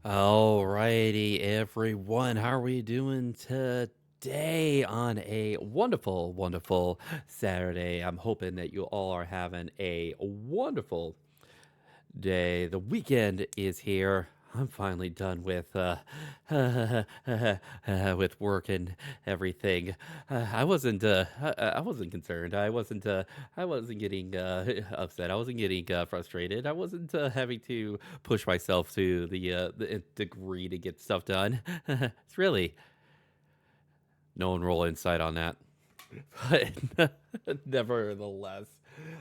Alrighty, everyone. How are we doing today on a wonderful, wonderful Saturday? I'm hoping that you all are having a wonderful day. The weekend is here. I'm finally done with with work and everything. I wasn't concerned. I wasn't getting upset. I wasn't getting frustrated. I wasn't having to push myself to the nth degree to get stuff done. It's really no one roll insight on that. But nevertheless,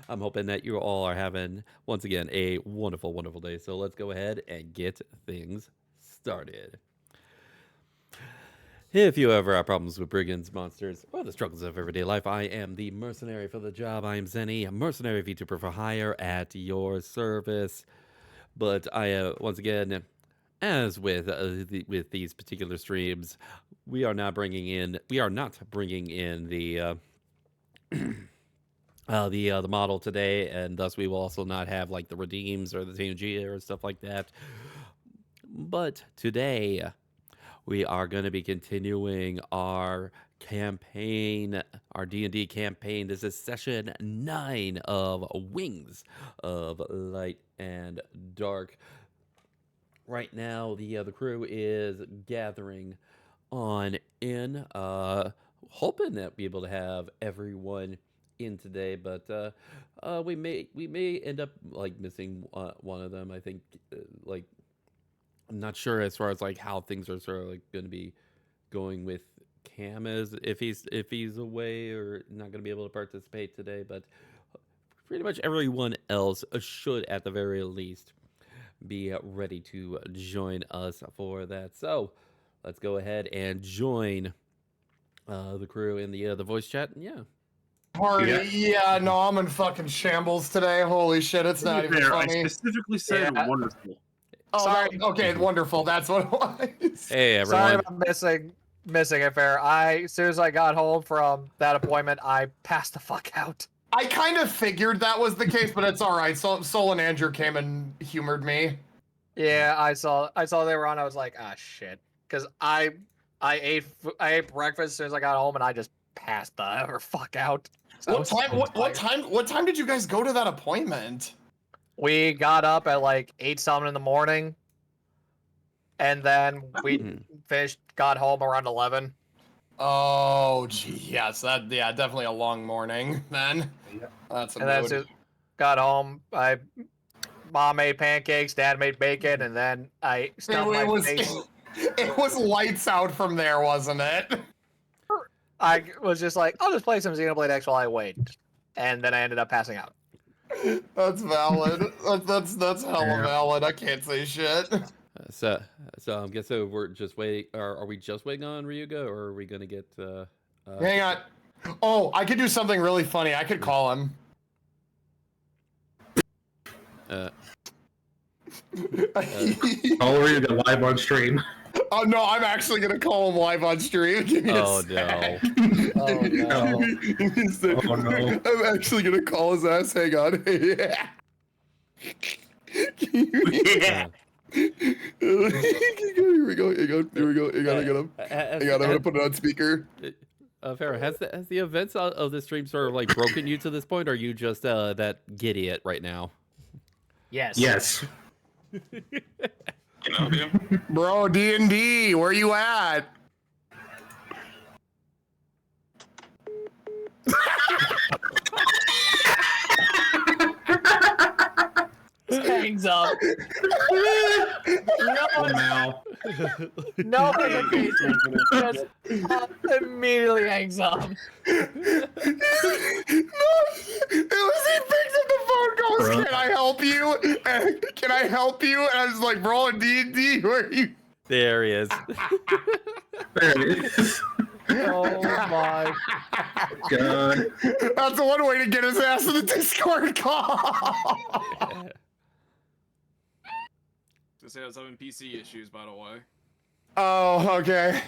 I'm hoping that you all are having, once again, a wonderful, wonderful day. So let's go ahead and get things started. If you ever have problems with brigands, monsters, or the struggles of everyday life, I am the mercenary for the job. I am Zenny, a mercenary VTuber for hire at your service. But once again, as with with these particular streams, we are not bringing in the model today, and thus we will also not have like the redeems or the TNG or stuff like that. But today we are going to be continuing our campaign, our D&D campaign. This is session 9 of Wings of Light and Dark. Right now, the crew is gathering on in, hoping that we'll be able to have everyone in today, but we may end up like missing one of them. I think like I'm not sure as far as like how things are sort of like going to be going with Cam as if he's away or not going to be able to participate today, but pretty much everyone else should at the very least be ready to join us for that. So let's go ahead and join the crew in the voice chat. Yeah. Party, yeah, no, I'm in fucking shambles today. Holy shit, it's not even funny. I specifically said wonderful. Oh, Sorry. okay, wonderful. That's what it was. Hey everyone. Sorry about missing it, Fair. As soon as I got home from that appointment, I passed the fuck out. I kind of figured that was the case, but it's all right. Sol and Andrew came and humored me. Yeah, I saw they were on. I was like, ah, shit, because I ate breakfast as soon as I got home, and I just passed the fuck out. So What time did you guys go to that appointment? We got up at like 8 something in the morning, and then we got home around 11. Oh, gee, yes, definitely a long morning then. Yeah. That's a and then mood. got home. Mom made pancakes, Dad made bacon, and then I stuffed my face. It was lights out from there, wasn't it? I was just like, I'll just play some Xenoblade X while I wait, and then I ended up passing out. That's valid. That's hella valid. I can't say shit. So I'm guessing we're just waiting. Are we just waiting on Ryuga, or are we gonna get? Hang on. Oh, I could do something really funny. I could call him. I'll read it live on stream. Oh no, I'm actually gonna call him live on stream. Give me a sec. Oh no. Give me a sec. Oh, no. I'm actually gonna call his ass. Hang on. Yeah. Yeah. Here we go. Here we go. I got him. Hang on, I'm gonna put it on speaker. Farrah, has the events of this stream sort of like broken you to this point, or are you just that giddy right now? Yes. Yes. Bro, D&D, where you at? Hangs up. Now. No hesitation. Just immediately hangs up. No, it was he picks up the phone, goes, Bro. "Can I help you? Can I help you?" And I was like, "Bro, D&D, where are you?" There he is. There it is. Oh my God. That's one way to get his ass in the Discord call. To say I was having PC issues, by the way. Oh, okay.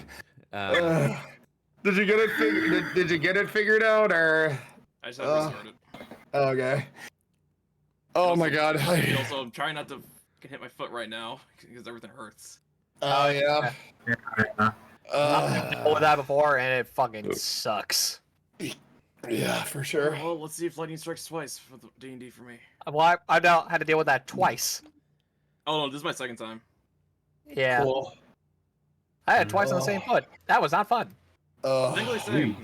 Did you get it? Did you get it figured out, or? I just had to restart it. Okay. Oh my God. Also, I'm trying not to hit my foot right now because everything hurts. Oh yeah. Yeah. I've dealt with that before, and it fucking sucks. Yeah, for sure. Well, let's see if lightning strikes twice for the D&D for me. Well, I've now had to deal with that twice. Oh no, this is my second time. Yeah, Cool. I had it twice on the same foot. That was not fun. Thankfully, same.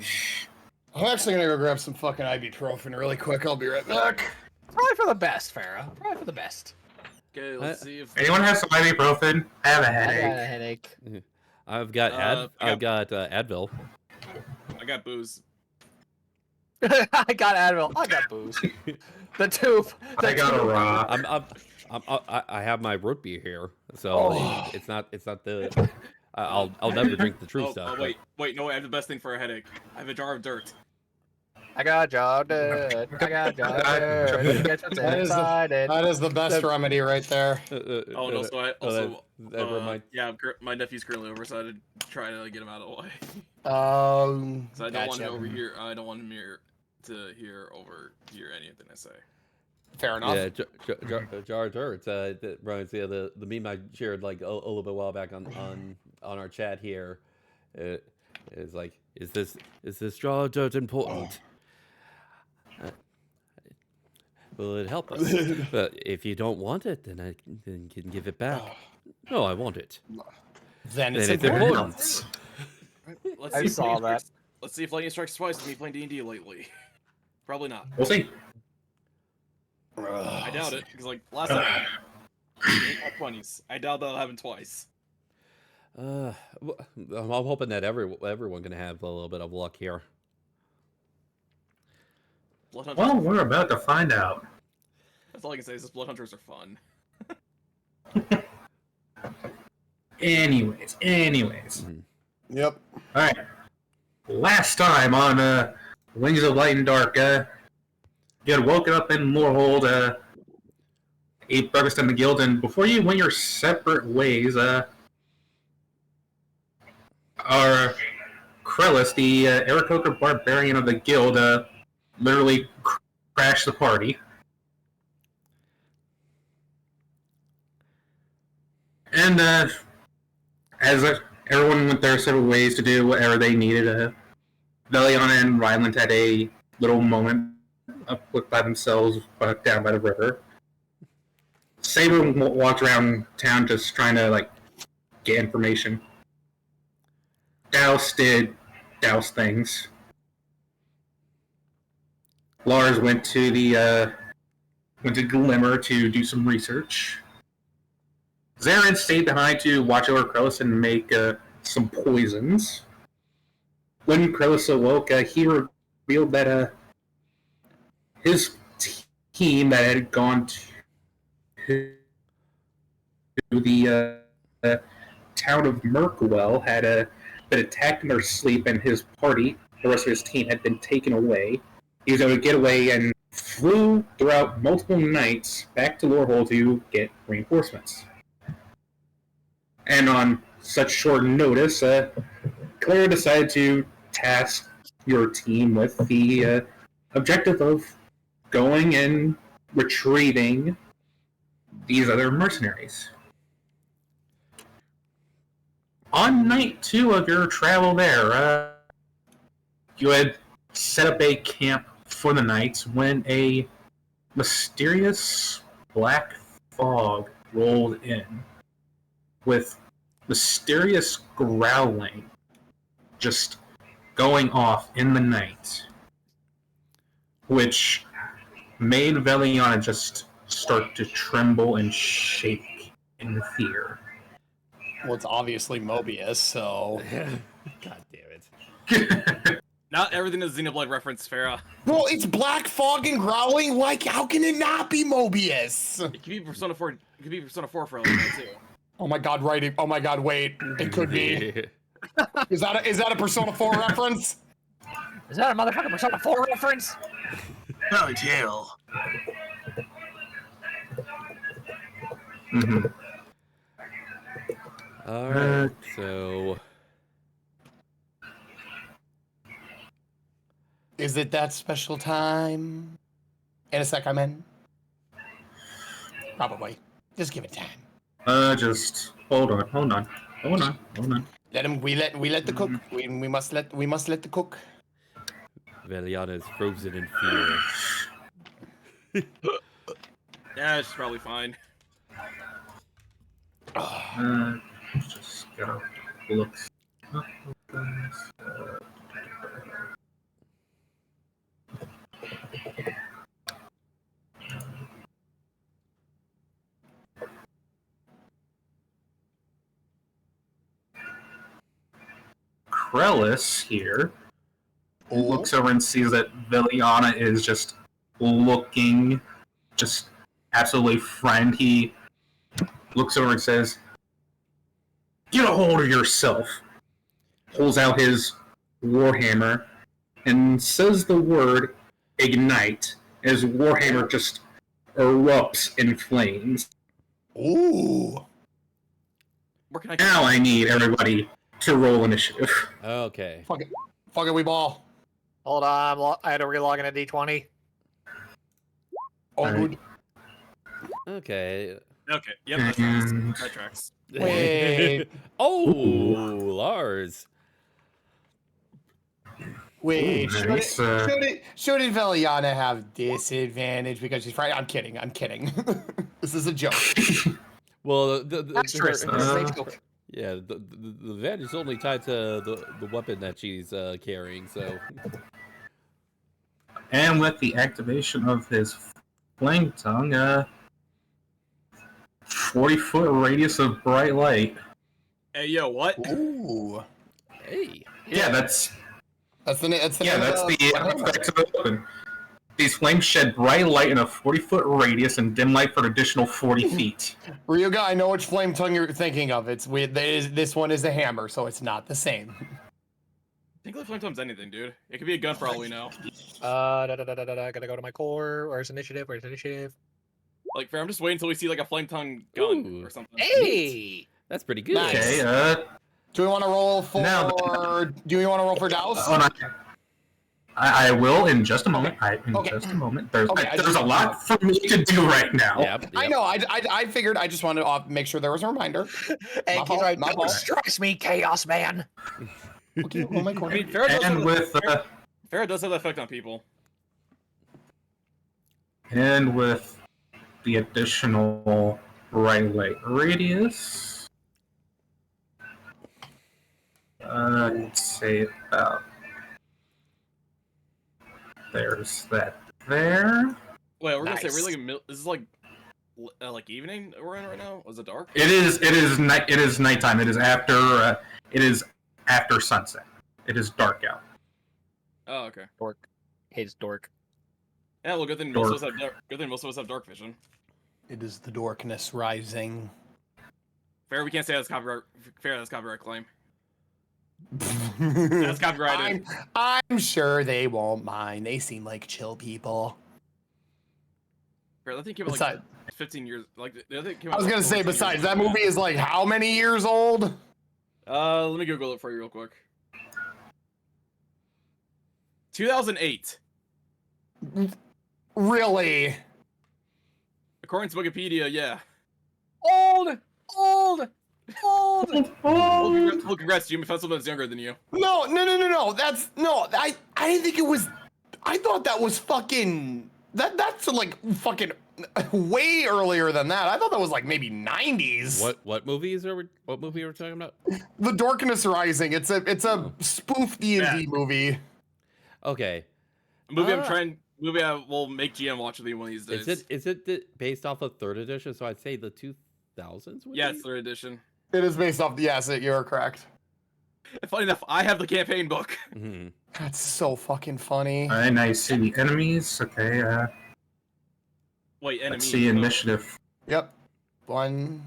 I'm actually gonna go grab some fucking ibuprofen really quick. I'll be right back. Probably for the best, Farah. Probably for the best. Okay, let's see if Anyone have some ibuprofen? I have a I got headache. a headache. I've got I Advil. I got booze. I got Advil. I got booze. The tube. I got a rock. I have my root beer here, so Oh. it's not the. I'll never drink the true stuff. Oh wait, no, I have the best thing for a headache. I have a jar of dirt. I got a jar of dirt. I got a jar of dirt. Get what's inside it. That is the best remedy right there. Oh, and also, I also, never mind. yeah, my nephew's currently over, so I had to try to get him out of the way. So I don't want him over here. I don't want him here to hear anything I say. Fair enough. Yeah, jar of dirt. That reminds me of the meme I shared like a little bit while back on our chat here. It's like, is this jar of dirt important? Will it help us? But if you don't want it, then I can give it back. No, I want it. Then it's Then it's important. important. Let's I see if saw lightning that. strikes- Let's see if lightning strikes twice with me playing D&D lately. Probably not. We'll see. I doubt it, because like last time, 20s. I doubt that'll happen twice. I'm hoping that everyone can have a little bit of luck here. Blood hunters. Well, we're about to find out. That's all I can say. Is blood hunters are fun. Anyways. Yep. All right. Last time on Wings of Light and Dark, you had woken up in Moorhold, ate breakfast in the guild, and before you went your separate ways, our Krellis, the Aarakocra barbarian of the guild, literally crashed the party. And as everyone went their separate ways to do whatever they needed, Veliana and Ryland had a little moment up by themselves, down by the river. Saber walked around town just trying to like get information. Douse did Douse things. Lars went to Glimmer to do some research. Zarin stayed behind to watch over Krellis and make some poisons. When Krellis awoke, he revealed that his team that had gone to the town of Merkwell had been attacked in their sleep, and his party, the rest of his team, had been taken away. He was able to get away and flew throughout multiple nights back to Lorehold to get reinforcements. And on such short notice, Claire decided to task your team with the objective of going and retrieving these other mercenaries. On night 2 of your travel there, you had set up a camp for the night when a mysterious black fog rolled in with mysterious growling just going off in the night, which made Veliana just start to tremble and shake in fear. Well, it's obviously Mobius, so. God damn it. Not everything is Xenoblade reference, Farah. Well, it's black fog and growling. Like, how can it not be Mobius? It could be Persona 4. It could be Persona 4 for all I know, too. Oh my god, right. Oh my god, wait. It could be. Is that a Persona 4 reference? Is that a motherfucking Persona 4 reference? Valley Tail. Mm-hmm. All right, so Is it that special time? In a sec, I'm in. Probably. Just give it time. Just hold on. Let him. We let the cook. We must let the cook. Veliana is frozen in fear. Yeah, it's probably fine. Just gotta look. Krellis here looks over and sees that Veliana is just looking just absolutely frightened. He looks over and says, "Get a hold of yourself." Pulls out his warhammer and says the word "ignite" as warhammer just erupts in flames. Ooh. Where can I Now I need everybody to roll initiative. Okay. Fuck it, we ball. Hold on, I had to relog in a D20. Oh, Alright. good. Okay. Okay, yep, that tracks. That tracks. Wait. Oh, Lars. Wait, Ooh, nice, shouldn't Veliana have disadvantage because she's frightened? I'm kidding. This is a joke. Well, Asterisk. This is a joke. yeah, the advantage is only tied to the weapon that she's carrying, so. And with the activation of his flame tongue, 40-foot radius of bright light. Hey, yo, what? Ooh. Hey. Yeah, that's the name of the effect of the weapon. These flames shed bright light in a 40-foot radius and dim light for an additional 40 feet. Ryuga, I know which flame tongue you're thinking of. This one is a hammer, so it's not the same. Think of flame tongue's anything, dude. It could be a gun for all we know. Gotta go to my core. Where's initiative? Like, fair, I'm just waiting until we see like a flame tongue gun Ooh. or something. Hey! That's pretty good. Nice. Okay, Do we want to roll for? Now- Do we want to roll for Douse? oh, no, I will in just a moment. Okay. Just a moment. There's Okay, a lot for me to do right now. Yep. I know. I figured. I just wanted to make sure there was a reminder. Anky's right. My Don't fault. stress me, Chaos Man. Okay, roll my I corner. mean, Farrah does, And have with Farrah does have that effect on people. the additional bright light radius, I'd say about there's that there. Wait, we're gonna say Nice. we're like this is like evening we're in right now. Was it dark? It is nighttime. It is after sunset. It is dark out. Oh, okay. Dork. Hates dork. Yeah, well, good thing most of us have dark vision. It is the dorkness rising. Fair, we can't say that's copyright. Fair, that's copyright claim. That's copyrighted. I'm sure they won't mind. They seem like chill people. Fair, that thing came out Besides, like 15 years. Like the other thing came I out. was gonna like, say, 14 years besides, ago. that movie is like how many years old? Let me Google it for you real quick. 2008. Really? According to Wikipedia, yeah. Old. Well, congrats, Jimmy. Found someone that's younger than you. No. That's no. I didn't think it was. I thought that was fucking. That's like fucking way earlier than that. I thought that was like maybe 90s. What movies are we? What movie are we talking about? The Dorkness Rising. It's a spoof D&D movie. Okay. Movie I will make GM watch with you one of these days. Is it based off of third edition? So I'd say the 2000s. Yeah, it's third edition. It is based off. Yes, you're correct. And funny enough, I have the campaign book. Mm-hmm. That's so fucking funny. All right, now you see the enemies. Okay, Wait, enemy. let's see initiative. Yep. 1,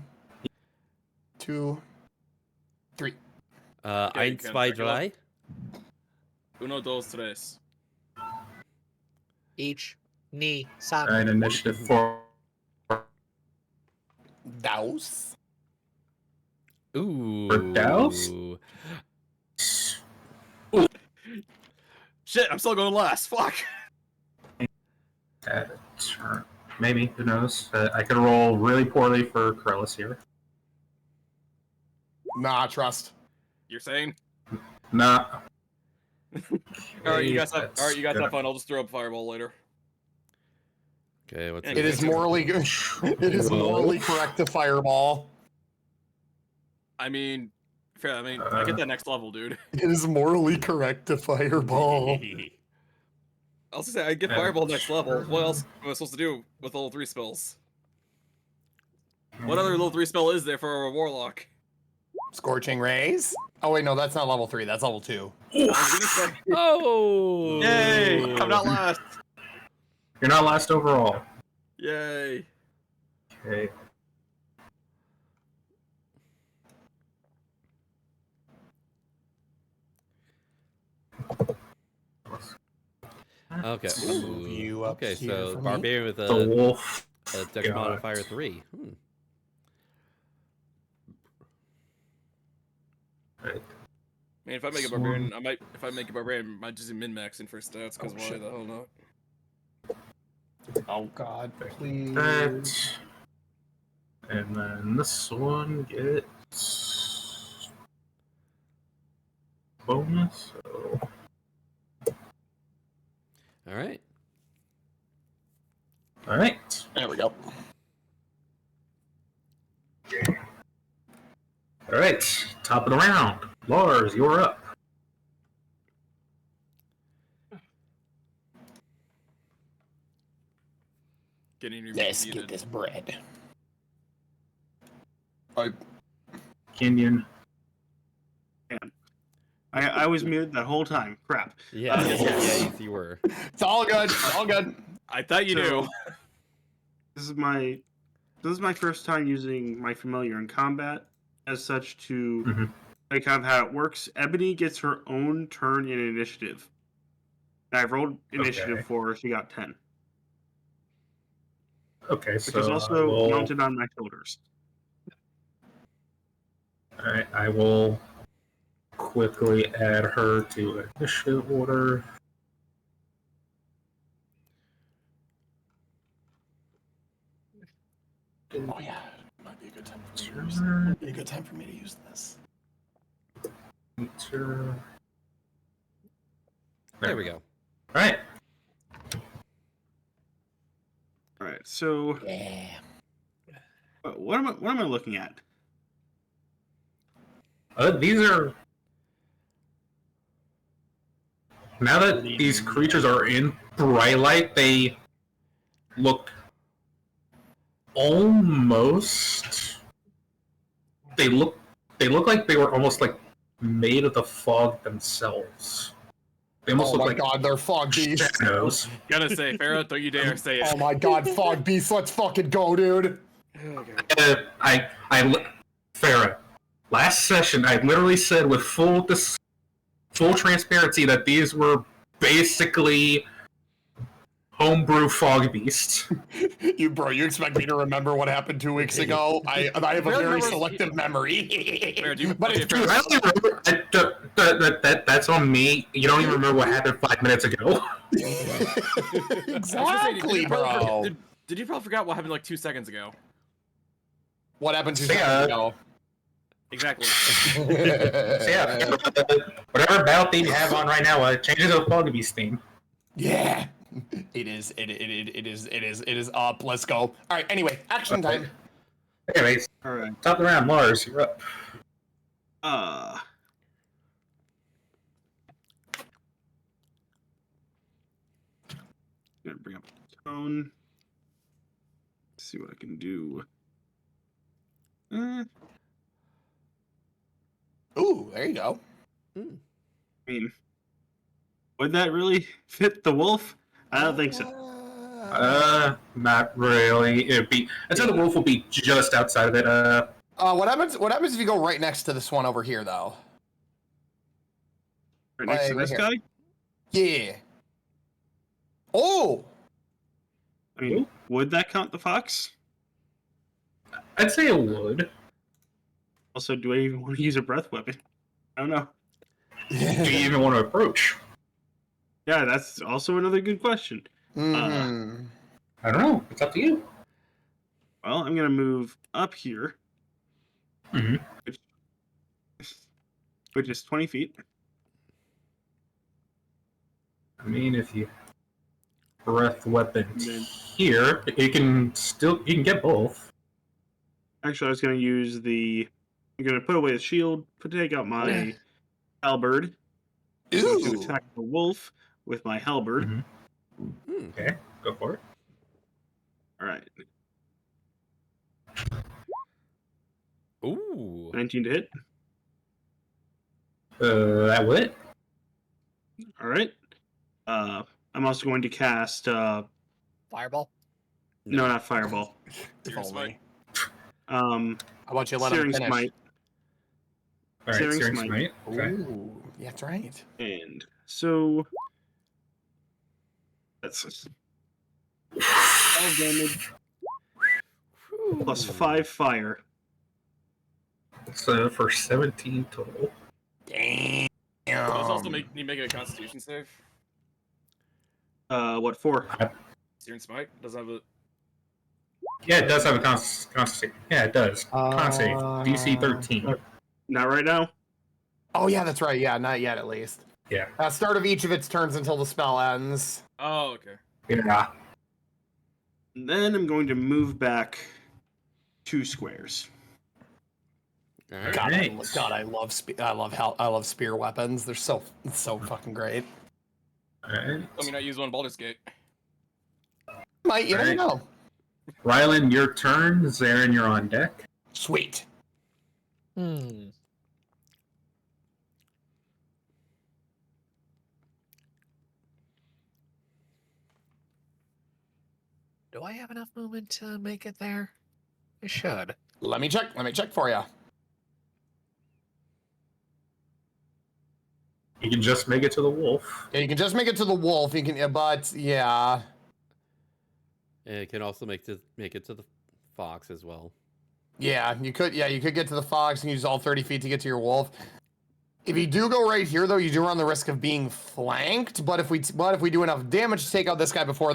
2, 3. Okay, Eins, zwei, drei. Uno, dos, tres. Each. Ni. All San. right, initiative 4. Douse. Ooh. For Douse? Shit, I'm still going last. Fuck. Turn. Maybe, who knows? I could roll really poorly for Krellis here. Nah, trust. You're saying? Nah. Alright, you guys have That's fun. gonna- I'll just throw up fireball later. Okay, what's It It is morally good. It is morally correct to fireball. I mean, fair. I mean, I get that next level, dude. It is morally correct to fireball. I'll just say I get fireball next level. What else am I supposed to do with level 3 spells? What other level 3 spell is there for a warlock? Scorching rays. Oh wait, no, that's not level 3. That's level 2. I was gonna say, Oh! yay! I'm not last. You're not last overall. Yay! Okay. Okay. Move you up Okay, here so for me. Barbarian with The a wolf. Dex got- modifier 3. I mean, if I make a barbarian, I might. If I make a barbarian, I might just min maxing for stats. Because why shit. the hell not? Oh God, please. That. And then this one gets bonus. So All right. all right. There we go. All right. Top of the round. Lars, you're up. Getting your Let's muted. get this bread. Kenyon. I was muted that whole time. Crap. Yeah, Yes. yes, you were. It's all good. It's all good. I thought you So- knew. This is my first time using my familiar in combat. As such, to Mhm. like kind of how it works. Ebony gets her own turn in initiative. I rolled initiative Okay. for her. She got 10, Okay, which so is I also will- mounted on my shoulders. All right, I will quickly add her to initiative order. Oh yeah, might be a good time for me to use. Might be a good time for me to use this. Enter. There we go. All right. All right. So Yeah. what am I looking at? These are now that these creatures are in bright light, they look almost. They look like they were almost like made of the fog themselves. They almost Oh look my like God, they're fog beasts. shadows. Gotta say, Farrah, don't you dare say Oh it. my God, fog beasts. Let's fucking go, dude. Farah, last session I literally said with full transparency that these were basically homebrew fog beasts. You expect me to remember what happened 2 weeks ago? I have a Really very remember- selective memory. Fair, do you- But okay, it's fair. Dude, I don't even remember. That's on me. You don't even remember what happened 5 minutes ago. Exactly, bro. Did you probably forgot what happened like 2 seconds ago? What happened 2 Yeah. seconds ago? Exactly. So yeah, whatever battle theme you have on right now, changes to the fog beast theme. Yeah. It is up. Let's go. All right, anyway, action time. Anyways, All right. top of the round, Lars, you're up. Gonna bring up the tone. See what I can do. Ooh, there you go. I mean, would that really fit the wolf? I don't think so. Not really. I'd say the wolf will be just outside of it. What happens if you go right next to this one over here, though? Right next to Right this here. guy? Yeah. Oh. I mean, would that count the fox? I'd say it would. Also, do I even want to use a breath weapon? I don't know. Do you even want to approach? Yeah, that's also another good question. Mhm. I don't know. It's up to you. Well, I'm gonna move up here. Mhm. Which which is 20 feet. I mean, if you breath weapon Then- here, you can get both. Actually, I was going to use the. I'm going to put away the shield, take out my halberd. I'm going to Ooh. attack the wolf with my halberd. Mhm. Okay, go for it. All right, Ooh. 19 to hit. That would. All right. I'm also going to cast. Fireball. No, not fireball. If Searing only. Um, I want you to let him Searing finish. smite. All right, Searing Searing Smite. Smite. Okay. Ooh, yeah, that's right. And so that's 12 damage plus 5 fire. So for 17 total. Damn. Does also need making a Constitution save. What for? Searing Smite does have a. Yeah, it does have a constitution. Yeah, it does. Con save. DC 13. Not right now. Oh yeah, that's right. Yeah, not yet at least. Yeah. Start of each of its turns until the spell ends. Oh, okay. Yeah. And then I'm going to move back 2 squares. All right. God, Nice. I love spear weapons. They're so fucking great. Alright. Let me not use one Baldur's Gate. Might you never Right. know. Rylan, your turn. Zarin, you're on deck. Sweet. Hmm. Do I have enough movement to make it there? I should. Let me check for you. You can just make it to the wolf. Yeah, you can just make it to the wolf. You can, but yeah. And it can also make it to the fox as well. Yeah, you could get to the fox and use all 30 feet to get to your wolf. If you do go right here, though, you do run the risk of being flanked. But if we do enough damage to take out this guy before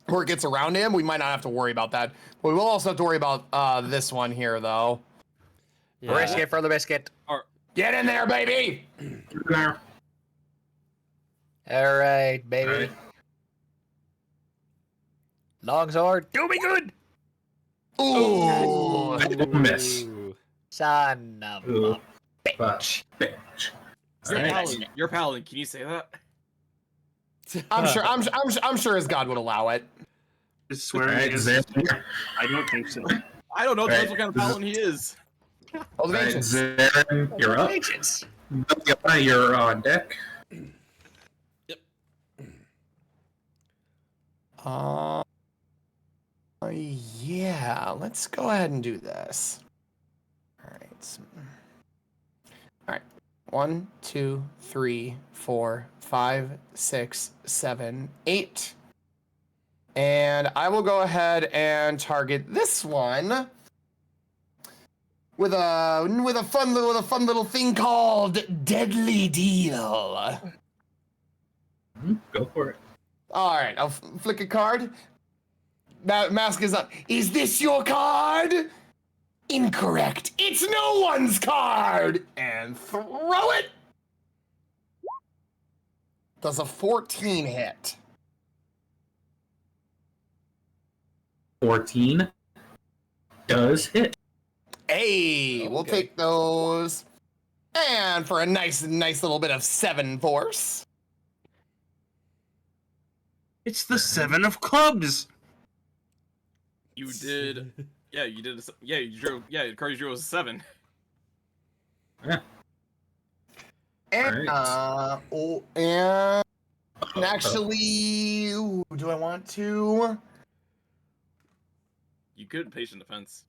before it gets around him, we might not have to worry about that. But we will also have to worry about this one here, though. Yeah. Risk it for the biscuit. Get in there, baby! There. All right, baby. Alright. Longsword, do me good. Ooh! Miss. Ooh. Son of Ooh. a bitch. Bitch. You're Alright. Paladin. You're Paladin. Can you say that? I'm sure his god would allow it. Is swearing Alright, against- Zarin. I don't think so. I don't know. Right. Depends what kind of Paladin he is. Oh, the Alright, ancients. Zarin, you're up. Agents. You're on deck. Yeah, let's go ahead and do this. All right. All right. 1, 2, 3, 4, 5, 6, 7, 8. And I will go ahead and target this one with a fun little thing called Deadly Deal. Go for it. All right, I'll flick a card. Mask is up. Is this your card? Incorrect. It's no one's card. And throw it. Does a 14 hit? 14 does hit. Hey, we'll Okay. take those. And for a nice little bit of 7 force. It's the 7 of clubs. You did. Yeah, you did. Yeah, you drew. Yeah, the card you drew was a 7. And Alright. and actually, ooh, do I want to? You could patient defense.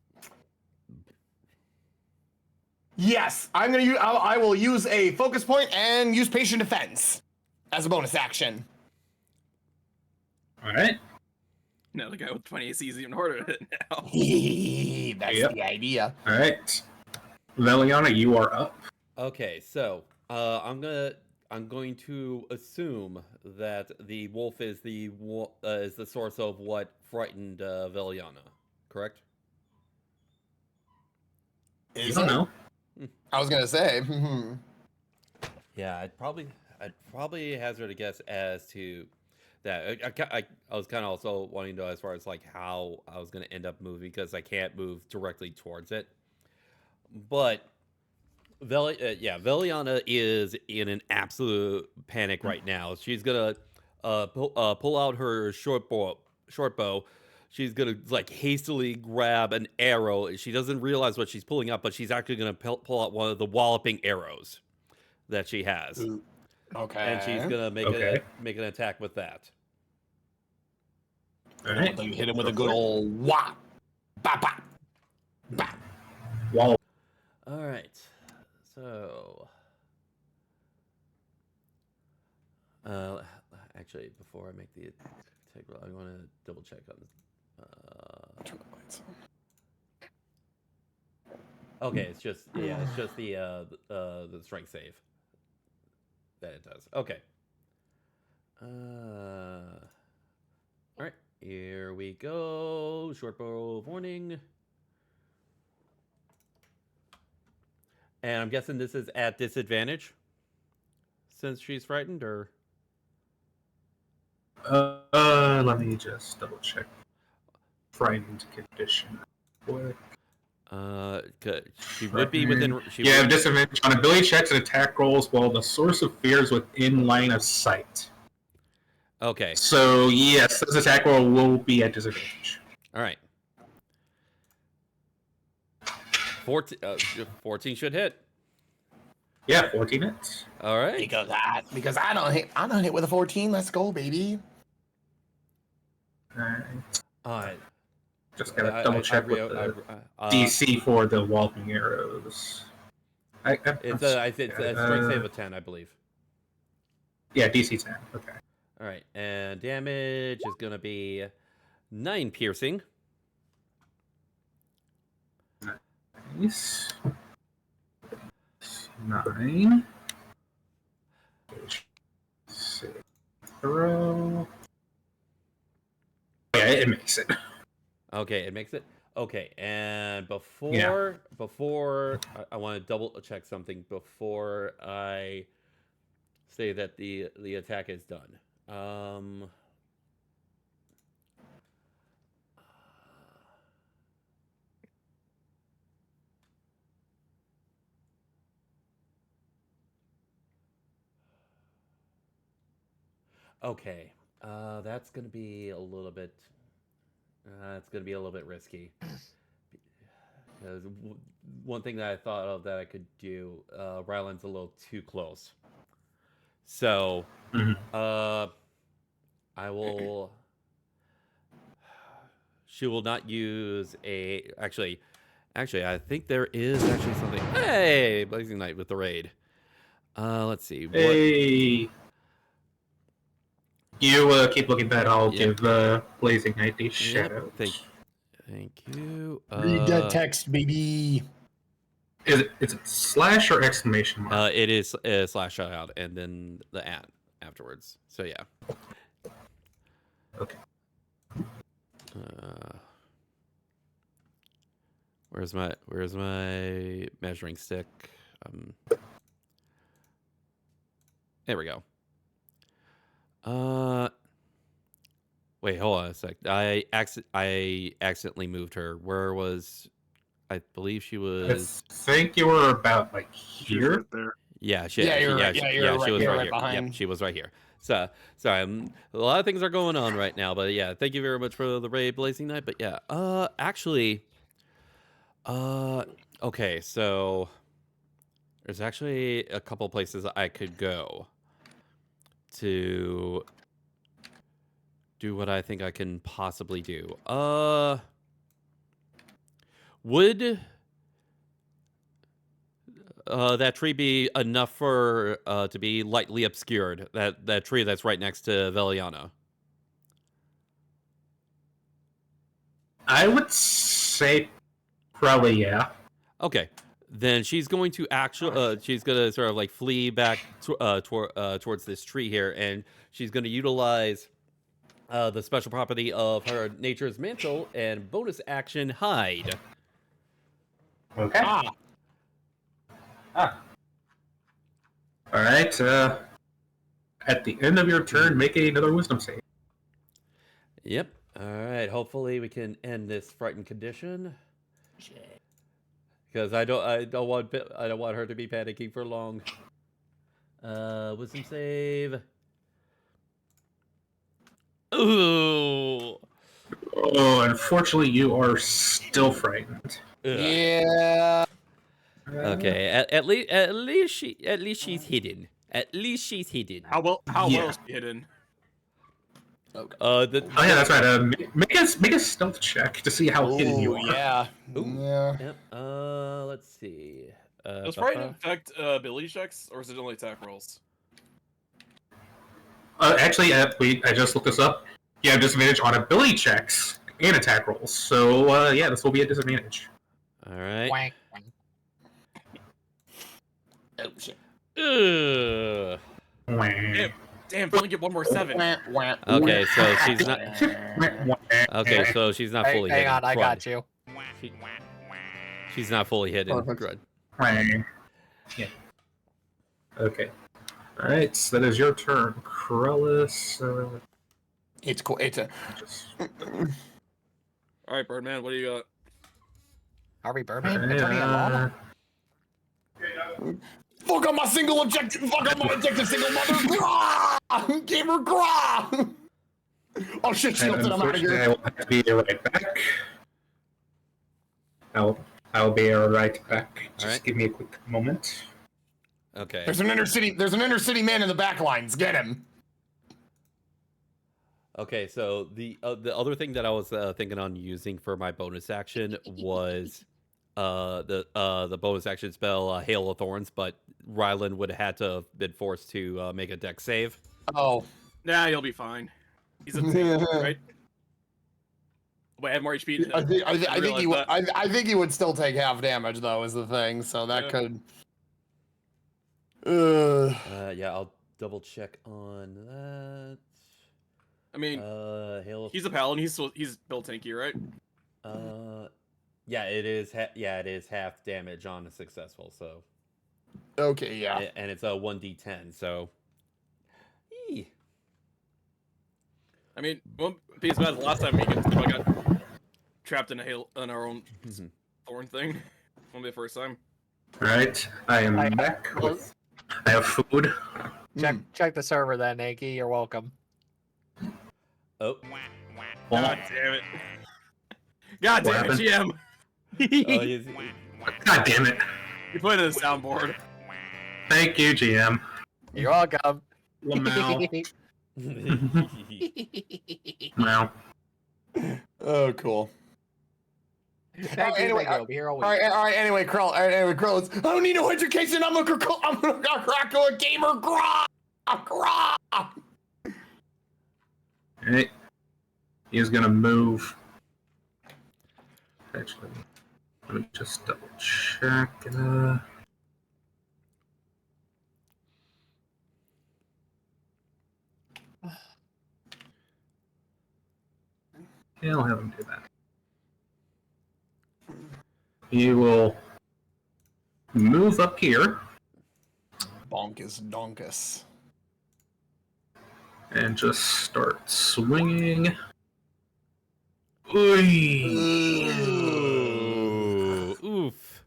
Yes, I'm gonna use. I will use a focus point and use patient defense as a bonus action. Alright. No, the guy with 20 AC is even harder at it now. That's Yep. the idea. Alright. Veliana, you are up. Okay, so I'm going to assume that the wolf is the source of what frightened Veliana, correct? You don't know. I was gonna say. Yeah, I'd probably hazard a guess as to that. I was kind of also wanting to know as far as like how I was going to end up moving because I can't move directly towards it. But Veliana is in an absolute panic right now. She's gonna pull out her short bow. She's gonna like hastily grab an arrow. She doesn't realize what she's pulling out, but she's actually gonna pull out one of the walloping arrows that she has, Okay. and she's gonna make an attack with that. All right. Hit him with a good old whop, bop, bop, bop. Wall. All right, so actually, before I make the attack, I want to double check on this. Okay, it's just the strength save that it does. Okay. All right, here we go. Short bow of warning. And I'm guessing this is at disadvantage since she's frightened, or Let me just double check. Frightened condition. What? she would be within. You have disadvantage on ability checks and attack rolls while the source of fear is within line of sight. Okay. So yes, this attack roll will be at disadvantage. All right. 14 should hit. Yeah, 14 hits. All right. Because I don't hit with a 14. Let's go, baby. Alright. All right. Just gotta double check with the DC for the walloping arrows. It's a strength save of 10, I believe. Yeah, DC 10. Okay. All right, and damage is gonna be 9 piercing. Nice. 9. Throw. Yeah, it makes it. Okay, it makes it. Okay, and before I want to double check something before I say that the attack is done. Okay, that's gonna be a little bit. It's gonna be a little bit risky. Because one thing that I thought of that I could do, Ryland's a little too close. So, I will. She will not use a. Actually, I think there is actually something. Hey, Blazing Knight with the raid. Let's see. Hey. You keep looking at that. I'll give Blazing Knight these shadows. Thank you. Read that text, baby. Is it slash or exclamation mark? It is slash out and then the at afterwards. So yeah. Okay. Where's my measuring stick? There we go. Wait, hold on a sec. I accidentally moved her. Where was? I believe she was. I think you were about like here. Right there. Yeah, she Yeah, was right right here. behind. Yep, she was right here. So sorry, a lot of things are going on right now, but yeah, thank you very much for the raid, Blazing Knight. But yeah, actually, okay, so there's actually a couple places I could go to do what I think I can possibly do. Would that tree be enough for to be lightly obscured? That tree that's right next to Veliana. I would say probably yeah. Okay, then she's going to she's gonna sort of like flee back towards this tree here, and she's gonna utilize the special property of her Nature's Mantle and bonus action Hide. Okay. Ah. All right. At the end of your turn, make another wisdom save. Yep. All right. Hopefully, we can end this frightened condition. Because I don't want her to be panicking for long. Wisdom save. Ooh. Oh, unfortunately, you are still frightened. Ugh. Yeah. Okay. At least she's hidden. At least she's hidden. How well is she hidden? The, Oh yeah, that's right. Make a stealth check to see how hidden you are. Yeah. Ooh. Yeah. Yep. Let's see. Does Frighten affect ability checks, or is it only attack rolls? Actually, I just looked this up. You have disadvantage on ability checks and attack rolls. So yeah, this will be a disadvantage. All right. Wank. Oh shit. Ugh. Damn, only get one more 7. Okay, so she's not. Okay, so she's not fully Hang hidden. on, I Crud. got you. She's not fully hidden. Perfect. Crud. Yeah. Okay. All right, so that is your turn, Krellis. It's cool. It's a. All right, Birdman, what do you got? Are we Birdman? Attorney at law? Fuck on my single objective. Fuck on my objective, single mother. Grah! Gamer grah! Oh shit, she left it. I'm out of Unfortunately, I here. will have to be right back. I'll be right back. Just Alright. give me a quick moment. Okay. There's an inner city man in the back lines. Get him. Okay, so the other thing that I was thinking on using for my bonus action was the bonus action spell Hail of Thorns, but Rylan would have had to have been forced to make a dex save. Oh. Nah, you'll be fine. He's a tank, right? Wait, I have more HP. I think he would still take half damage though, is the thing. So that Yeah. could. Yeah, I'll double check on that. I mean, Hail of he's a paladin. He's built tanky, right? Yeah, it is. It is half damage on a successful. So. Okay, yeah. And it's a 1d10. So. Eee. I mean, won't be as bad as the last time we got trapped in our own thorn thing. Won't be the first time. All right, I am back. I have food. Check the server then, Anky. You're welcome. Oh. God damn it. God damn it, GM. God damn it. You put it in the soundboard. Thank you, GM. You're welcome. Lamau. Wow. Oh, cool. Thank you, Anyway, I'll be here all week. All right. Anyway, Krell. I don't need no education. I'm gonna crack a gamer. Grah! Right. He's gonna move. Actually, let me just double check. Yeah, I'll have him do that. He will move up here Donkus. and just start swinging. Ooh. Oof.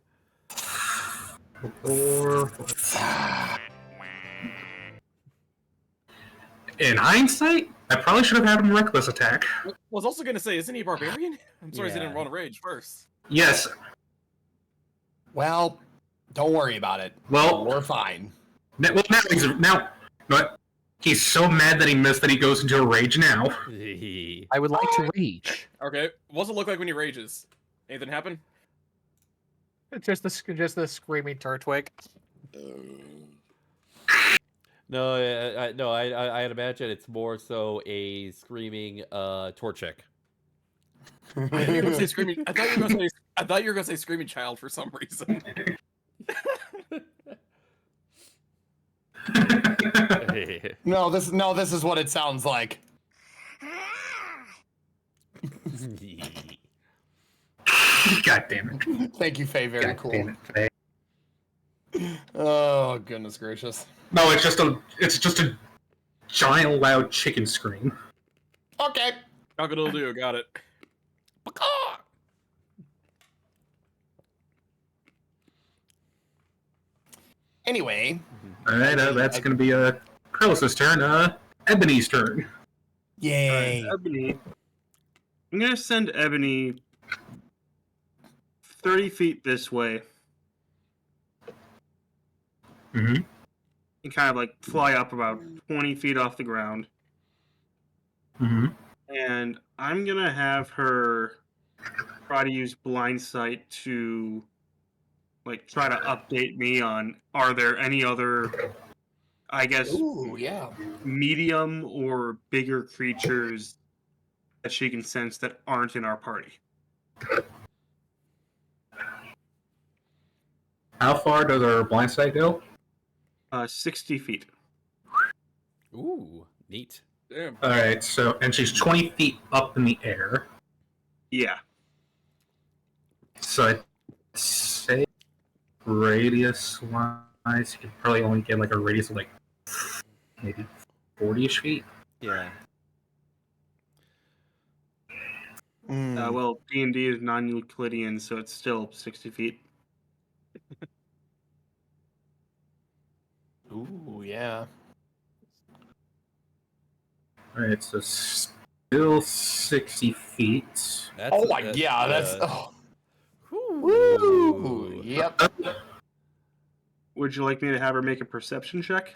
4. In hindsight, I probably should have had him reckless attack. I was also gonna say, isn't he a barbarian? I'm sorry he didn't Yeah. run rage first. Yes. Well, don't worry about it. Well, We're fine. But he's so mad that he missed that he goes into a rage now. I would like to rage. Okay, what's it look like when he rages? Anything happen? Just the screaming Turtwig. No, I'd imagine it's more so a screaming Torchic. I thought you were gonna say screaming. I thought you were gonna say screaming child for some reason. No, this is what it sounds like. God damn it. Thank you, Faye. Very God cool. damn it, Faye. goodness gracious. No, it's just a giant loud chicken scream. Okay. Cock-a-doodle-doo, got it. Anyway. All right, that's gonna be Krillus' turn. Ebony's turn. Yay. Right, Ebony. I'm gonna send Ebony 30 feet this way. Mm-hmm. And kind of like fly up about 20 feet off the ground. Mm-hmm. And I'm gonna have her try to use blind sight to like try to update me on are there any other, I guess, Ooh, yeah. medium or bigger creatures that she can sense that aren't in our party. How far does our blind sight go? 60 feet. Ooh, neat. Damn. All right, so and she's 20 feet up in the air. Yeah. So I'd say radius-wise, you could probably only get like a radius of like maybe 40-ish feet. Yeah. Well, D&D is non-Euclidean, so it's still 60 feet. Ooh, yeah. All right, so still 60 feet. That's, Oh my, yeah, that's. Woo! Woo! Yep. Would you like me to have her make a perception check?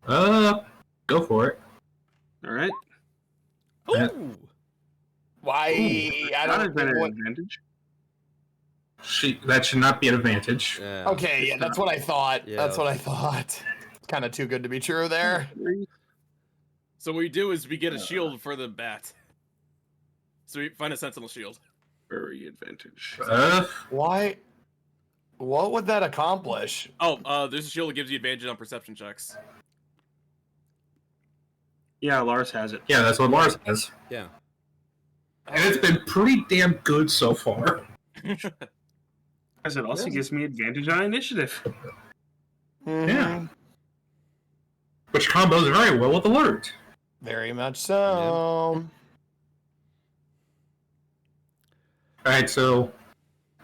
Go for it. All right. Ooh! Why? I Not don't as an what. advantage. That should not be an advantage. Yeah. Okay, yeah, that's what I thought. Yeah. That's what I thought. It's kind of too good to be true there. So what we do is we get a shield for the bat. So we find a sentinel shield. Very advantage. Why? What would that accomplish? Oh, there's a shield that gives you advantage on perception checks. Yeah, Lars has it. Yeah, that's what Lars has. Yeah. And it's been pretty damn good so far. As it also gives me advantage on initiative. Yeah. Which combos very well with alert. Very much so. Alright, so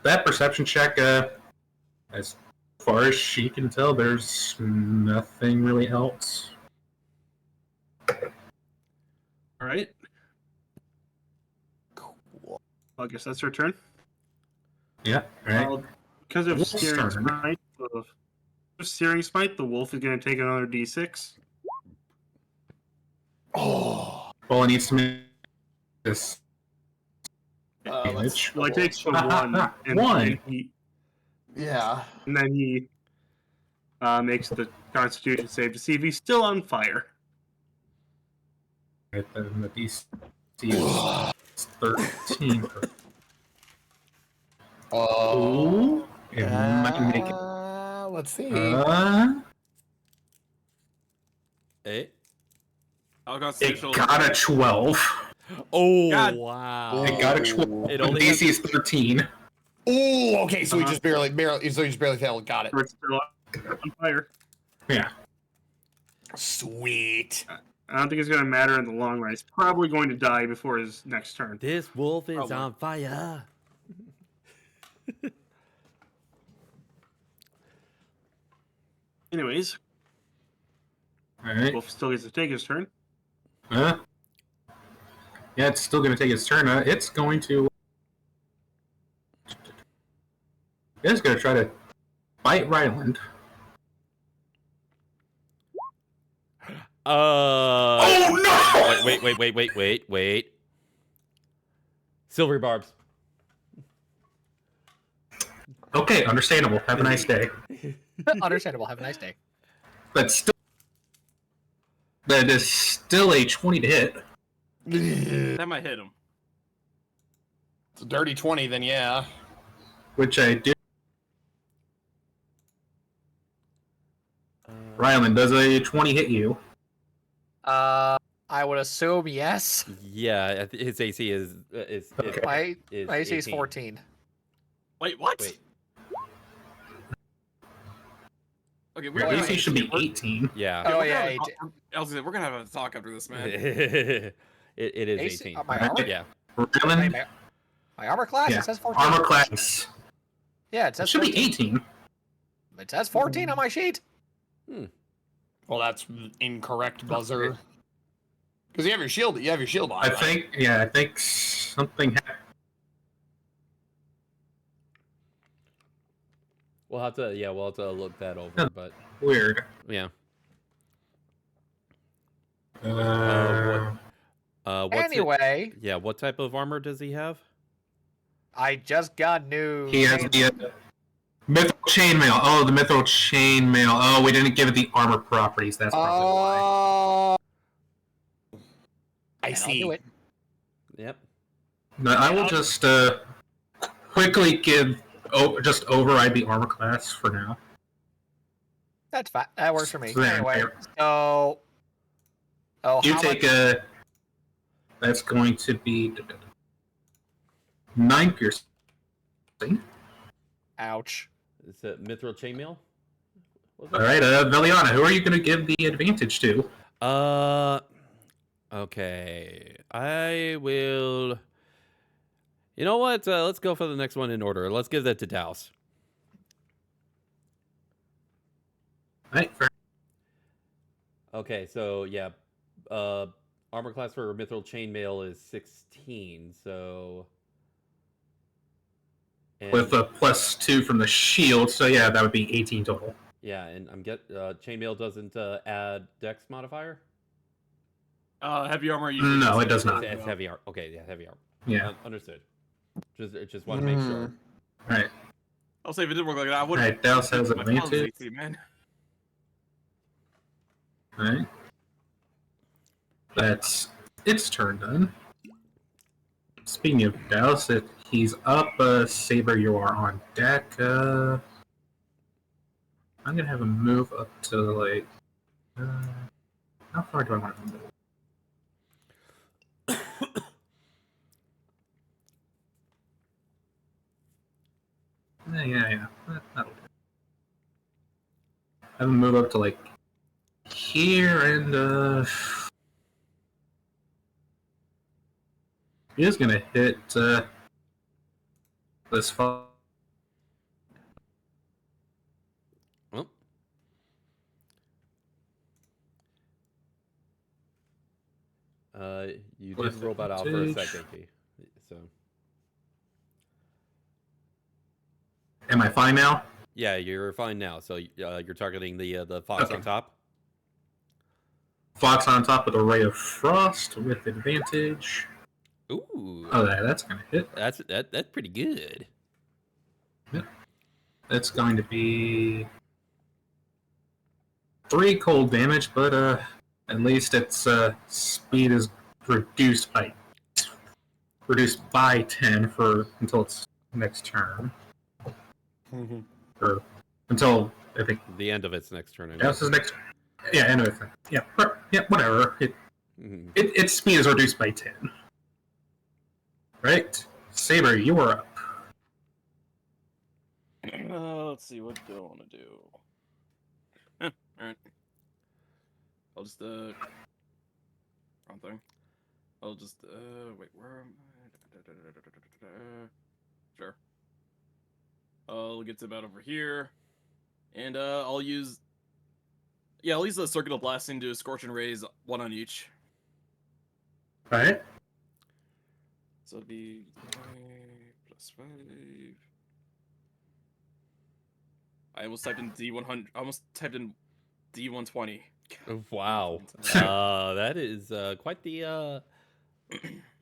that perception check, as far as she can tell, there's nothing really else. All right. Cool. I guess that's her turn. Yeah, alright. Because of Wolf's Searing turn. Smite, the wolf is going to take another d6. Oh. Well, it needs to make this Let's- damage. Well, he takes the one. And One. Yeah. And then he makes the Constitution save to see if he's still on fire. Right, then the DC is 13. Oh. It might make it. Let's see. Hey. I'll It constitutional. got a 12. Oh, God. wow. It got a 12. It The only DC is 13. Oh, okay. So he just barely, so he just barely failed. Got it. Or it's still on fire. Yeah. Sweet. I don't think it's going to matter in the long run. He's probably going to die before his next turn. This wolf is Probably. on fire. Anyways, Alright. Wolf still gets to take his turn. Yeah, it's still going to take its turn. It's going to. It's going to try to bite Ryland. Oh no! Wait. Silvery barbs. Okay, understandable. Have a nice day. Understandable. Have a nice day. That is still a 20 to hit. That might hit him. It's a dirty 20, then yeah. Which I do. Ryland, does a 20 hit you? I would assume yes. Yeah, his AC is Okay. My AC is 18. 14. Wait, what? Wait. Okay, Your AC should be 18. Yeah. Oh we're yeah, gonna 18. I was gonna say, we're gonna have a talk after this, man. it is AC 18. my armor? Yeah. Ryland? My armor class? Yeah. It says 14. Armor class. Yeah, it It says should 14. be 18. It says 14 on my sheet. Well, that's incorrect, Buzzer. Because you have your shield. You have your shield on. I right? think something happened. We'll have to look that over, Yeah. but Weird. yeah. Uh, What's Anyway, yeah, what type of armor does he have? I just got new. he has the mithril chainmail. Oh, the mithril chainmail. Oh, we didn't give it the armor properties. That's probably why. I And I'll see. do it. Yep. No, I will just quickly just override the armor class for now. That's fine. That works for me. So there, Anyway, there. so. Oh, You how take much? that's going to be 9 piercing. Ouch. It's a mithril chainmail. All right, Veliana, who are you going to give the advantage to? Okay. I will. You know what? Let's go for the next one in order. Let's give that to Douse. All right, fair. Okay, so yeah, armor class for mithril chainmail is 16. So. And, With a +2 from the shield, so yeah, that would be 18 total. yeah, and chainmail doesn't add Dex modifier. Heavy armor. Usually No, it does not. It's heavy armor. Okay, yeah, heavy armor. Yeah. Understood. Just want to make sure. All right. I'll say if it didn't work like that, I would. All right, Douse has my pawns advantage. AC, man. All right. That's its turn done. Speaking of Douse, he's up. Saber, you are on deck. I'm gonna have him move up to like. How far do I want him to move? Yeah. That'll do. Have him move up to like here and he is gonna hit this fall. Well. You did With robot out for a advantage. second, Key. So Am I fine now? yeah, you're fine now. So you're targeting the fox Okay. on top. Fox on top with a ray of frost with advantage. Ooh, Oh, that's gonna hit. that's pretty good. That's going to be 3 cold damage, but at least its speed is reduced by 10 for until its next turn, or until I think The end of its next turn. I That's his next. Yeah, anyway. Yeah, whatever. Mhm. Its speed is reduced by 10. Right, Saber, you are up. Let's see, what do I want to do? Alright. I'll just, wrong thing. I'll just, wait, where am I? Sure. I'll get to about over here. And, I'll use the Circuit of Blasting to Scorch and Raise, 1 on each. Right. So it'd be 5 + 5. I almost typed in D100. I almost typed in D120. Wow. That is quite the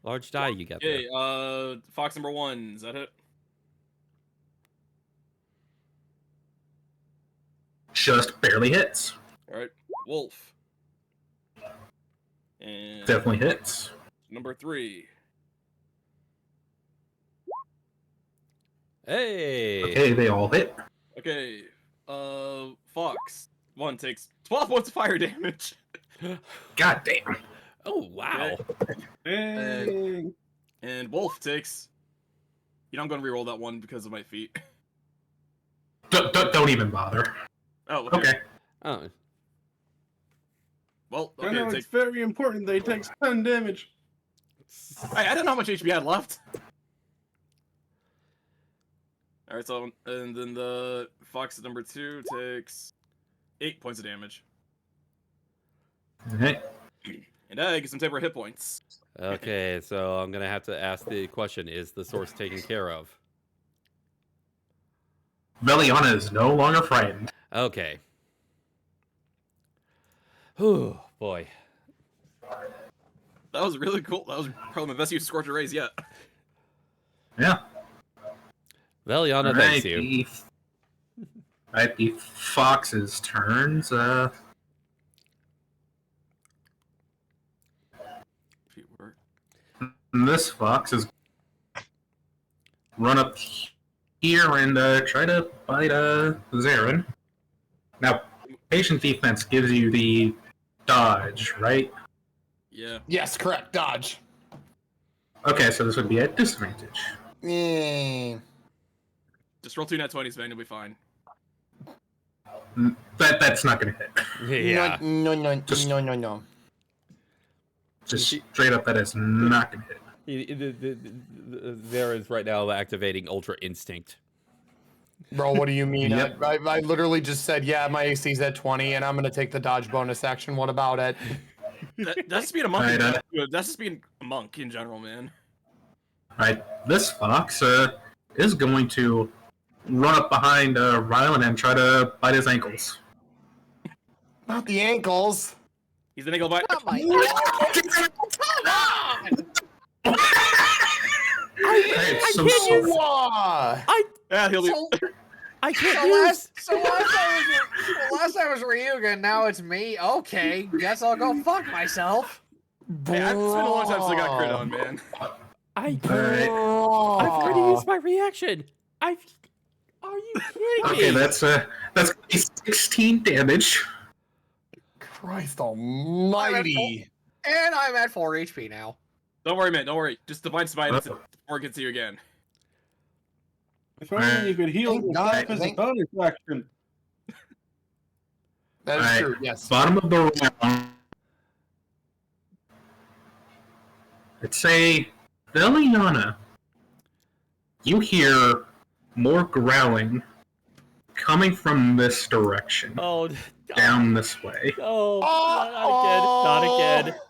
large die you got there. Okay, Fox number 1, is that it? Just barely hits. Alright, Wolf. And Definitely hits. number 3. Hey. Okay, they all hit. Okay, Fox 1 takes 12 points of fire damage. God damn. Oh wow. And Wolf takes. You know, I'm gonna reroll that one because of my feet. Don't even bother. Oh, Okay. Oh, Well, I know okay. it's very important that he takes 10 damage. I didn't know how much HP I had left. All right, so and then the fox number 2 takes 8 points of damage, Alright. and I get some temporary hit points. okay. So I'm gonna have to ask the question: is the source taken care of? Veliana is no longer frightened. Okay. Whew, boy. That was really cool. That was probably my best use of Scorcher Rays yet. Yeah. Veliana thanks you. Alright, the fox's turns. This fox is run up here and try to bite Zarin. Now, patient defense gives you the dodge, right? Yeah. Yes, correct. Dodge. Okay, so this would be at disadvantage. Just roll 2 nat 20s, man. You'll be fine. That's not gonna hit. Yeah. No. Just straight up, that is not gonna hit. Zarin's right now activating Ultra Instinct. Bro, what do you mean? Yep. I literally just said, yeah, my AC's at 20, and I'm going to take the dodge bonus action. What about it? That's just being a monk. Alright, That's just being a monk in general, man. Alright, this fox is going to run up behind Rylan and try to bite his ankles. Not the ankles. He's an ankle bite. Oh my I am so sorry. Yeah, he'll be. I can't So use. last time was Ryuga, now it's me. Okay, guess I'll go fuck myself. Hey, it's been a long time since I got crit on, man. I've Alright. already used my reaction. Are you kidding me? Okay, that's 16 damage. Christ almighty. And I'm at 4 HP now. Don't worry, man. Don't worry. Just divine smite it before it gets to you again. If only you could heal Thank yourself God, as a thank- bonus action. That is Alright. true, yes. Bottom of the round. Let's say, Veliana, you hear more growling coming from this direction, Oh, down this way. oh,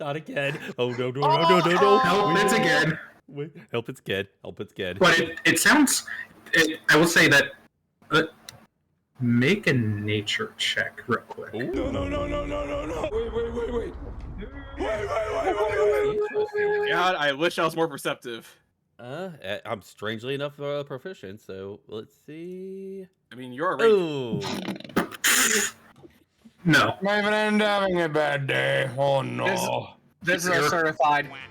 not again. Oh, no. Help, it's again. Wait, help, it's good. But it sounds. I will say that. Make a nature check real quick. Ooh. No. Wait. God, I wish I was more perceptive. I'm strangely enough proficient, so let's see. I mean, you're a ranger. Oh, No. Might even end up having a bad day. Oh no. This is a certified moment.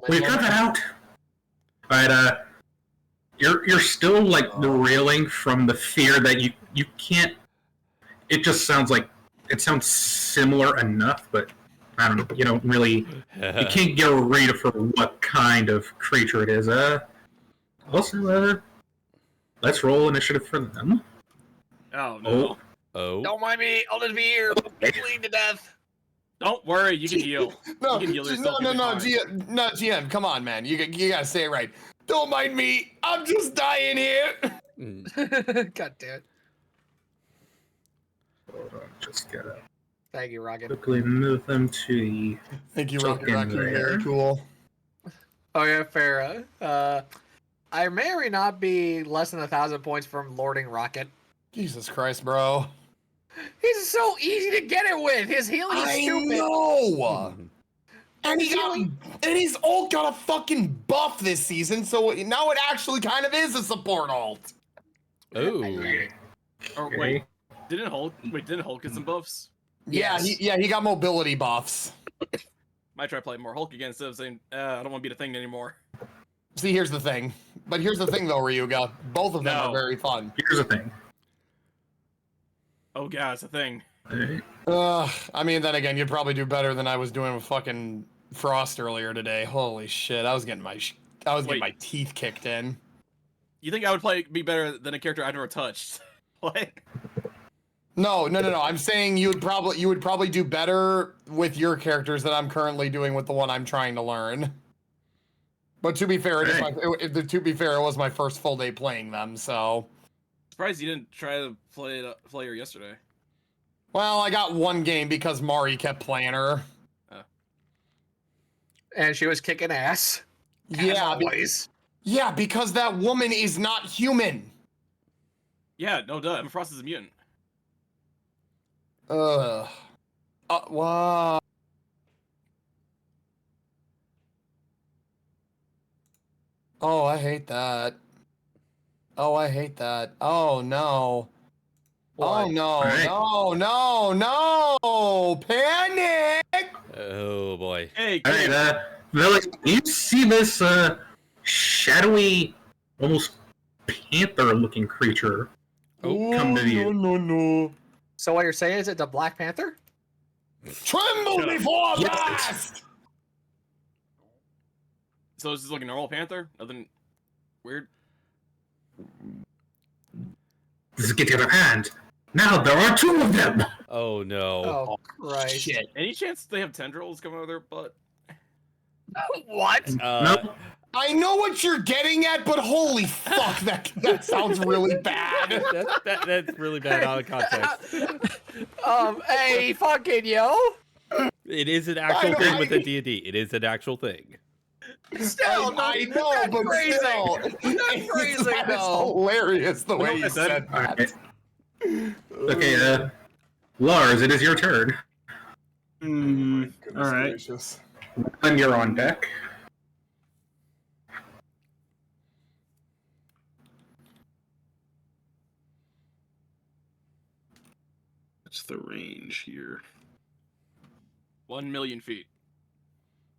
We cut that out. Alright, you're still like reeling from the fear that you can't. It just sounds similar enough, but I don't know. You don't really. You can't get a read for what kind of creature it is. Also, let's roll initiative for them. Oh, no. Oh. Don't mind me. I'll just be here. Bleeding to death. Don't worry, you can heal. No, You can heal no, yourself, you'll be fine. GM, come on, man. You gotta say it right. Don't mind me. I'm just dying here. God damn it. Hold on, just gotta Thank you, Rocket. quickly move them to the. Thank you, Rocket Rocky. Raccoon. Very cool. Oh yeah, Farah. I may or may not be less than 1,000 points from Lording Rocket. Jesus Christ, bro. He's so easy to get it with. His healing is I stupid. know. And he's all got a fucking buff this season, so now it actually kind of is a support alt. Oh. Or wait, didn't Hulk get some buffs? Yeah, Yes. he got mobility buffs. Might try playing more Hulk again instead of saying, I don't want to be the thing anymore. See, here's the thing. But here's the thing, though, Ryuga. Both of them No. are very fun. Here's the thing. Oh god, it's a thing. Alright. I mean, then again, you'd probably do better than I was doing with fucking Frost earlier today. Holy shit, I was getting my getting my teeth kicked in. You think I would be better than a character I've never touched? What? No. I'm saying you would probably do better with your characters than I'm currently doing with the one I'm trying to learn. But to be fair, it was my first full day playing them, so. Surprised you didn't try to play her yesterday. Well, I got one game because Mari kept playing her. And she was kicking ass. Yeah, Always. yeah, because that woman is not human. Yeah, no duh. Emma Frost is a mutant. Wow. Oh, I hate that. Oh, I hate that. Oh, no. What? Oh, no, Right. no. Panic! Oh boy. Hey, All right, Village, you see this shadowy, almost panther-looking creature come to you? No. So what you're saying is it the Black Panther? Tremble Shut up. before Yes. blast! so is this like a normal panther? Nothing weird? This is get the other hand. Now there are two of them. Oh no. Oh, Christ. Shit. Any chance they have tendrils coming out of their butt? What? No, I know what you're getting at, but holy fuck, that sounds really bad. That's really bad out of context. Hey, fucking yo. It is an actual thing with the D&D. It is an actual thing. Still, I know, that's but crazy. still. That's crazy, That is though. hilarious the way you said All that. right. Okay, Lars, it is your turn. All right. Gracious. When you're on deck. What's the range here? 1,000,000 feet.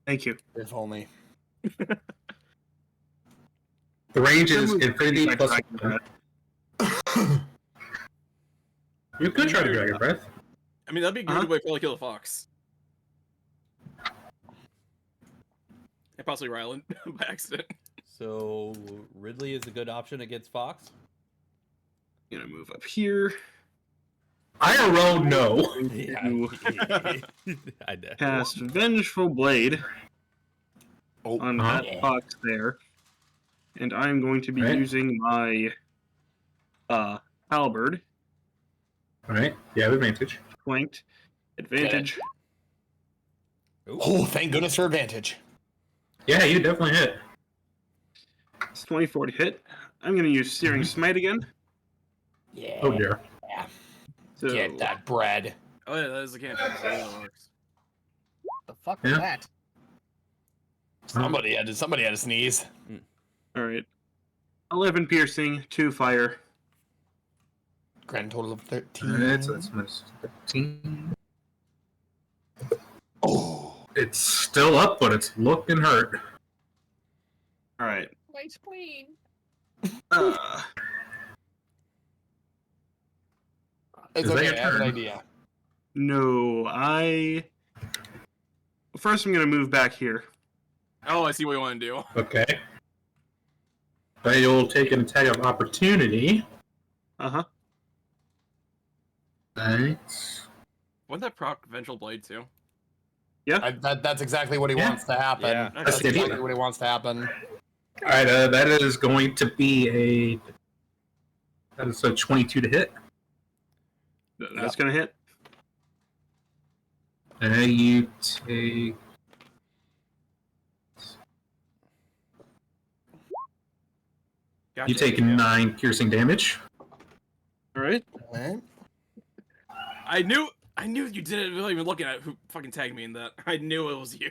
Thank you. If only. The range is infinity My plus dragon one. breath. You could try to Dragon Breath. I mean, that'd be a good way to probably kill a fox. And possibly Rylan by accident. So Ridley is a good option against Fox. Gonna move up here. IRL, no. I know. Cast Vengeful Blade Oh, on uh-huh. that fox there. And I'm going to be Right. using my halberd, All right, you have advantage. flanked, advantage. Oh, thank goodness for advantage. Yeah, you definitely hit. It's 24 to hit. I'm going to use Searing Smite again. Yeah. Oh dear. So Get that bread. Oh yeah, that is the cantrip. So that works. The fuck was Yeah. that? Somebody had to sneeze. all right. 11 piercing, 2 fire. Grand total of 13. All right, so that's minus 15. Oh. It's still up, but it's looking hurt. All right. My spleen. It's Is that okay, your I have an turn? idea. No, First, I'm going to move back here. Oh, I see what you want to do. Okay. But you'll take an attack of opportunity. Uh-huh. Thanks. Wouldn't that proc Vengeful Blade too? That's exactly what he Yeah. wants to happen. Yeah. That's That's exactly it. what he wants to happen. All right, that is going to be that is a 22 to hit. That's going to hit. And you take Gotcha. you take 9 piercing damage. All right. I knew you did it without even looking at who fucking tagged me in that. I knew it was you.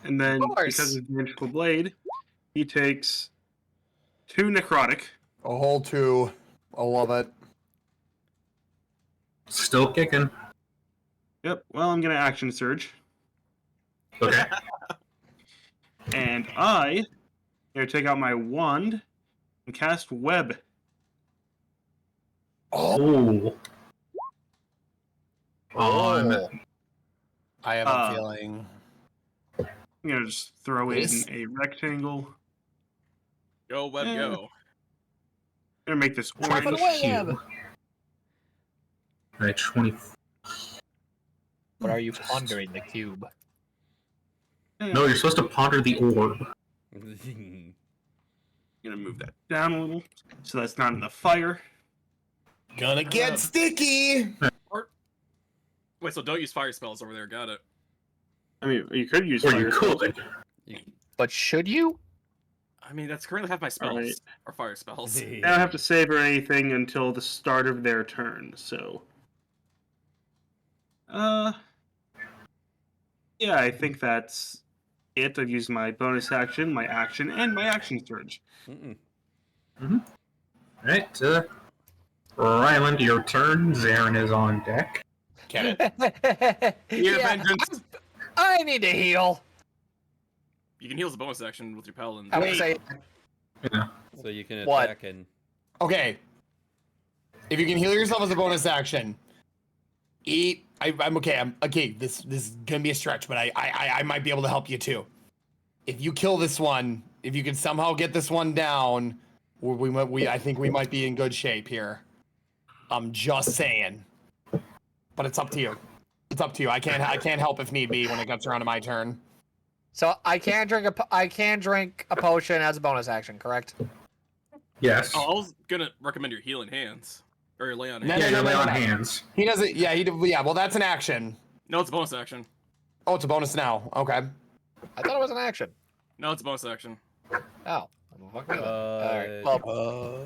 And then, Of course. because of the Vengeful Blade, he takes 2 necrotic. A whole 2. I love it. Still kicking. Yep. Well, I'm going to action surge. Okay. And I'm going to take out my wand and cast web. Oh. Oh. I have Uh, a feeling. I'm going to just throw in This- a rectangle. Go web Yeah. go. I'm going to make this Drop it orange. away, Cute. Web. Alright, 20. What are you pondering, the cube? No, you're supposed to ponder the orb. Gonna move that down a little so that's not in the fire. Gonna get sticky. Wait, so don't use fire spells over there. Got it. I mean, you could use Or fire you spells. could. But should you? I mean, that's currently half my spells Alright. are fire spells. They don't have to save or anything until the start of their turn. So, yeah, I think that's it. I've used my bonus action, my action, and my action surge. Alright, Ryland, your turn. Zarin is on deck. Get it. Your Yeah, vengeance. I need to heal. You can heal as a bonus action with your paladin. I would say, Yeah. So you can What? attack and Okay. If you can heal yourself as a bonus action, I'm okay. I'm okay. This is gonna be a stretch, but I might be able to help you too. If you kill this one, if you can somehow get this one down, I think we might be in good shape here. I'm just saying. But it's up to you. It's up to you. I can't help if need be when it gets around to my turn. so I can drink a potion as a bonus action, correct? Yes. Oh, I was gonna recommend your healing hands or your lay on No, hands. Yeah, no, you no, lay no, on no. hands. He doesn't. Yeah, yeah. Well, that's an action. No, it's a bonus action. Oh, it's a bonus now. Okay. I thought it was an action. No, it's a bonus action. Oh. Fuck me then. Alright. Well,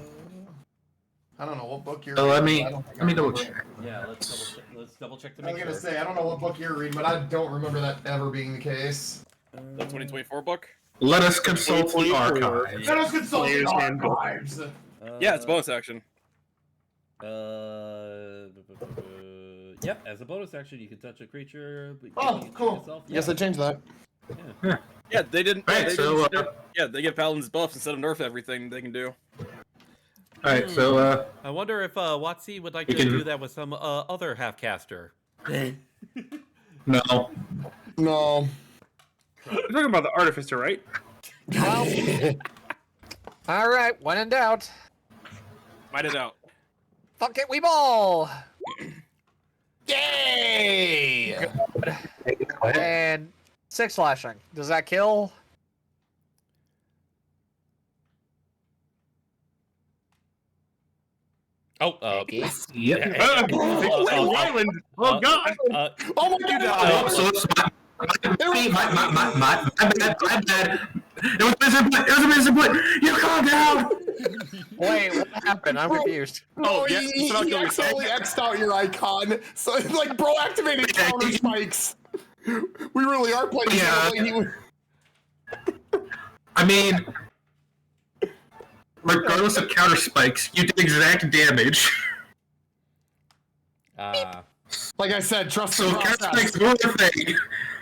I don't know what book you're. So let me I don't think let me I double remember. check. yeah, let's double check to I make was gonna sure. say I don't know what book you're reading, but I don't remember that ever being the case. The 2024 book. Let us consult the 2024. archives. Let us consult the Player's handbook. archives. Yeah, it's bonus action. Yep, as a bonus action, you can touch a creature. But Oh, you can cool. yourself. Yes, I changed that. Yeah, they didn't. Right, they so, didn't they give paladins buffs instead of nerf everything they can do. Alright, so I wonder if Watsi would like You to can- do that with some other half-caster. no. No. We're talking about the artificer, right? alright, when in doubt. Fight it out. Fuck it, we ball! Yay! And 6 slashing. Does that kill? Oh, Yep. Ryland! Oh god! Oh my god! Oh, so it's my bad. It was misinput. It was misinput. You calm down. Wait, what happened? I'm confused. Oh, yeah, he so now kill yourself. accidentally X'd out your icon. So it's like bro activated counter spikes. We really are playing. Yeah. He- I mean, regardless of counter spikes, you did exact damage. Like I said, trust So the if counter process. spikes were a thing.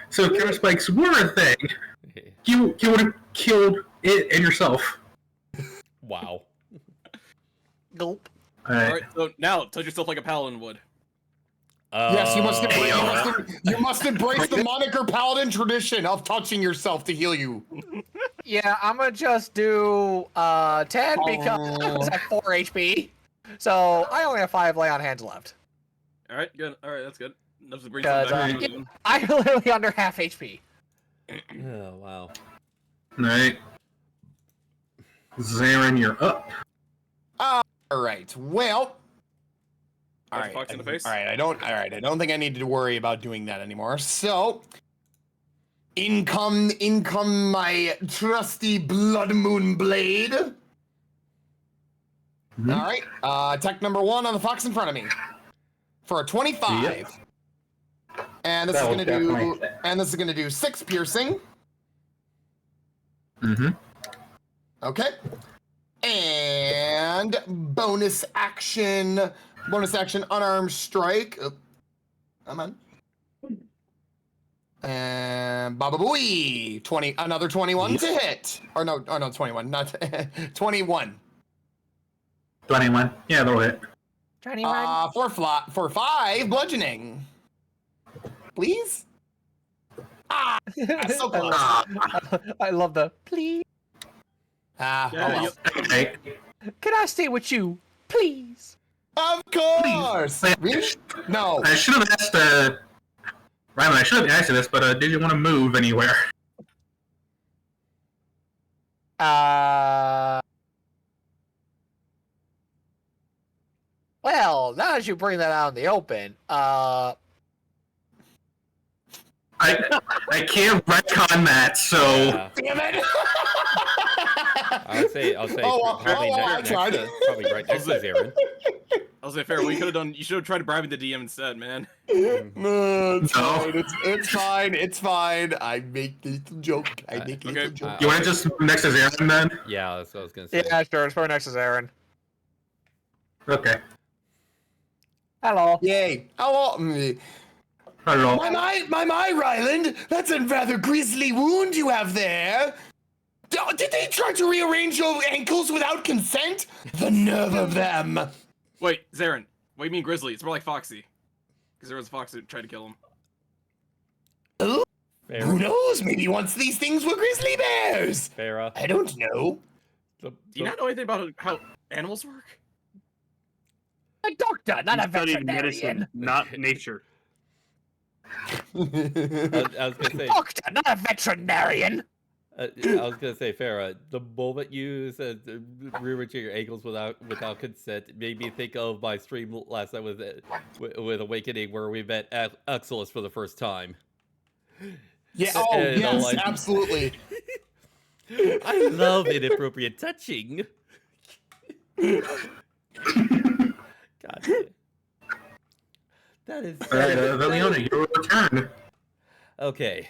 So if counter spikes were a thing, you would have killed it and yourself. wow. Gulp. Alright, so now touch yourself like a paladin would. Yes, you must embrace the moniker paladin tradition of touching yourself to heal you. Yeah, I'm gonna just do 10 because I was at 4 HP. So I only have 5 lay on hands left. Alright, good. Alright, that's good. Enough to bring Because something back. I'm literally under half HP. Oh, wow. Alright. Zarin, you're up. All right. Well. All Punch right. Fox in the face? All right. I don't think I need to worry about doing that anymore. So, in come my trusty blood moon blade. Mhm. All right. Attack number 1 on the fox in front of me for a 25. Yep. And this That is will gonna definitely do. hit. And this is gonna do 6 piercing. Mm-hmm. Okay. And bonus action unarmed strike. Oh, come on. And Baba Booey. 20 another 21 to hit. Or no, 21, not 21. 21. Yeah, that'll hit. For 5 bludgeoning. Please? Ah, that's so close. I love the please. Ah, Yeah, oh well. Okay. Can I stay with you, please? Of course. Really? No. I should have asked. Rylan, I should have asked you this, but did you want to move anywhere? Well, now that you bring that out in the open, I can't retcon that, so Yeah. Damn it. I'll say Oh, probably, well, I next tried. to, probably right next to Zarin. I was like, fair. What you could have done? You should have tried bribing the DM instead, man. No, it's No. fine. It's fine. It's fine. I make little joke. I make little okay. joke. you want to just move next to Zarin then? Yeah, that's what I was gonna say. yeah, sure. It's right next to Aaron. Okay. Hello. Yay. Hello. Hello. My, Ryland. That's a rather grisly wound you have there. Did they try to rearrange your ankles without consent? The nerve of them. Wait, Zarin. What do you mean Grizzly? It's more like Foxy. Because there was a fox that tried to kill him. Oh, Farah. who knows? Maybe once these things were grizzly bears. Farah. I don't know. Do you not know anything about how animals work? A doctor, not a You studied veterinarian. medicine, not nature. I was gonna say. Doctor, not a veterinarian. I was gonna say, Farah, the moment you said rearranging your ankles without consent made me think of my stream last night with Awakening, where we met Exilus for the first time. Yeah. Oh, And, yes, like- absolutely. I love inappropriate touching. God damn. That is All right, Veliona, your turn. okay.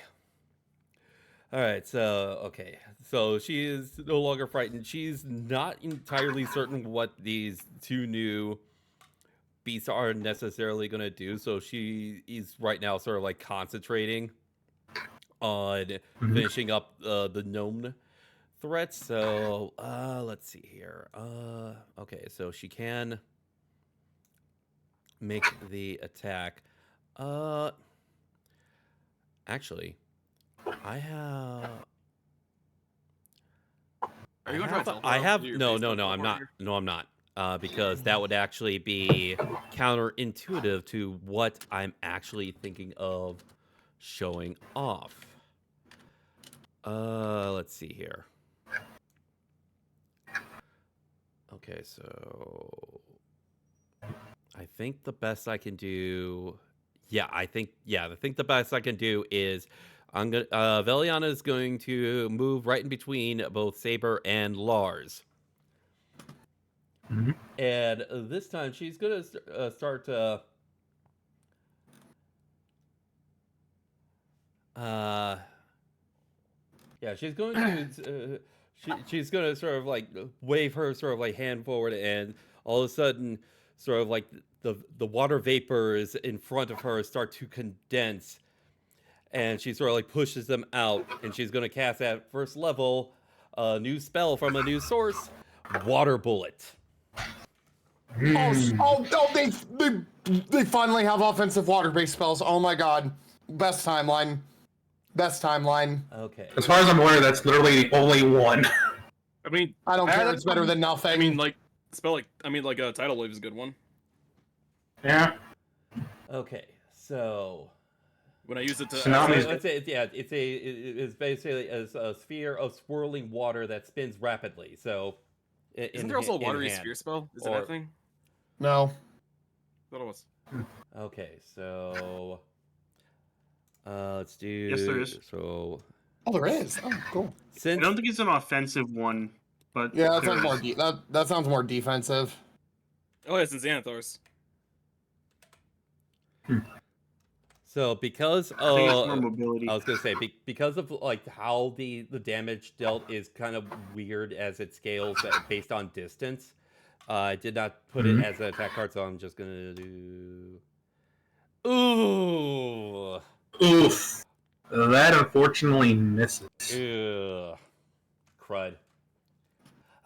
All right, so she is no longer frightened. She's not entirely certain what these two new beasts are necessarily going to do. So she is right now sort of like concentrating on finishing up the gnome threats. So let's see here. Okay, so she can make the attack. Actually, I have. Are you gonna try to teleport I out have to your no, base no, to no. I'm teleport not. No, I'm not. Because that would actually be counterintuitive to what I'm actually thinking of showing off. Let's see here. Okay, so I think the best I can do. I think the best I can do is I'm gonna Veliana is going to move right in between both Saber and Lars. Mhm. And this time she's gonna start she's going to she's gonna sort of like wave her sort of like hand forward, and all of a sudden sort of like the water vapors in front of her start to condense, and she sort of like pushes them out, and she's gonna cast at first level a new spell from a new source, Water Bullet. They finally have offensive water-based spells. Oh my god. Best timeline. Best timeline. Okay. As far as I'm aware, that's literally the only one. I mean, I don't care. It's better than nothing. I mean, like a tidal wave is a good one. Yeah. Okay. So When I use it to, Tsunamis. it's basically a sphere of swirling water that spins rapidly. So isn't there also a watery hand. sphere spell? Is Or- that a thing? No. I thought it was. Okay, so let's do. Yes, there is. So Oh, there is. Oh, cool. I since don't think it's an offensive one, but Yeah, that there sounds more is. that sounds more defensive. Oh, it's in Xanathars. so because I think it's more mobility. I was gonna say because of like how the damage dealt is kind of weird as it scales based on distance. I did not put it as an attack card, so I'm just gonna do. Ooh. Oof. That unfortunately misses. Ugh. Crud.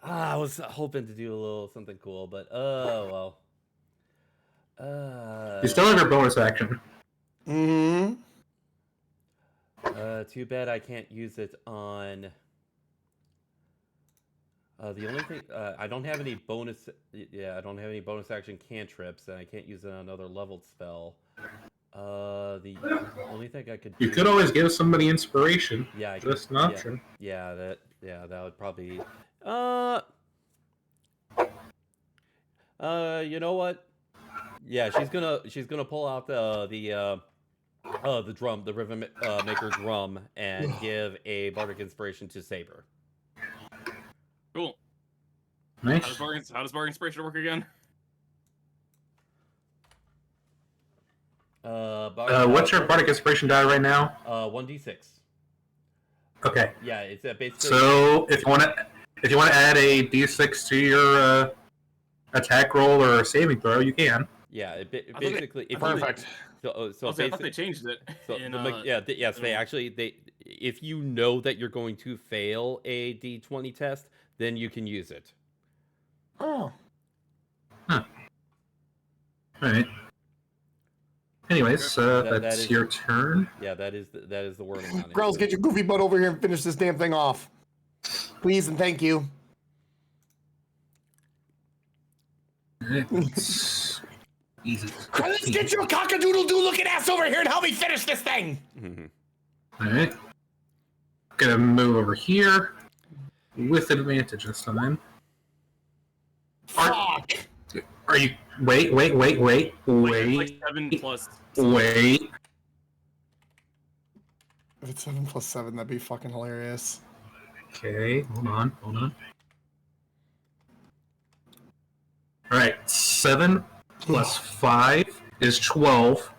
I was hoping to do a little something cool, but oh well. You still have your bonus action. Mm-hmm. Too bad I can't use it on. The only thing I don't have any bonus. Yeah, I don't have any bonus action cantrips, and I can't use another leveled spell. The only thing I could You do. could always give somebody inspiration. Yeah, I Just could, an option. that would probably. You know what? Yeah, she's gonna pull out the drum, the rhythm maker drum, and give a bardic inspiration to Saber. Cool. Nice. How does bardic inspiration work again? What's your bardic inspiration die right now? 1d6. Okay. Yeah, it's basically. So if you want to add a d6 to your attack roll or saving throw, you can. Yeah, basically. Perfect. I thought they changed it. So yes, they actually if you know that you're going to fail a d20 test, then you can use it. Oh. Huh. All right. Anyways, that's your turn. Yeah, that is the wording on it. Girls, get your goofy butt over here and finish this damn thing off. Please and thank you. It's easy. Let's get your cock-a-doodle-doo looking ass over here and help me finish this thing. All right. Gonna move over here with advantage this time. Fuck. Are you? Wait. Like 7 plus. Wait. If it's 7 plus 7, that'd be fucking hilarious. Okay, hold on. All right, 7 plus 5 is 12,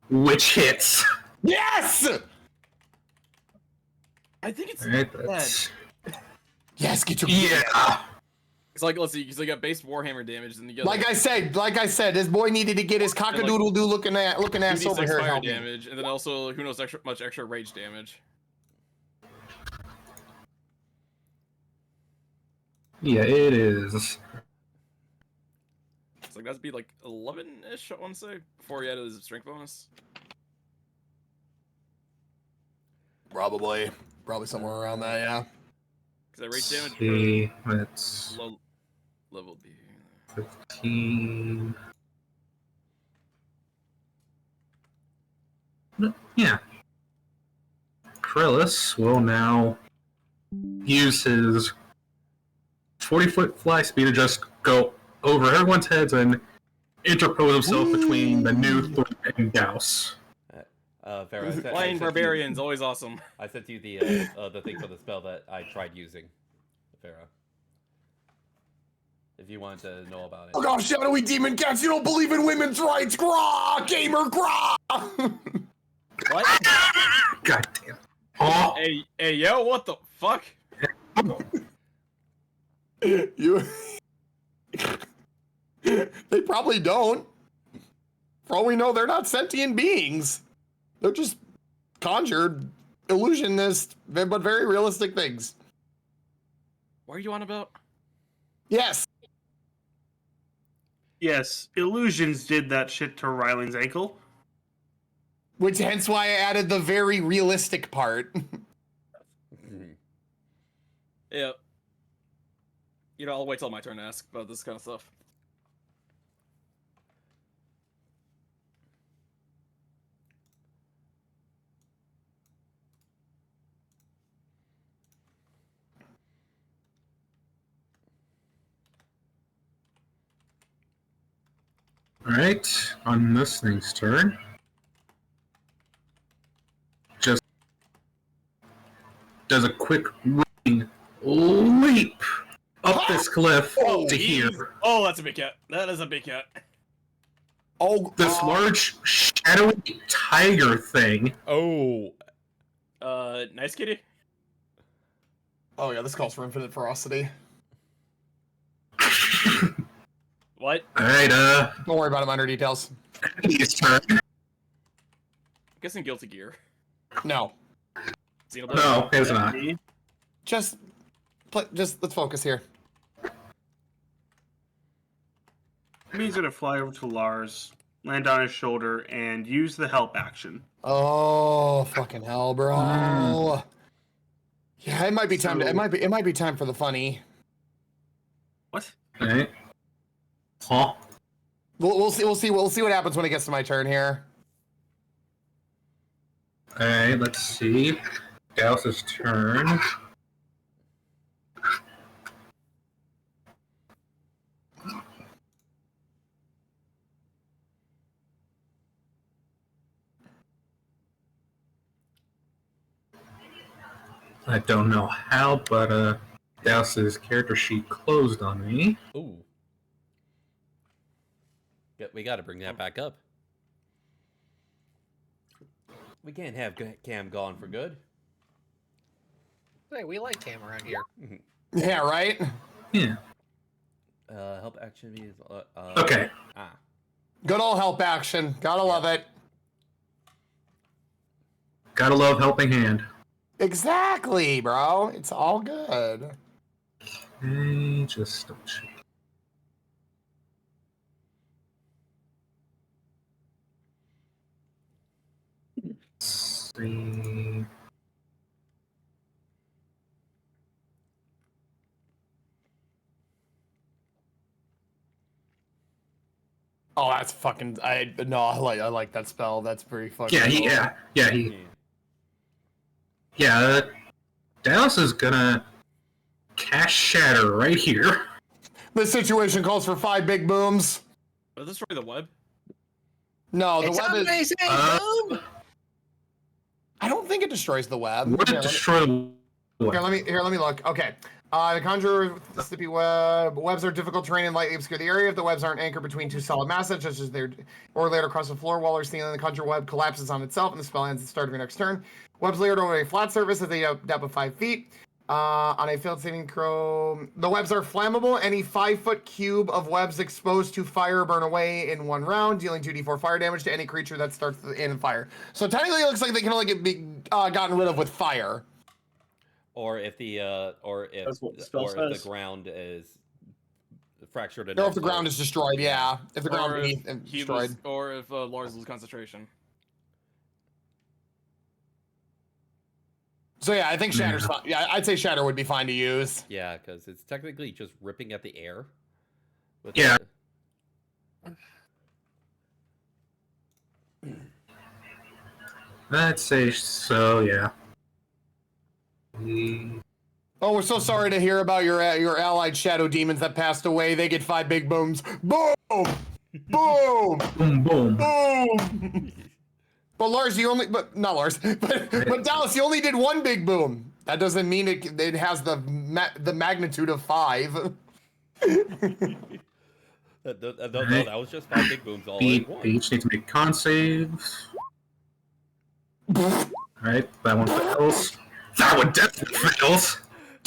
which hits. Yes! I think it's All right, that's Yes, get your yeah. It's like, let's see, because they got base warhammer damage, and you get Like I said, this boy needed to get his cock-a-doodle-doo looking ass over 2d6 here. fire Help me. damage, and then also who knows much extra rage damage. Yeah, it is. It's like that'd be like 11-ish, I want to say, before he added his strength bonus. Probably somewhere around that, yeah. Because that rage damage See, that's for level B. 15. No, yeah. Krillus will now use his 40-foot fly speed to just go over everyone's heads and interpose himself between the new Thor and Gauss. Farrah, Flying barbarians, always awesome. I sent you the thing for the spell that I tried using, Farrah. If you want to know about it. Oh gosh, shadowy demon cats, you don't believe in women's rights, grah, gamer, grah. What? God damn. Oh, Hey, yo, what the fuck? You. They probably don't. For all we know, they're not sentient beings. They're just conjured, illusionist, but very realistic things. What are you on about? Yes. Yes, illusions did that shit to Ryland's ankle. Which hence why I added the very realistic part. Yeah. You know, I'll wait till my turn to ask about this kind of stuff. Alright, on this thing's turn. Just does a quick running leap up this cliff to here. Oh, that's a big cat. That is a big cat. Oh, This large, shadowy tiger thing. Oh, Nice kitty. Oh yeah, this calls for infinite ferocity. What? Alright, Don't worry about it, minor details. his turn. I'm guessing Guilty Gear. No. Xenoblade? No, it's not. Just let's focus here. He's gonna fly over to Lars, land on his shoulder, and use the help action. Oh fucking hell, bro. Yeah, it might be time. It might be time for the funny. Alright. Huh? We'll see. We'll see what happens when it gets to my turn here. Alright, let's see. Dallas's turn. I don't know how, but Dallas's character sheet closed on me. Ooh. We got to bring that back up. We can't have Cam gone for good. Hey, we like Cam around here. Yeah, right. Yeah. Help action is Okay. Good old help action. Gotta love it. Gotta love Helping Hand. Exactly, bro. It's all good. Okay, just double check. Let's see. Oh, that's fucking. I like that spell. That's pretty fucking. Cool. Yeah. Dallas is gonna cast Shatter right here. This situation calls for 5 big booms. Does this destroy the web? No, the It's web is. amazing, boom! I don't think it destroys the web. Would it destroy the web? Here, let me look. Okay. The conjurer with the slippy web. Webs are difficult terrain and lightly obscure the area. If the webs aren't anchored between 2 solid masses, such as they're or layered across the floor, wall, or ceiling, the conjure web collapses on itself, and the spell ends at the start of your next turn. Webs layered over a flat surface at the depth of 5 feet. On a failed saving throw, the webs are flammable. Any 5-foot cube of webs exposed to fire burn away in 1 round, dealing 2d4 fire damage to any creature that starts in fire. So technically, it looks like they can only gotten rid of with fire. Or if the That's what the spell if says. the ground is fractured Or enough. if the ground is destroyed, yeah. If the ground Or beneath if is destroyed. or if Lars loses concentration. So yeah, I think Shatter's fine. Yeah, I'd say Shatter would be fine to use. Yeah, because it's technically just ripping at the air. With Yeah. I'd say so, yeah. Oh, we're so sorry to hear about your allied shadow demons that passed away. They get 5 big booms. Boom! Boom! Boom, boom. Boom! But Lars, but Dallas, you only did 1 big boom. That doesn't mean it has the magnitude of 5. No, that was just 5 big booms all in one. They each need to make con saves. Alright, that one fails. That one definitely fails.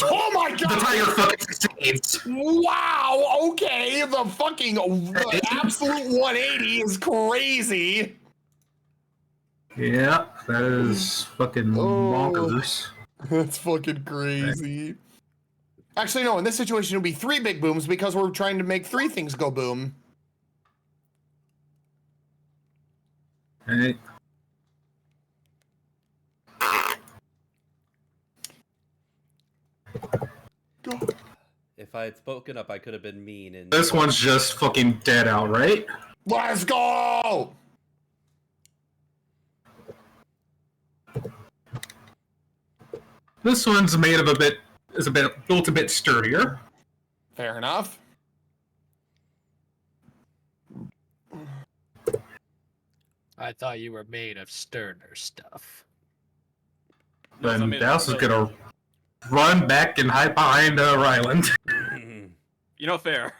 Oh my god! The tiger fucking succeeds. Wow, okay, the absolute 180 is crazy. Yeah, that is fucking bonkers. That's fucking crazy. Actually, no, in this situation, it'll be 3 big booms because we're trying to make 3 things go boom. Alright. If I had spoken up, I could have been mean. And This one's just fucking dead outright. Let's go! This one's made of built a bit sturdier. Fair enough. I thought you were made of sterner stuff. Then Dallas is gonna run back and hide behind Ryland. You know, fair.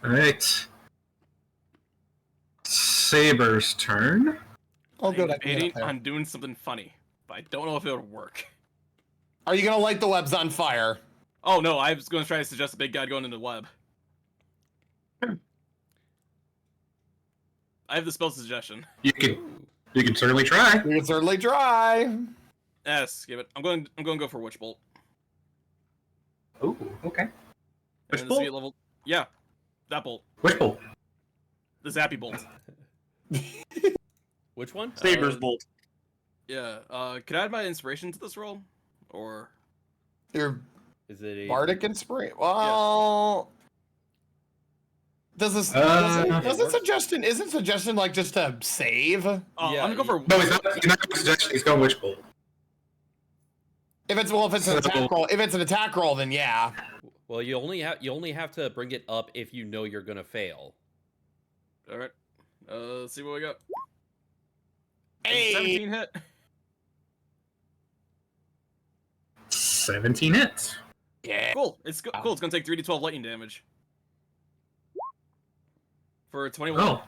Alright. Saber's turn. Oh, good. I'm debating on doing something funny, but I don't know if it'll work. Are you gonna light the webs on fire? Oh no, I was going to try to suggest a big guy going into the web. I have the spell suggestion. You can certainly try. You can certainly try. Yes, give it. I'm going to go for Witch Bolt. Oh, okay. And Witch this will Bolt? be at level. Yeah, that bolt. Which bolt? The Zappy Bolt. Which one? Saber's bolt. Yeah. Could I add my inspiration to this roll, or You're Is it a Bardic Inspiration. Well, does this isn't suggestion like just to save? I'm gonna go for. No, he's not going suggestion. He's going Witch Bolt. If it's an attack roll, if it's an attack roll, then yeah. Well, you only have to bring it up if you know you're gonna fail. All right. Let's see what we got. Hey. 17 hit. 17 hits. Yeah. Cool. It's cool. It's gonna take 3d12 lightning damage. For 21. Oh.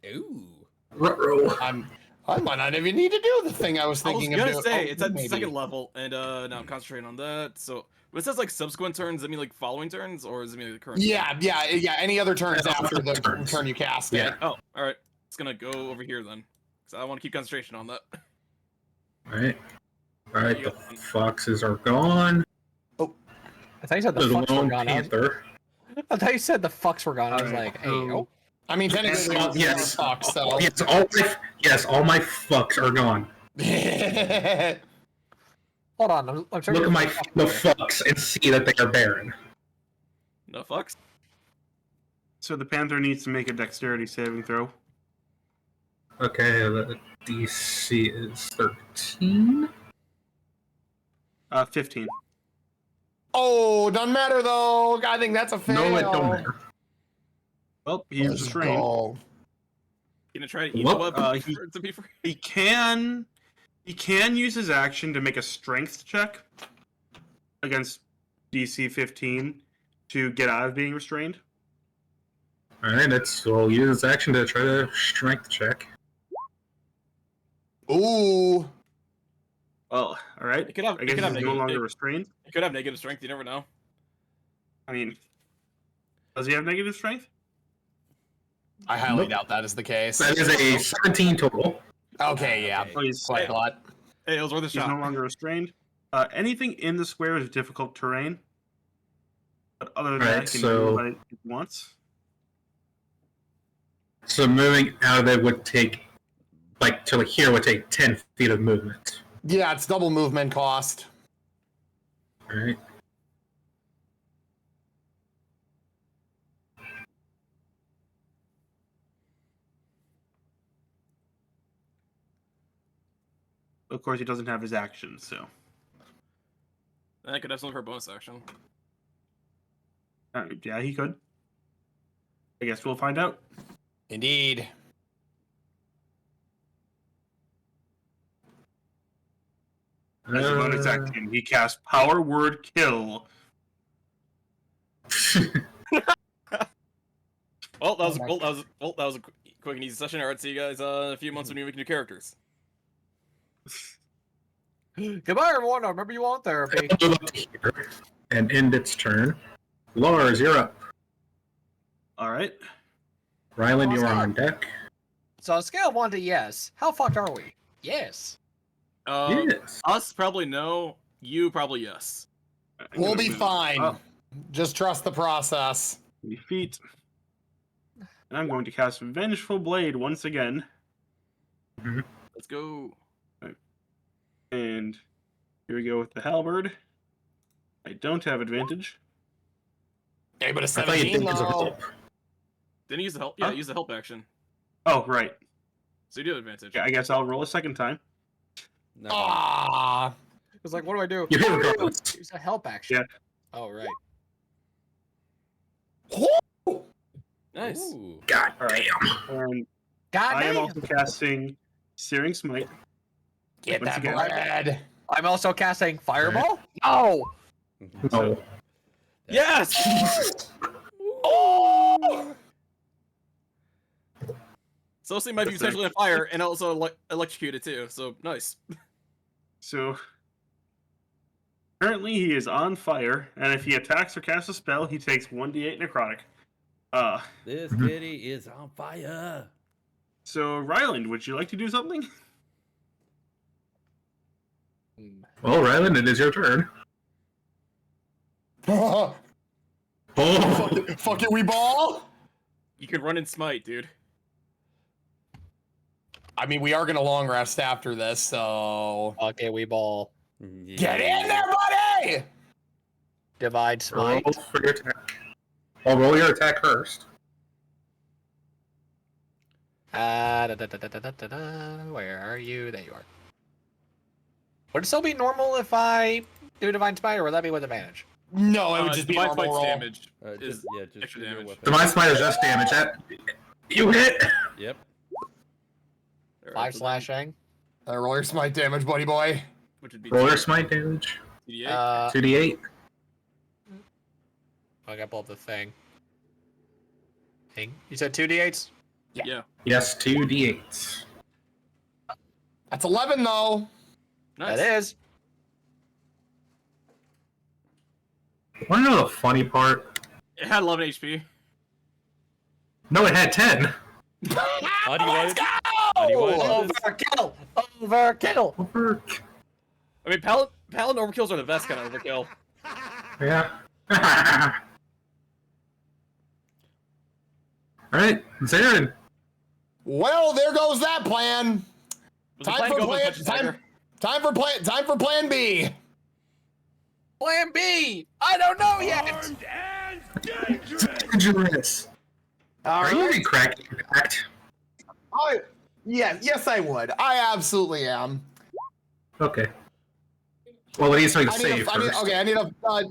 Ooh. Ruh-roh. I might not even need to do the thing I was thinking of I was doing. gonna say it's at maybe. second level, and now I'm concentrating on that. So, when it says like subsequent turns, does it mean like following turns, or does it mean like the current? Yeah. Any other turns Yeah, after the turns. turn you cast it. Yeah. Oh, all right. It's gonna go over here then, because I want to keep concentration on that. Alright. Alright, the foxes are gone. I thought you said the There's fucks were lone gone. panther. I thought you said the fucks were gone. I was like, hey, Oh. I mean, technically, Yes. fuck, so. Yes, all my fucks are gone. hold on. I'm sure Look at the fuck. fucks and see that they are barren. No fucks. So the panther needs to make a dexterity saving throw. Okay, the DC is 13. 15. Oh, doesn't matter though. I think that's a fail. No, it don't matter. Well, he's Let's restrained. go. You gonna try to eat Whoop. the web he- to be free? He can use his action to make a strength check against DC 15 to get out of being restrained. Alright, we'll use his action to try to strength check. Ooh. Well, all right. It could have. I guess he's no negative, longer restrained. it could have negative strength. You never know. I mean, does he have negative strength? I highly Nope. doubt that is the case. That is a 17 total. Okay, yeah. Okay. Oh, he's Quite a lot. Hey, it was worth a He's shot. no longer restrained. Anything in the square is difficult terrain. But other than Right, that, he can so- do what he wants. So moving out of it would take, to here would take 10 feet of movement. Yeah, it's double movement cost. Alright. Of course, he doesn't have his action, so. And I could have something for a bonus action. Yeah, he could. I guess we'll find out. Indeed. As a bonus action, he casts Power Word Kill. Well, that was a quick and easy session. All right, see you guys in a few months when we make new characters. Goodbye, everyone. I remember you want therapy. Move up to here and end its turn. Lars, you're up. All right. Ryland, you are on deck. So on a scale of 1 to yes, how fucked are we? Yes. Yes. Us probably no. You probably yes. I'm We'll gonna be move fine. up Just trust the process. 3 feet. And I'm going to cast Vengeful Blade once again. Let's go. And here we go with the halberd. I don't have advantage. Hey, but a I thought you 17 did use a though. help. Didn't use the help. Yeah, Huh? use the help action. Oh, right. So you do have advantage. Yeah, I guess I'll roll a second time. No. Ah. It's like, what do I do? You hear regardless. Use a help action. Yeah. Oh, right. Nice. Ooh. God All right. damn. And God I am damn. also casting Searing Smite. Get Once that again. bread. I'm also casting Fireball? No! No. Yes. Oh! Celestine might be That's potentially on fire and also electrocuted too. So nice. So currently he is on fire, and if he attacks or casts a spell, he takes 1d8 necrotic. This kitty is on fire. So Ryland, would you like to do something? Well, Ryland, it is your turn. fuck, Oh. it, fuck it, we ball. You can run and smite, dude. I mean, we are gonna long rest after this, so Okay, we ball. get in there, buddy. Divine Roll Smite. for your attack. I'll roll your attack first. Where are you? There you are. Would it still be normal if I do Divine Smite, or would that be with advantage? No, it would just be a Divine normal Smite's roll. damage. Just extra do your damage. weapon. Divine Smite is just damage. That you hit. Yep. Alright, 5 so then- slashing. Roll your smite damage, buddy boy. Which would be Roll your smite damage. 2d8. 2d8. I got pull up the thing. You said 2d8s? Yeah. Yes, 2d8s. That's 11 though. Nice. That is. Want to know the funny part? It had 11 HP. No, it had 10. How do you want it? How do you want to do this? Overkill! Overkill! Over. I mean, Paladin overkills are the best kind of overkill. Yeah. Alright, Zarin. Well, there goes that plan. Was the Time plan for go with plan. Punch Attacker? Time for plan B. Plan B! I don't know yet! Dangerous. All Are you right. gonna crack impact? Yes, I would. I absolutely am. Okay. Well, it needs to make a I need save a, I need, first. okay, I need a I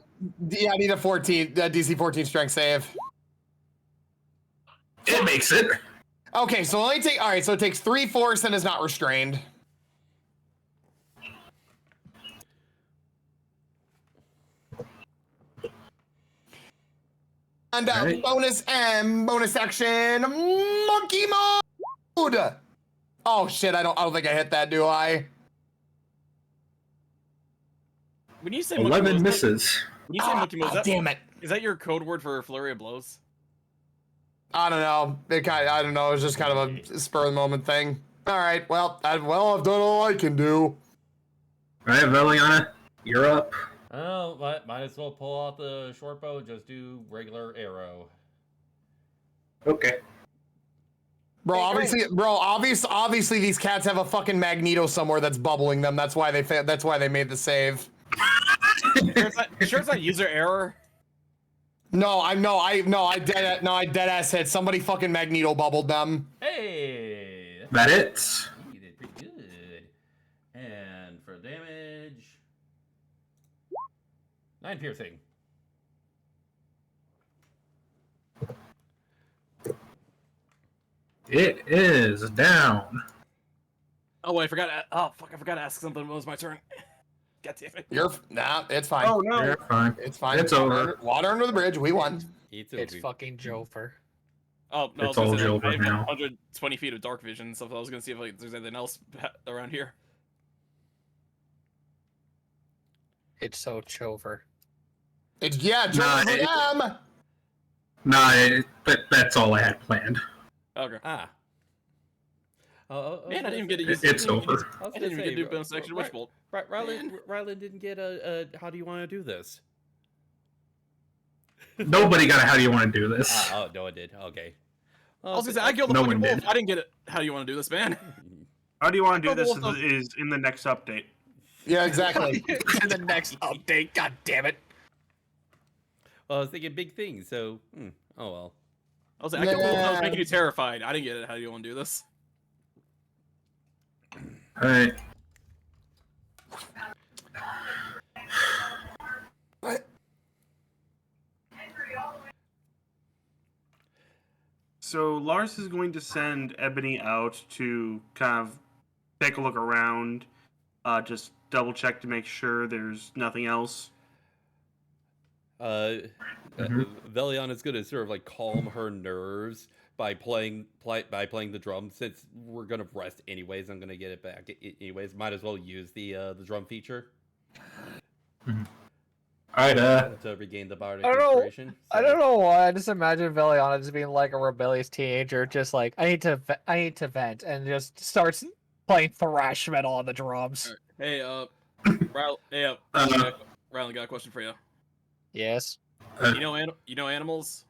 need a 14 DC 14 strength save. It makes it. Okay, so only take all right. So it takes 3 force and is not restrained. And Alright. bonus action, monkey mode. Oh shit! I don't think I hit that, do I? When you say monkey 11 blows, misses. when you say monkey blows, Damn it! is that your code word for flurry of blows? I don't know. I don't know. It was just kind of a spur of the moment thing. All right. Well, I've done all I can do. Alright, Veliana, you're up. Oh, might as well pull out the short bow. Just do regular arrow. Okay. Bro, obviously these cats have a fucking Magneto somewhere that's bubbling them. That's why they made the save. Sure, it's not user error. I dead ass hit. Somebody fucking Magneto bubbled them. Hey, That it. you did pretty good. And for damage, 9 piercing. It is down. Oh wait, I forgot. Oh fuck, I forgot to ask something when it was my turn. God damn it. It's fine. Oh no! You're fine. It's fine. It's over. Water under the bridge. We won. It's fucking Jover. Oh no, It's I was all gonna say, Jover I have now. 120 feet of dark vision, so I was gonna see if there's anything else around here. It's so Jover. It's Nah, for them. Nah, that's all I had planned. Okay. Ah. Man, I didn't even get to use. It's over. I didn't even get to do bonus action witch bolt. Rylan didn't get a how do you want to do this? Nobody got a how do you want to do this? Oh, no, it did. Okay. I was gonna say I killed the No fucking one wolf. did. I didn't get it. How do you want to do this, man? How do you want to do this? Well, Is in the next update. Yeah, exactly. In the next update, god damn it. Well, I was thinking big things, so oh well. I was like, I killed the wolf. I was making you terrified. I didn't get it. How do you want to do this? Alright. So Lars is going to send Ebony out to kind of take a look around, just double check to make sure there's nothing else. Veliana's gonna sort of like calm her nerves by playing the drum. Since we're gonna rest anyways, I'm gonna get it back anyways. Might as well use the drum feature Alright, to regain the bardic I don't know. inspiration. I don't know why. I just imagine Veliana just being like a rebellious teenager, just like I need to vent, and just starts playing thrash metal on the drums. Hey, Rylan, got a question for you. Yes. You know animals?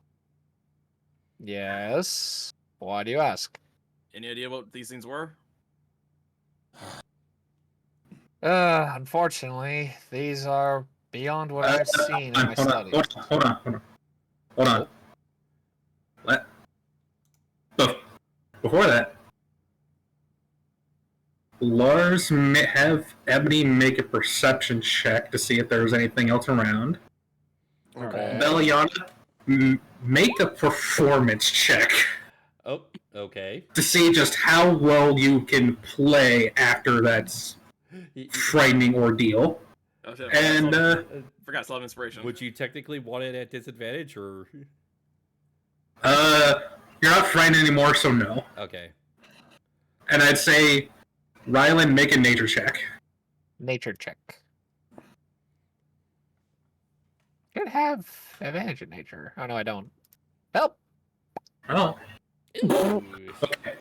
Yes. Why do you ask? Any idea what these things were? Unfortunately, these are Beyond what I've seen in my studies. Hold on. Let. Before that, Lars have Ebony make a perception check to see if there was anything else around. Okay. Beliana, make a performance check Oh, okay. to see just how well you can play after that frightening ordeal. Oh, shit, And forgot Slot of Inspiration. Would you technically want it at disadvantage, or? you're not frightened anymore, so no. Okay. And I'd say, Rylan, make a nature check. Nature check. Could have advantage in nature. Oh no, I don't. Help. Oh, Ooh. okay.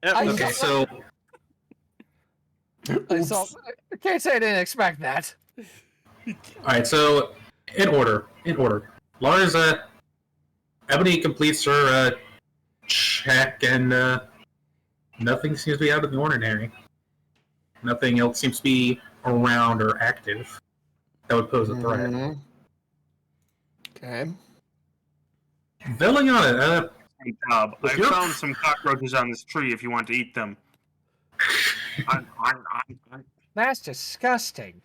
I Okay, so I can't say I didn't expect that. all right, so in order. Lars, Ebony completes her check, and nothing seems to be out of the ordinary. Nothing else seems to be around or active that would pose a threat. Mhm. Okay. Viliana, Good job. I If you're- found some cockroaches on this tree if you want to eat them. That's disgusting.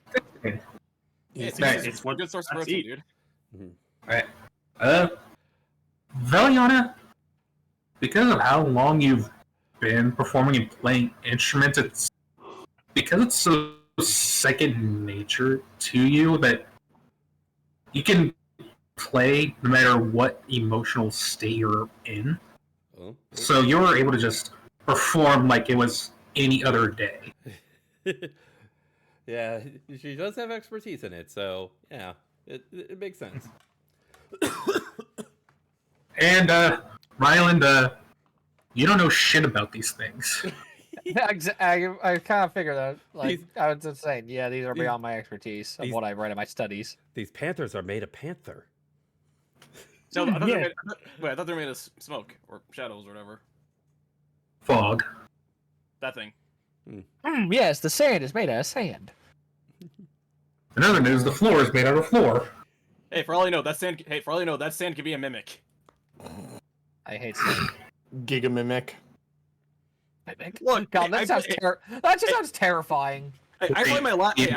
It's, Right, it's, it's what a good source of that's protein, eat. dude. Viliana, because of how long you've been performing and playing instruments, because it's so second nature to you that you can play no matter what emotional state you're in. Oh. So you're able to just perform like it was any other day. Yeah, she does have expertise in it, so yeah, it makes sense. And Ryland, you don't know shit about these things. I kind of figured that. Like, These- I was just saying, yeah, these are these- beyond my expertise of these- what I read in my studies. These panthers are made of panther. No, I thought, Yeah. I thought they were made of smoke or shadows or whatever. Fog. That thing. Yes, the sand is made out of sand. In other news, the floor is made out of floor. Hey, for all you know, that sand. Hey, for all you know, that sand could be a mimic. I hate sand. Gigamimic. Look, God, that just sounds terrifying. I blame my last. Hey,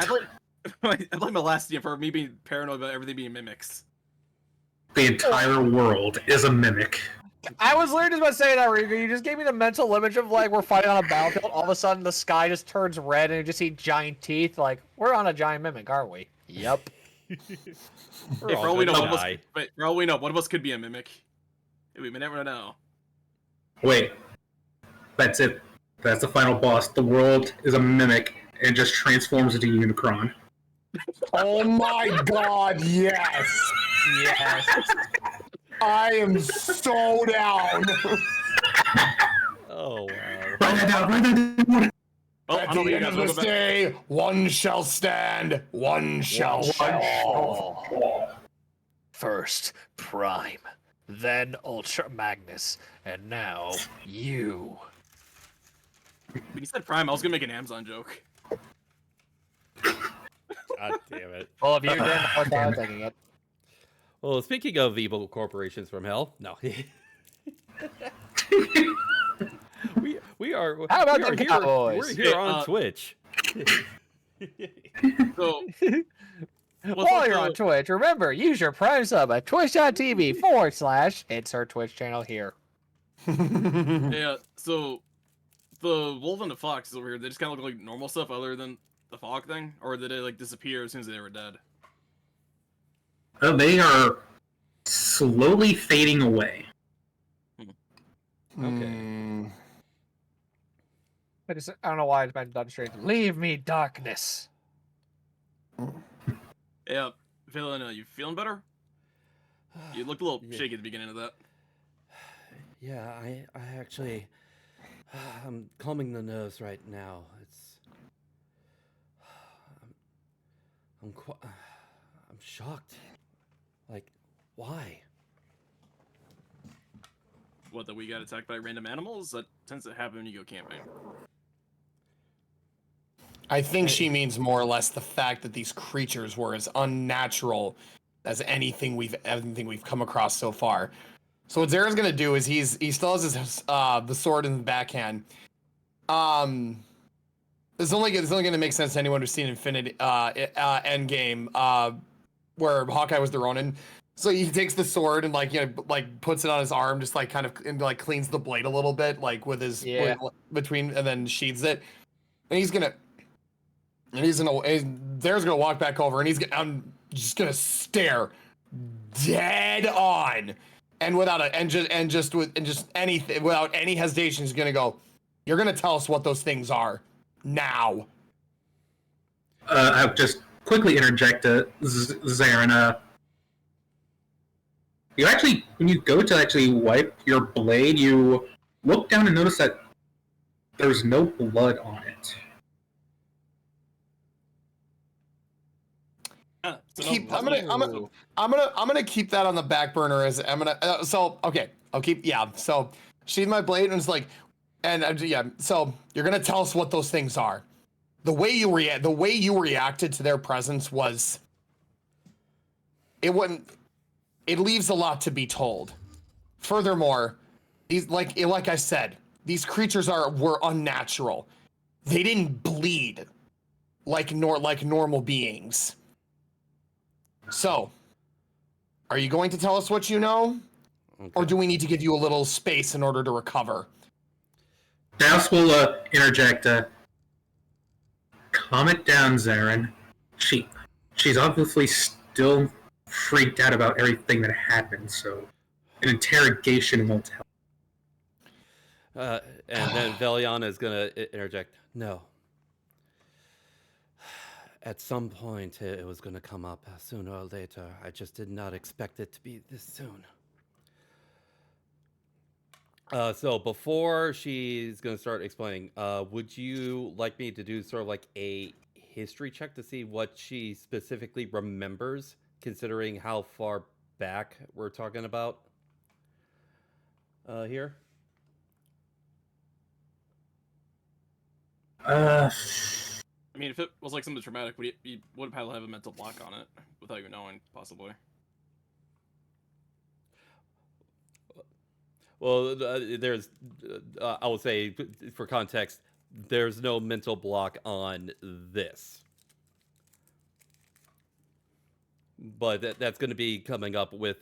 I blame my last team for me being paranoid about everything being mimics. The entire world is a mimic. I was literally just about to say that, Riga. You just gave me the mental image of like we're fighting on a battlefield. All of a sudden, the sky just turns red, and you just see giant teeth. Like we're on a giant mimic, aren't we? Yep. Hey, We're for all all we know, gonna one of us. die. Wait, for all we know, one of us could be a mimic. We may never know. Wait. That's it. That's the final boss. The world is a mimic and just transforms into Unicron. Oh my god, yes! Yes. I am so down! Oh wow. Write that down. Oh, At I don't the think you end guys of will this go back. day, one shall stand, one shall fall. First Prime, then Ultra Magnus, and now you. When you said Prime, I was gonna make an Amazon joke. God damn it. Well, if you didn't, I was thinking it. Well, speaking of evil corporations from hell, no. we are. How about we are them here, Cowboys? We're here Okay, on Twitch. So, While you're on Twitch, remember, use your Prime sub at twitch.tv/ insert Twitch channel here. yeah, so the wolf and the fox is over here. They just kind of look like normal stuff, other than the fog thing, or did they like disappear as soon as they were dead? They are slowly fading away. Hmm. I don't know why it's been done straight. Leave me darkness. Yeah, feeling you feeling better? You looked a little Yeah. shaky at the beginning of that. Yeah, I actually, I'm calming the nerves right now. I'm shocked. Like, why? What, that we got attacked by random animals? That tends to happen when you go camping. I think she means more or less the fact that these creatures were as unnatural as anything we've come across so far. So what Zaren's gonna do is he still has his the sword in the backhand. It's only gonna make sense to anyone who's seen Infinity Endgame, where Hawkeye was the Ronin. So he takes the sword and puts it on his arm, just kind of and cleans the blade a little bit, with his between, and then sheathes it. And Zaren's gonna walk back over, and I'm just gonna stare dead on, and without any hesitation, he's gonna go, "You're gonna tell us what those things are now." I'll just quickly interject Zaren. You actually, when you go to actually wipe your blade, you look down and notice that there's no blood on it. I'm gonna keep that on the back burner as I'm gonna. I'll keep. Yeah. So sheathe my blade, and it's like, So you're gonna tell us what those things are. The way you reacted to their presence was. It leaves a lot to be told. Furthermore, these like I said, these creatures were unnatural. They didn't bleed like normal beings. So, are you going to tell us what you know? Okay. Or do we need to give you a little space in order to recover? Daus will interject. Calm it down, Zaren. She's obviously still freaked out about everything that happened, so an interrogation won't help. And then Veliana is going to interject. No. At some point, it was going to come up sooner or later. I just did not expect it to be this soon. So before she's going to start explaining, would you like me to do sort of like a history check to see what she specifically remembers, considering how far back we're talking about here? I mean, if it was like something traumatic, you would probably have a mental block on it without even knowing, possibly. Well, there's, I would say, for context, there's no mental block on this. But that's going to be coming up with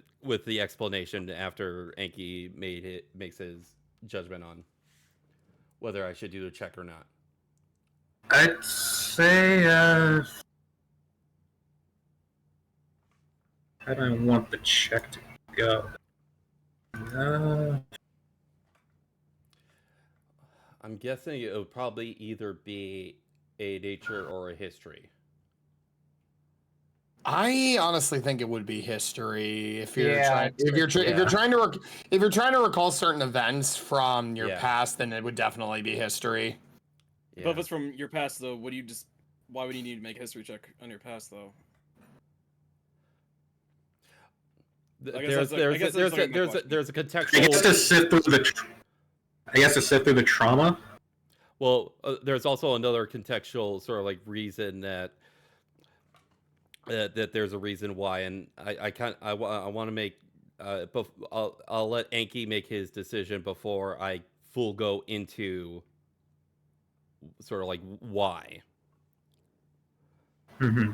the explanation after Anky makes his judgment on whether I should do a check or not. I'd say, how do I want the check to go? I'm guessing it would probably either be a nature or a history. I honestly think it would be history if you're trying to recall certain events from your past, then it would definitely be history. Yeah. But if it's from your past, though, why would you need to make a history check on your past, though? There's a contextual. I guess to sift through the trauma. Well, there's also another contextual sort of like reason that there's a reason why, and I want to make. I'll let Anky make his decision before I full go into sort of like why. Mm-hmm.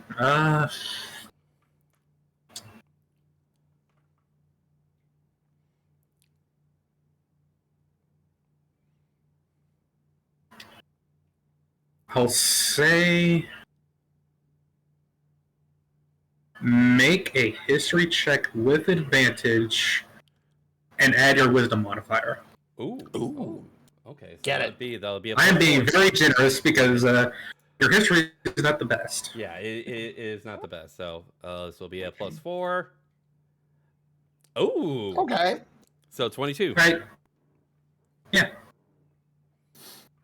I'll say make a history check with advantage and add your wisdom modifier. Ooh. Okay. So that'll be. I am being very generous because your history is not the best. Yeah, it is not the best. So this will be a +4. Oh. Okay. So 22. Right. Yeah.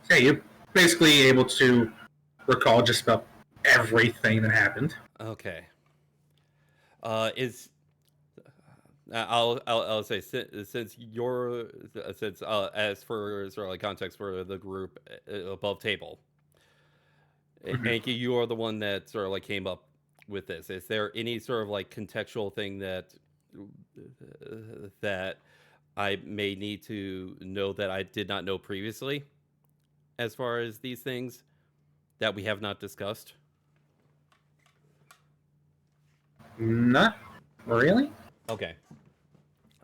Yeah, you're basically able to recall just about everything that happened. Okay. I'll say since as for sort of like context for the group above table, Anky, you are the one that sort of like came up with this. Is there any sort of like contextual thing that I may need to know that I did not know previously, as far as these things that we have not discussed? Not really. Okay.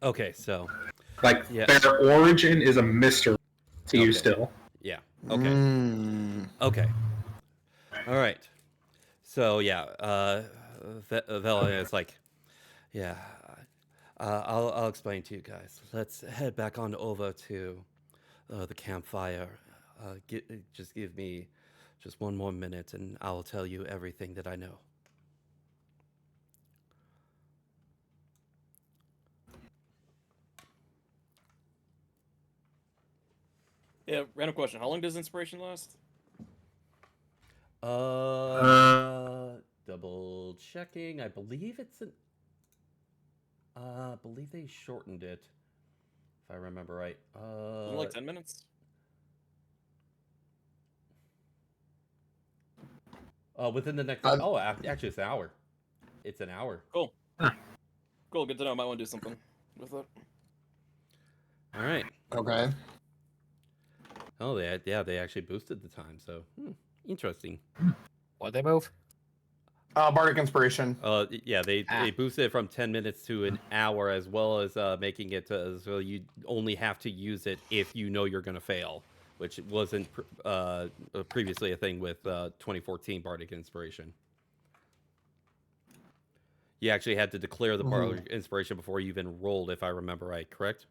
Okay, so Like yeah. their origin is a mystery to you Okay. still. Yeah. Okay. Mm. Okay. All right. So yeah, Vela is like, yeah, I'll explain to you guys. Let's head back on over to the campfire. Just give me just one more minute, and I'll tell you everything that I know. Yeah, random question. How long does inspiration last? Double checking. I believe it's an. I believe they shortened it, if I remember right. Wasn't it like 10 minutes? Within the next. Uh, Oh, actually, it's an hour. It's an hour. Cool. Huh. Cool, good to know. I might want to do something with it. All right. Okay. Oh, they actually boosted the time. So interesting. What'd they move? Bardic Inspiration. Yeah, they boosted it from 10 minutes to an hour, as well as making it so you only have to use it if you know you're going to fail, which wasn't previously a thing with 2014 Bardic Inspiration. You actually had to declare the Bardic Inspiration before you even rolled, if I remember right, correct?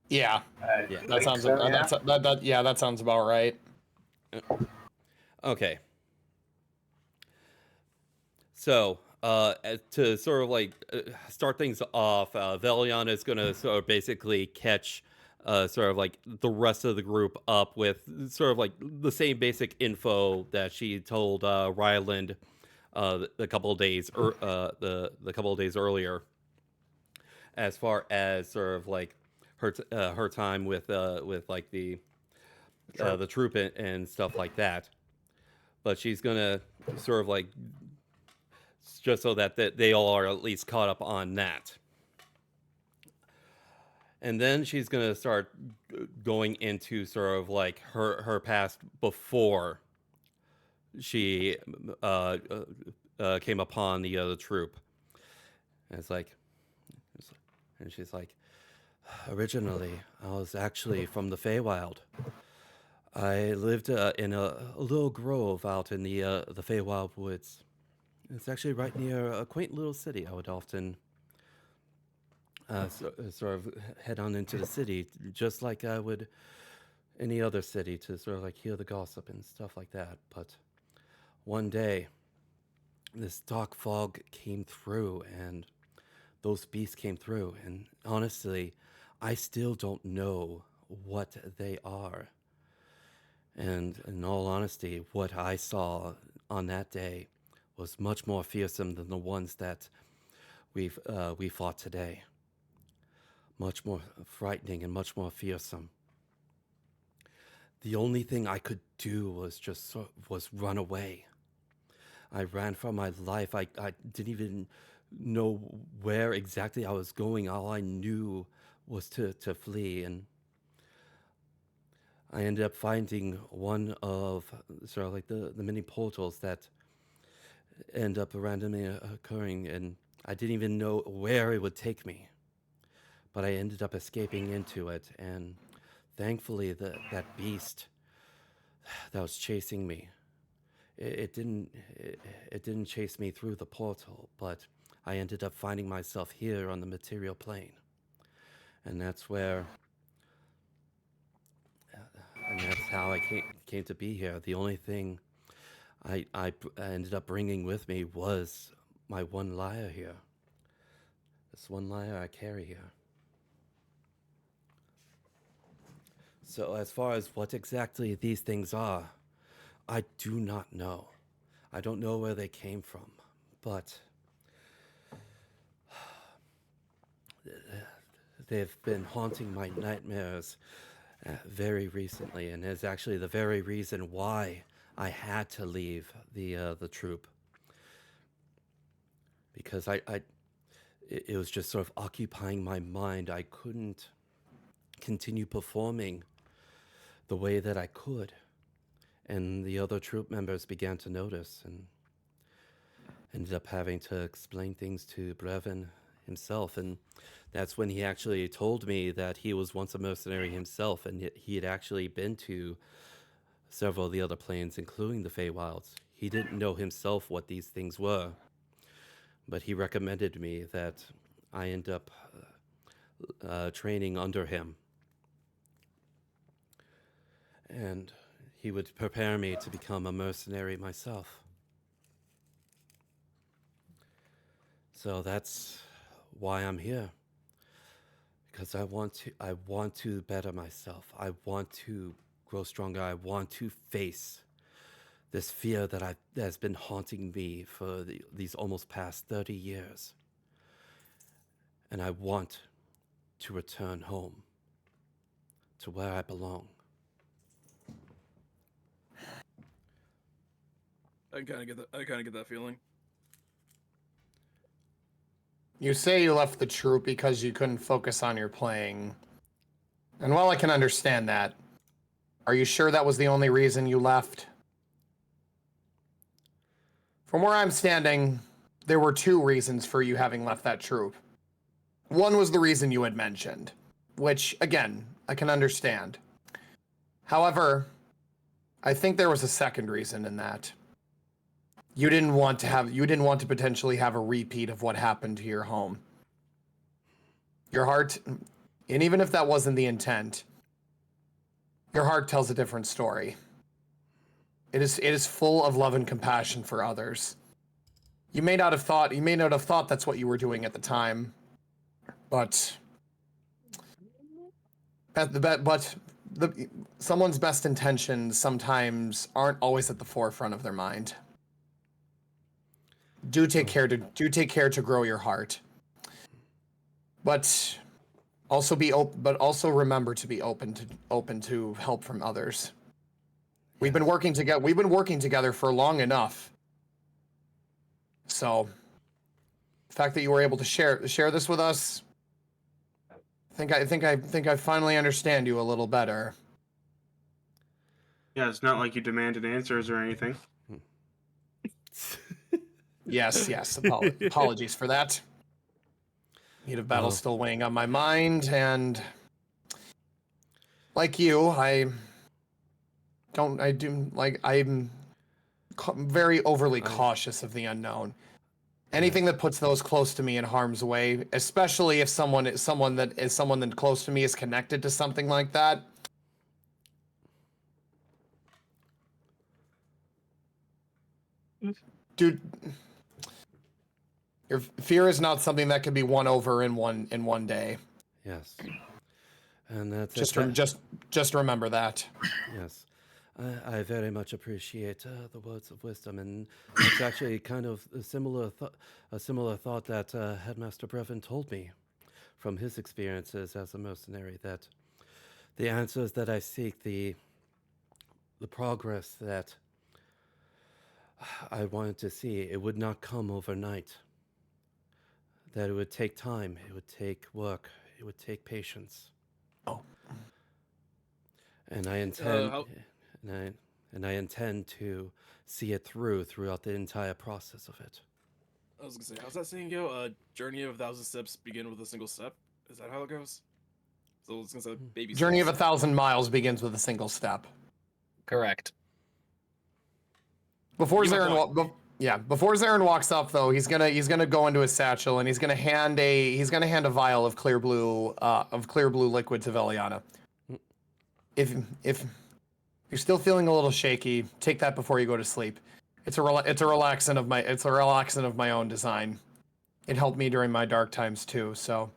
Yeah. Yeah. That sounds that sounds about right. Okay. So, to sort of like start things off, Veliana is going to sort of basically catch sort of like the rest of the group up with sort of like the same basic info that she told Ryland the couple of days the couple of days earlier, as far as sort of like her time with like the troop and stuff like that. But she's gonna sort of like just so that they all are at least caught up on that. And then she's going to start going into sort of like her past before she came upon the troop. And it's like, and she's like, originally, I was actually from the Feywild. I lived in a little grove out in the Feywild woods. It's actually right near a quaint little city. I would often sort of head on into the city, just like I would any other city, to sort of like hear the gossip and stuff like that. But one day, this dark fog came through, and those beasts came through. And honestly, I still don't know what they are. And in all honesty, what I saw on that day was much more fearsome than the ones that we fought today. Much more frightening and much more fearsome. The only thing I could do was run away. I ran for my life. I didn't even know where exactly I was going. All I knew was to flee, and I ended up finding one of sort of like the many portals that end up randomly occurring, and I didn't even know where it would take me. But I ended up escaping into it, and thankfully that beast that was chasing me, it didn't chase me through the portal, but I ended up finding myself here on the material plane. And that's how I came to be here. The only thing I ended up bringing with me was my one lyre here. This one lyre I carry here. So as far as what exactly these things are, I do not know. I don't know where they came from, but they've been haunting my nightmares very recently, and is actually the very reason why I had to leave the troop because it was just sort of occupying my mind. I couldn't continue performing the way that I could, and the other troop members began to notice and ended up having to explain things to Brevin himself. And that's when he actually told me that he was once a mercenary himself, and he had actually been to several of the other planes, including the Feywilds. He didn't know himself what these things were, but he recommended me that I end up training under him. And he would prepare me to become a mercenary myself. So that's why I'm here. Because I want to better myself. I want to grow stronger. I want to face this fear that has been haunting me for these almost past 30 years. And I want to return home to where I belong. I kind of get that. I kind of get that feeling. You say you left the troop because you couldn't focus on your playing. And while I can understand that, are you sure that was the only reason you left? From where I'm standing, there were two reasons for you having left that troop. One was the reason you had mentioned, which, again, I can understand. However, I think there was a second reason in that. You didn't want to potentially have a repeat of what happened to your home. Your heart, and even if that wasn't the intent, your heart tells a different story. It is full of love and compassion for others. You may not have thought that's what you were doing at the time, but someone's best intentions sometimes aren't always at the forefront of their mind. Do take care to grow your heart, but also remember to be open to help from others. We've been working together for long enough. So the fact that you were able to share this with us, I think I finally understand you a little better. Yeah, it's not like you demanded answers or anything. Yes. Apologies for that. Heat of battle Well, still weighing on my mind, and like you, I'm very overly cautious of the unknown. Anything that puts those close to me in harm's way, especially if someone that close to me is connected to something like that. Dude, your fear is not something that can be won over in one day. yes. And that's Just remember that. Yes. I very much appreciate the words of wisdom, and it's actually kind of a similar thought that Headmaster Brevin told me from his experiences as a mercenary, that the answers that I seek, the progress that I wanted to see, it would not come overnight. That it would take time, it would take work, it would take patience. Oh. And I intend and I intend to see it throughout the entire process of it. I was gonna say, how's that saying go? Journey of 1,000 steps begin with a single step. Is that how it goes? So I was gonna say baby Journey of steps. 1,000 miles begins with a single step. Correct. Before You have Zarin walks up though, he's gonna go into his satchel and he's gonna hand a vial of clear blue liquid to Veliana. If you're still feeling a little shaky, take that before you go to sleep. It's a relaxant of my own design. It helped me during my dark times too, so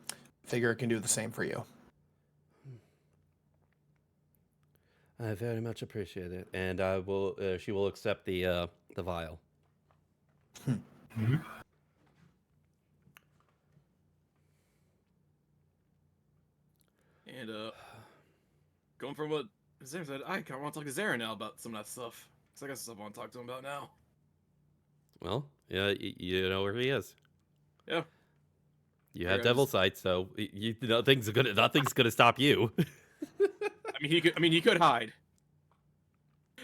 figure it can do the same for you. I very much appreciate it, and I will. She will accept the vial. Mm-hmm. And going from what Zarin said, I kind of want to talk to Zarin now about some of that stuff. I guess I want to talk to him about now. Well, yeah, you know where he is. Yeah. You Okay, have devil sight, so nothing's gonna stop you. I mean, he could hide.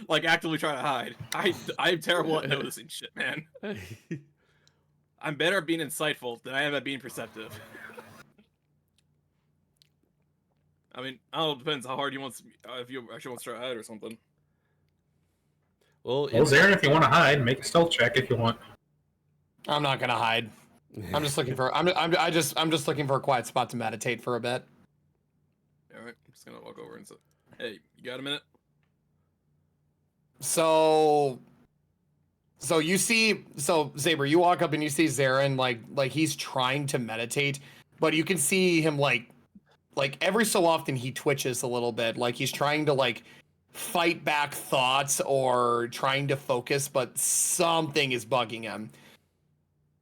Like actively try to hide. I'm terrible at noticing shit, man. I'm better at being insightful than I am at being perceptive. I mean, I don't know, it depends how hard you want. If you actually want to try to hide or something. Well, Well, Zarin, if you want to hide, make a stealth check if you want. I'm not gonna hide. I'm just looking for. I'm just looking for a quiet spot to meditate for a bit. All right, I'm just gonna walk over and say, "Hey, you got a minute?" So you see, Saber, you walk up and you see Zarin like he's trying to meditate, but you can see him like every so often he twitches a little bit, like he's trying to like fight back thoughts or trying to focus, but something is bugging him.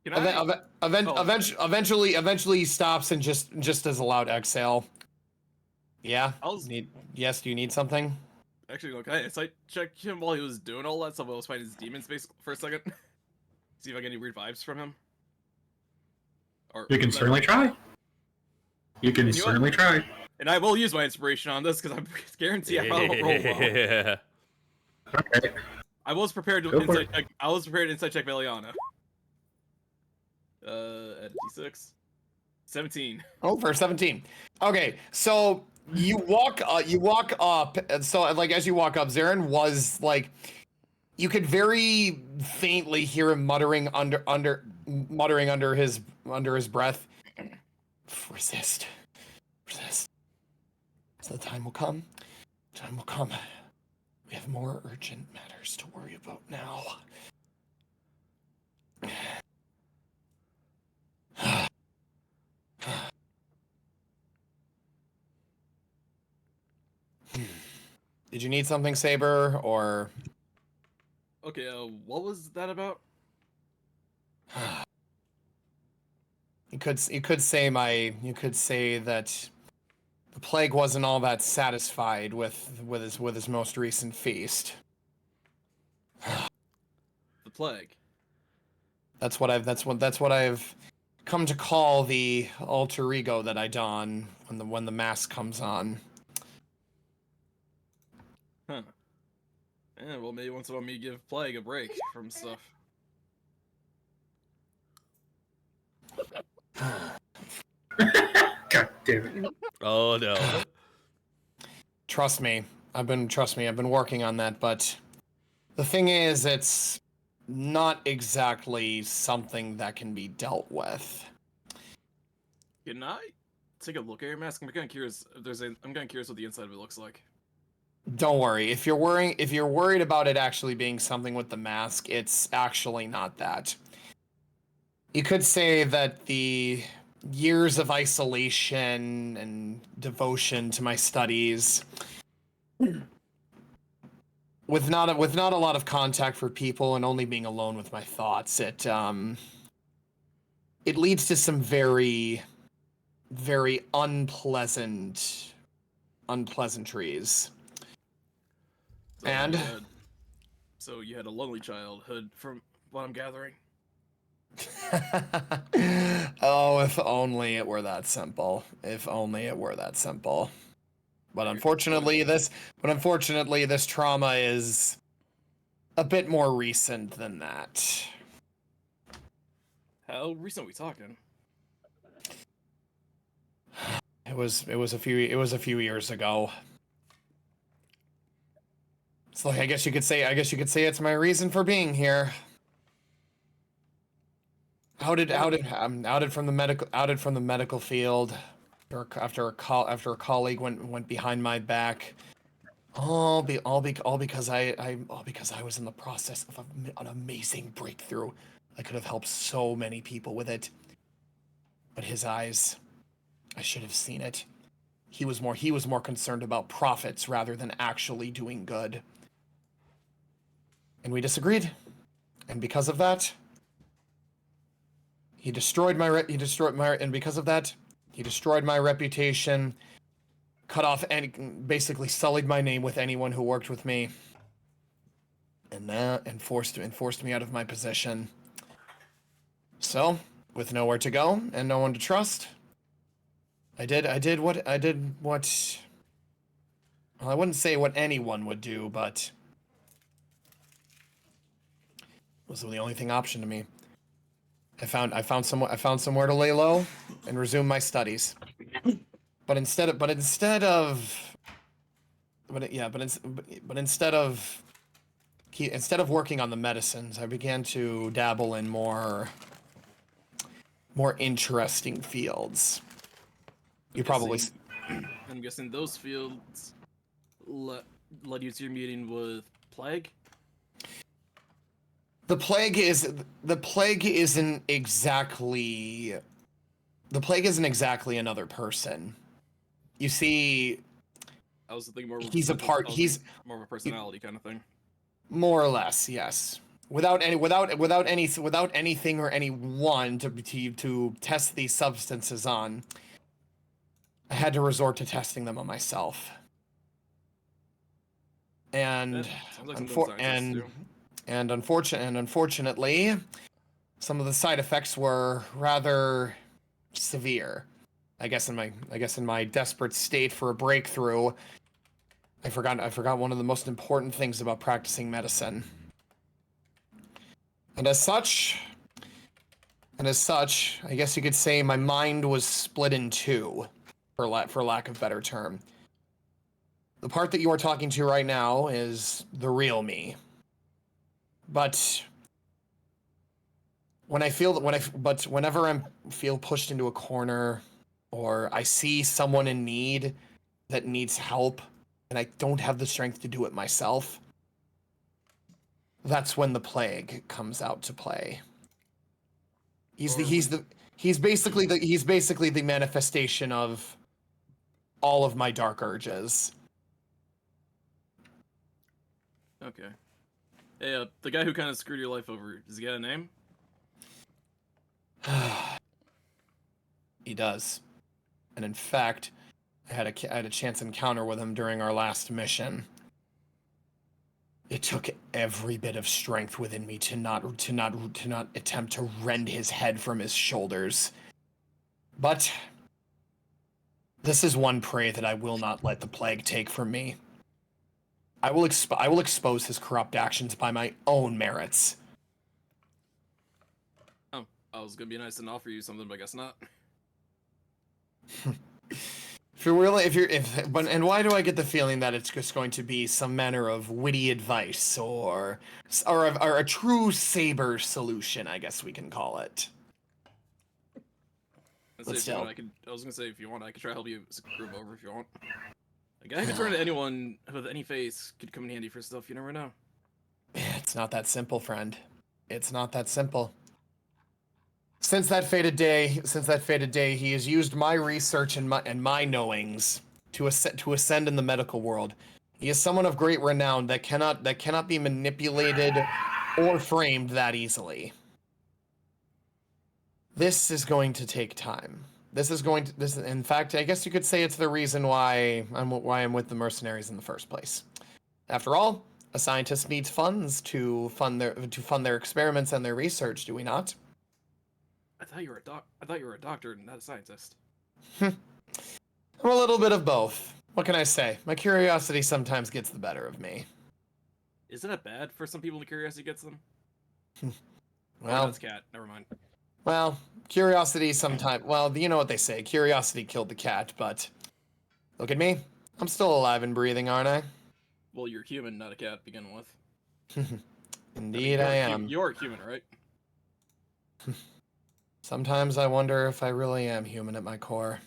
Can I? Eventually he stops and just does a loud exhale. Yeah. I'll Yes. Do you need something? actually look. I insight check him while he was doing all that stuff. I was fighting his demon space for a second. See if I get any weird vibes from him. Or You can certainly try. You can And you certainly try. And I will use my inspiration on this because I guarantee I don't roll well. Yeah. Okay. I was prepared to Go for insight check. I was prepared to insight check Veliana. At D6. 17. Oh, for 17. Okay, so you walk up, and so like as you walk up, Zarin was like, you could very faintly hear him muttering under his breath. Resist. So the time will come. Time will come. We have more urgent matters to worry about now. Did you need something, Saber, or? Okay, what was that about? You could say that the plague wasn't all that satisfied with his most recent feast. The plague. That's what I've come to call the alter ego that I don when the mask comes on. Huh. Yeah, well, maybe once in a while me give plague a break from stuff. God damn it. Oh no. Trust me, I've been working on that, but the thing is, it's not exactly something that can be dealt with. Can I take a look at your mask? I'm kind of curious. I'm kind of curious what the inside of it looks like. Don't worry. If you're worried about it actually being something with the mask, it's actually not that. You could say that the years of isolation and devotion to my studies, with not a lot of contact for people and only being alone with my thoughts, it leads to some very, very unpleasantries. So you had a lonely childhood, from what I'm gathering. Oh, if only it were that simple. If only it were that simple. But unfortunately, this trauma is a bit more recent than that. How recent are we talking? It was a few years ago. It's like I guess you could say it's my reason for being here. Outed from the medical field after a colleague went behind my back. All because I was in the process of an amazing breakthrough. I could have helped so many people with it. But his eyes, I should have seen it. He was more concerned about profits rather than actually doing good. And we disagreed. And because of that, he destroyed my reputation, cut off and basically sullied my name with anyone who worked with me. and forced me out of my position. So, with nowhere to go and no one to trust, I did what well, I wouldn't say what anyone would do, but it was the only thing option to me. I found somewhere to lay low and resume my studies. But instead of working on the medicines, I began to dabble in more interesting fields. I'm guessing those fields led you to your meeting with Plague. The plague isn't exactly another person. You see, I was thinking more. He's more of a personality kind of thing. More or less, yes. Without anything or anyone to test these substances on, I had to resort to testing them on myself. And unfortunately, some of the side effects were rather severe. I guess in my desperate state for a breakthrough, I forgot one of the most important things about practicing medicine. And as such, I guess you could say my mind was split in two, for lack of better term. The part that you are talking to right now is the real me. But whenever I feel pushed into a corner, or I see someone in need that needs help, and I don't have the strength to do it myself, that's when the plague comes out to play. He's basically the manifestation of all of my dark urges. Okay. Hey, the guy who kind of screwed your life over, does he got a name? He does. And in fact, I had a chance encounter with him during our last mission. It took every bit of strength within me to not attempt to rend his head from his shoulders. But this is one prey that I will not let the plague take from me. I will expose his corrupt actions by my own merits. Oh, I was gonna be nice and offer you something, but I guess not. And why do I get the feeling that it's just going to be some manner of witty advice or a true saber solution, I guess we can call it. I was gonna say, if you want, I could try to help you screw him over if you want. A guy who can turn to anyone with any face could come in handy for stuff. You never know. It's not that simple, friend. It's not that simple. Since that fated day, he has used my research and my knowings to ascend in the medical world. He is someone of great renown that cannot be manipulated or framed that easily. This is going to take time. In fact, I guess you could say it's the reason why I'm with the mercenaries in the first place. After all, a scientist needs funds to fund their experiments and their research, do we not? I thought you were a doctor and not a scientist. I'm a little bit of both. What can I say? My curiosity sometimes gets the better of me. Isn't that bad for some people? The curiosity gets them. Well, that's cat. Never mind. Well, curiosity sometimes. Well, you know what they say. Curiosity killed the cat. But look at me. I'm still alive and breathing, aren't I? Well, you're human, not a cat. To begin with. Indeed, I am. You're human, right? Sometimes I wonder if I really am human at my core.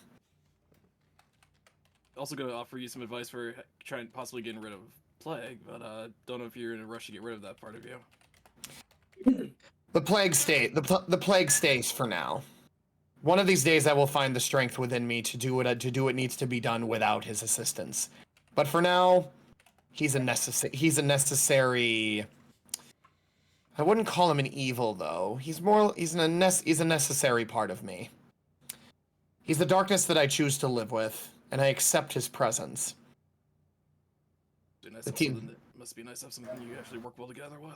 Also gonna offer you some advice for trying possibly getting rid of plague, but don't know if you're in a rush to get rid of that part of you. The plague stays for now. One of these days I will find the strength within me to do what needs to be done without his assistance. But for now, he's a necessary. I wouldn't call him an evil, though. He's a necessary part of me. He's the darkness that I choose to live with, and I accept his presence. And that's also must be nice to have something you actually work well together with.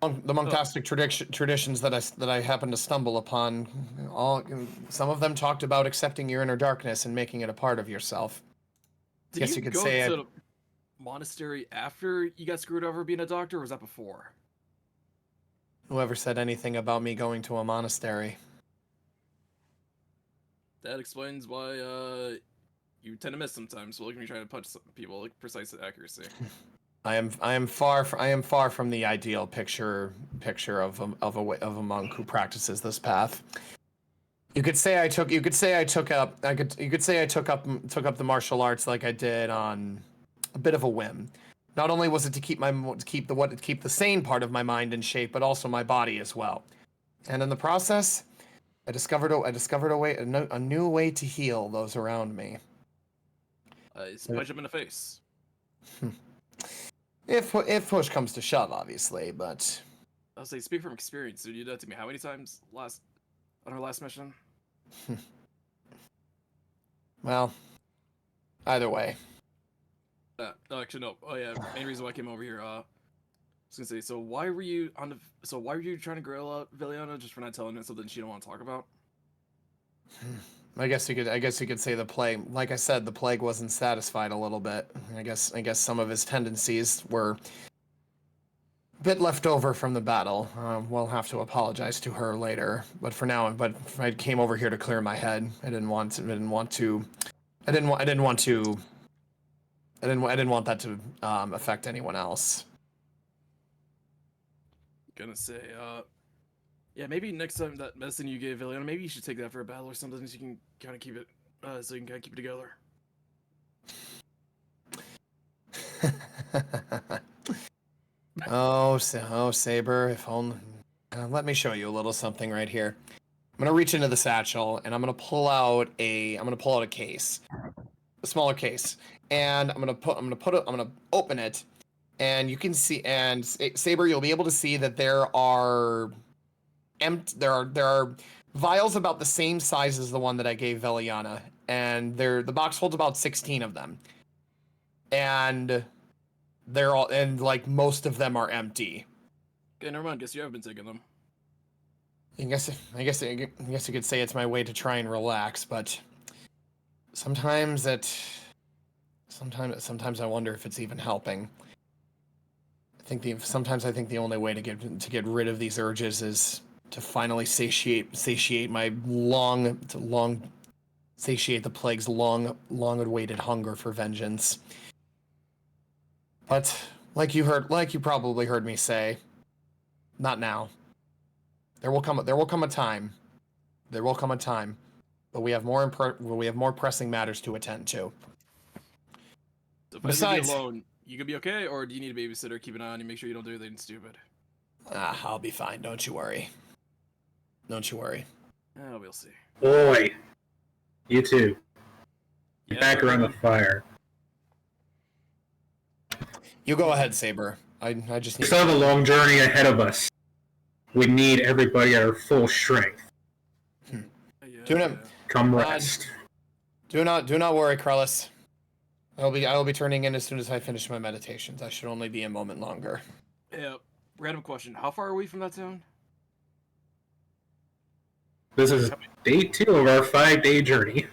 The monastic traditions that I happened to stumble upon, some of them talked about accepting your inner darkness and making it a part of yourself. Did Guess you you could go say to the monastery after you got screwed over being a doctor, or was that before? Whoever said anything about me going to a monastery? That explains why you tend to miss sometimes. Well, when you're trying to punch people, like precise accuracy. I am far from the ideal picture of a monk who practices this path. You could say I took up the martial arts like I did on a bit of a whim. Not only was it to keep the sane part of my mind in shape, but also my body as well. And in the process, I discovered a new way to heal those around me. Punch him in the face. If push comes to shove, obviously, but I'll say, speak from experience. Dude, you did that to me how many times on our last mission? well, either way. No, actually, no. Oh yeah, main reason why I came over here. I was gonna say, so why were you trying to grill Viliana just for not telling her something she don't want to talk about? I guess you could say the plague. Like I said, the plague wasn't satisfied a little bit. I guess some of his tendencies were a bit left over from the battle. We'll have to apologize to her later. But for now, I came over here to clear my head. I didn't want that to affect anyone else. Gonna say, yeah, maybe next time that medicine you gave Viliana, maybe you should take that for a battle or something, so you can kind of keep it, together. Oh, Saber, if only. Let me show you a little something right here. I'm gonna reach into the satchel and I'm gonna pull out a case, a smaller case, and I'm gonna open it, and you can see, and Saber, you'll be able to see that there are vials about the same size as the one that I gave Veliana, and the box holds about 16 of them, and like most of them are empty. Okay, never mind. Guess you have been taking them. I guess you could say it's my way to try and relax, but sometimes I wonder if it's even helping. Sometimes I think the only way to get rid of these urges is to finally satiate the plague's long awaited hunger for vengeance. But like you probably heard me say, not now. There will come a time, but we have more pressing matters to attend to. So if I leave Besides, you alone, you gonna be okay, or do you need a babysitter? Keep an eye on you, make sure you don't do anything stupid. I'll be fine. Don't you worry. We'll see. Boy, you too. Yeah, Back around the fire. You go ahead, Saber. I just We need. still have a long journey ahead of us. We need everybody at our full strength. Tuna, Come rest. do not worry, Krellis. I will be turning in as soon as I finish my meditations. I should only be a moment longer. Yeah. Random question. How far are we from that town? This is day 2 of our 5-day journey.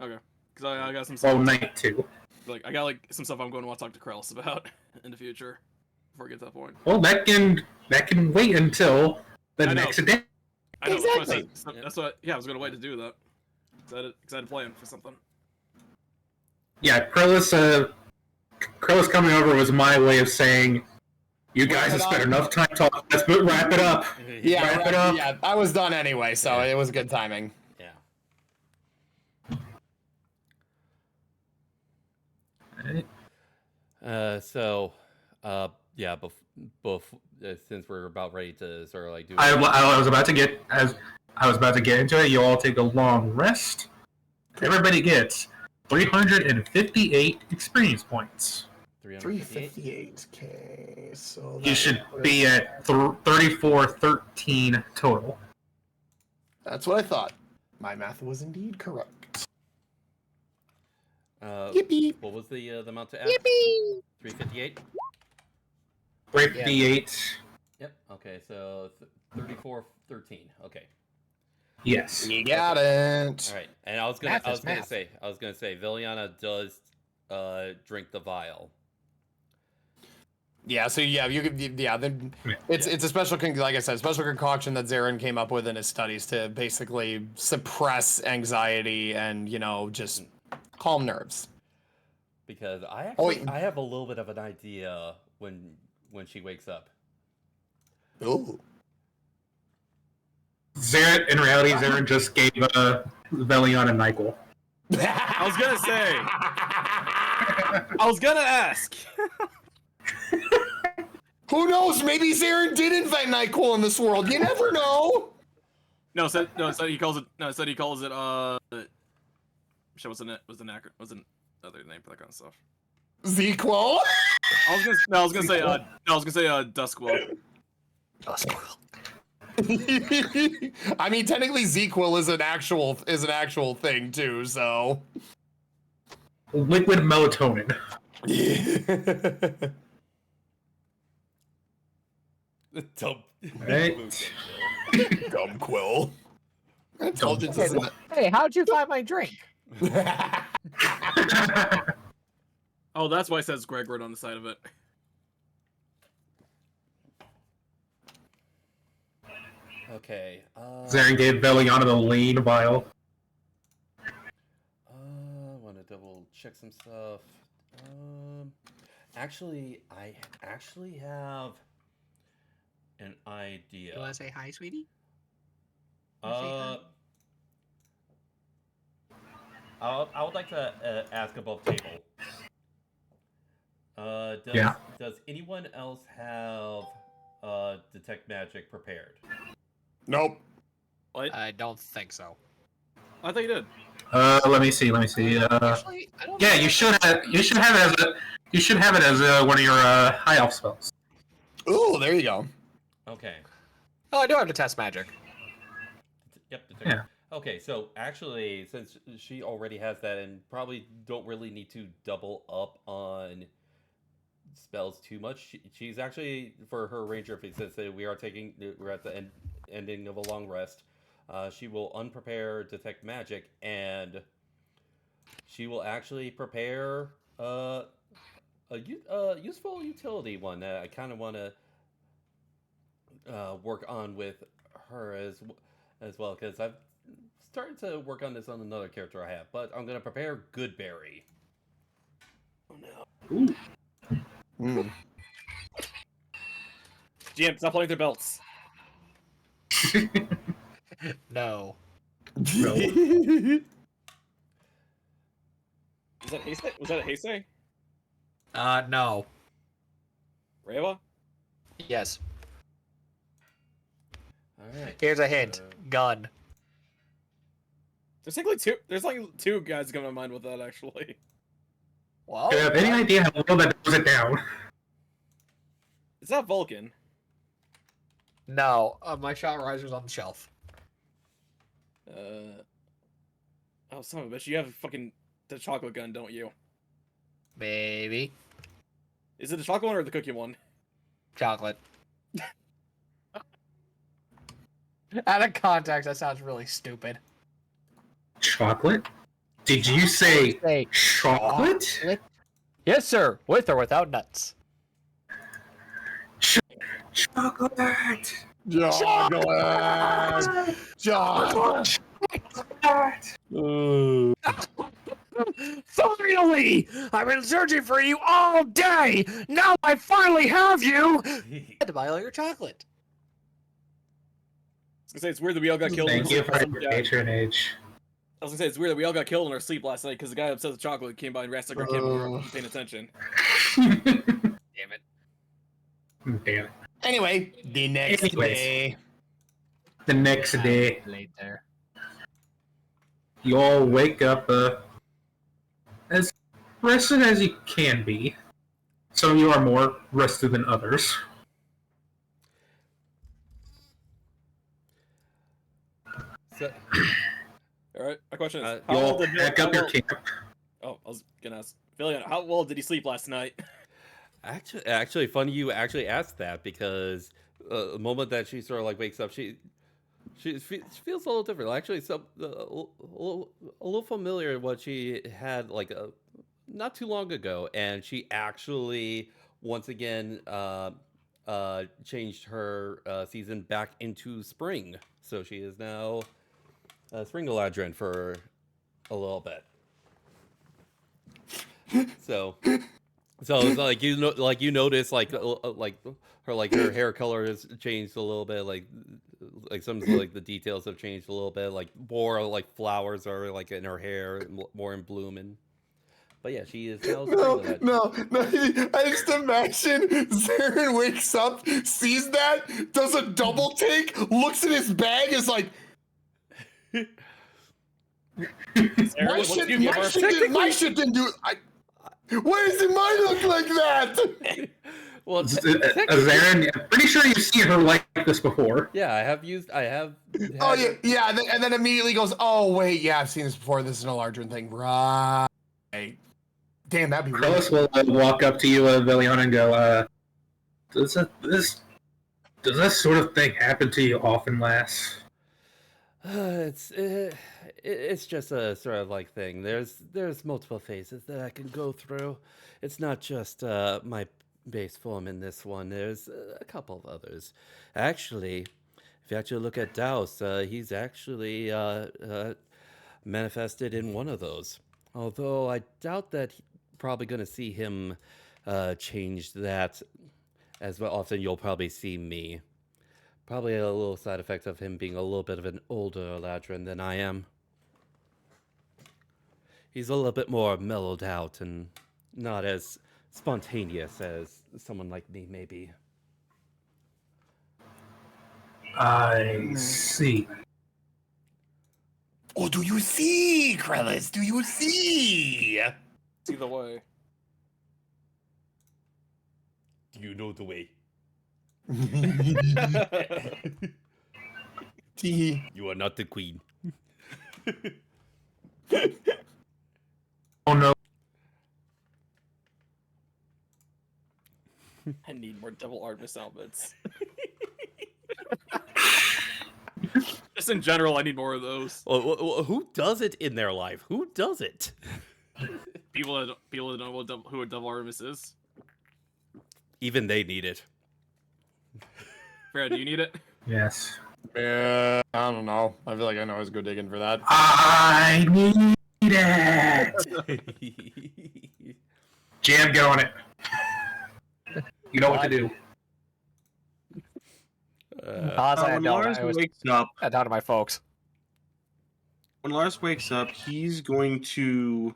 Okay. Because I got some stuff. Well, night 2. I got some stuff I'm going to want to talk to Krellis about in the future before I get to that point. Well, that can wait until the I know. next day. I know, Exactly. That's what. Yeah, I was gonna wait to do that. Excited plan for something. Yeah, Krellis coming over was my way of saying, you guys have spent enough time talking. Let's wrap it up. Yeah, Wrap it up. yeah. I was done anyway, so it was good timing. Yeah. Yeah. Since we're about ready to sort of like do. I was about to get into it. You all take a long rest. Everybody gets 358 experience points. 358. Okay, so You should be at 3413 total. That's what I thought. My math was indeed correct. Yippee! What was the amount to add? Yippee! 358. 358. Yep. Okay, so 3413. Okay. Yes. You got it. All right. And I was gonna say Viliana does drink the vial. Yeah, so yeah, you could then it's a special like I said, special concoction that Zarin came up with in his studies to basically suppress anxiety and, just calm nerves. Because I Oh, have a little bit of an idea when she wakes up. ooh. Zarin, in reality, Zarin just gave Velion a NyQuil. I was gonna ask. Who knows? Maybe Zarin did invent NyQuil in this world. You never know. Said he calls it. Shit, what's an other name for that kind of stuff? ZQuil? I was gonna say Duskquill. Duskquill. I mean, technically, ZQuil is an actual thing too. So. Liquid melatonin. Dumb. Right. Dumb quill. Intelligence is Hey, how'd you find my drink? Oh, that's why it says Gregward on the side of it. Okay. Zarin gave Veliana the lean vial. Want to double check some stuff. Actually, I have an idea. You want to say hi, sweetie? I would like to ask above table. Does anyone else have detect magic prepared? Nope. What? I don't think so. I thought you did. Let me see. Actually, I don't Yeah, know. you should have it as one of your high elf spells. Ooh, there you go. Okay. Oh, I do have to test magic. Yep. Detect. Yeah. Okay, so actually, since she already has that, and probably don't really need to double up on spells too much, she's actually, for her ranger feat, since we're at the ending of a long rest, she will unprepare detect magic, and she will actually prepare a useful utility one that I kind of want to work on with her as well, because I've started to work on this on another character I have, but I'm gonna prepare Goodberry. Oh no! Mm. GM, stop playing their belts. No. Was that Heisei? Was that a Heisei? No. Reiwa? Yes. All right. Here's a hint. Gun. There's like two guys coming to mind with that actually. Well, Do you have any idea how well that narrows it down? It's not Vulcan. no. My shot riser's on the shelf. Oh, son of a bitch! You have the chocolate gun, don't you? Maybe. Is it the chocolate one or the cookie one? Chocolate. Out of context, that sounds really stupid. Chocolate? Did you say Say chocolate? yes, sir. With or without nuts. Chocolate! Chocolate! Chocolate! Finally! I've been searching for you all day! Now I finally have you! I had to buy all your chocolate. I was gonna say it's weird that we all got killed. Thank you for your patronage. I was gonna say it's weird that we all got killed in our sleep last night because the guy obsessed with chocolate came by and rassed our camp and we weren't paying attention. Damn it. Damn it. Anyway, the next day. The next day, Later. you all wake up as rested as you can be. Some of you are more rested than others. So, All right, my question is, You all pack up your camp. Oh, I was gonna ask Villian, how well did he sleep last night? Actually, funny you actually asked that because the moment that she sort of like wakes up, she feels a little different. Actually, a little familiar what she had like not too long ago, and she actually once again changed her season back into spring, so she is now spring Galadriel for a little bit. So it's like you notice like her hair color has changed a little bit, like some of like the details have changed a little bit, like more like flowers are like in her hair, more in bloom, and but yeah, she is now No, Spring. no. I just imagine Zarin wakes up, sees that, does a double take, looks at his bag, is like, Aaron, what did you give her? my shit didn't do it. Why does mine look like that? Well, Zarin, I'm pretty sure you've seen her like this before. yeah, I have. Oh had- yeah, and then immediately goes, oh wait, yeah, I've seen this before. This is an Eladrin thing, right? Damn, that'd be really Krellis will walk up to you, Villian, and go, does this sort of thing happen to you often, lass? It's just a sort of like thing. There's multiple phases that I can go through. It's not just my base form in this one. There's a couple of others. Actually, if you actually look at Daus, he's actually manifested in one of those. Although I doubt that probably going to see him change that as often you'll probably see me. Probably a little side effect of him being a little bit of an older Eladrin than I am. He's a little bit more mellowed out and not as spontaneous as someone like me may be. I see. Oh, do you see, Krellis? Do you see? See the way. Do you know the way? You are not the queen. Oh no. I need more Devil Artemis outfits. Just in general, I need more of those. Well, who does it in their life? Who does it? People that don't know who a Devil Artemis is. Even they need it. Brad, do you need it? Yes. Yeah, I don't know. I feel like I know I was go digging for that. I need it. Jam, get on it. You know what to do. Honestly, I When don't. Lars I was wakes up, I talked to my folks. when Lars wakes up, he's going to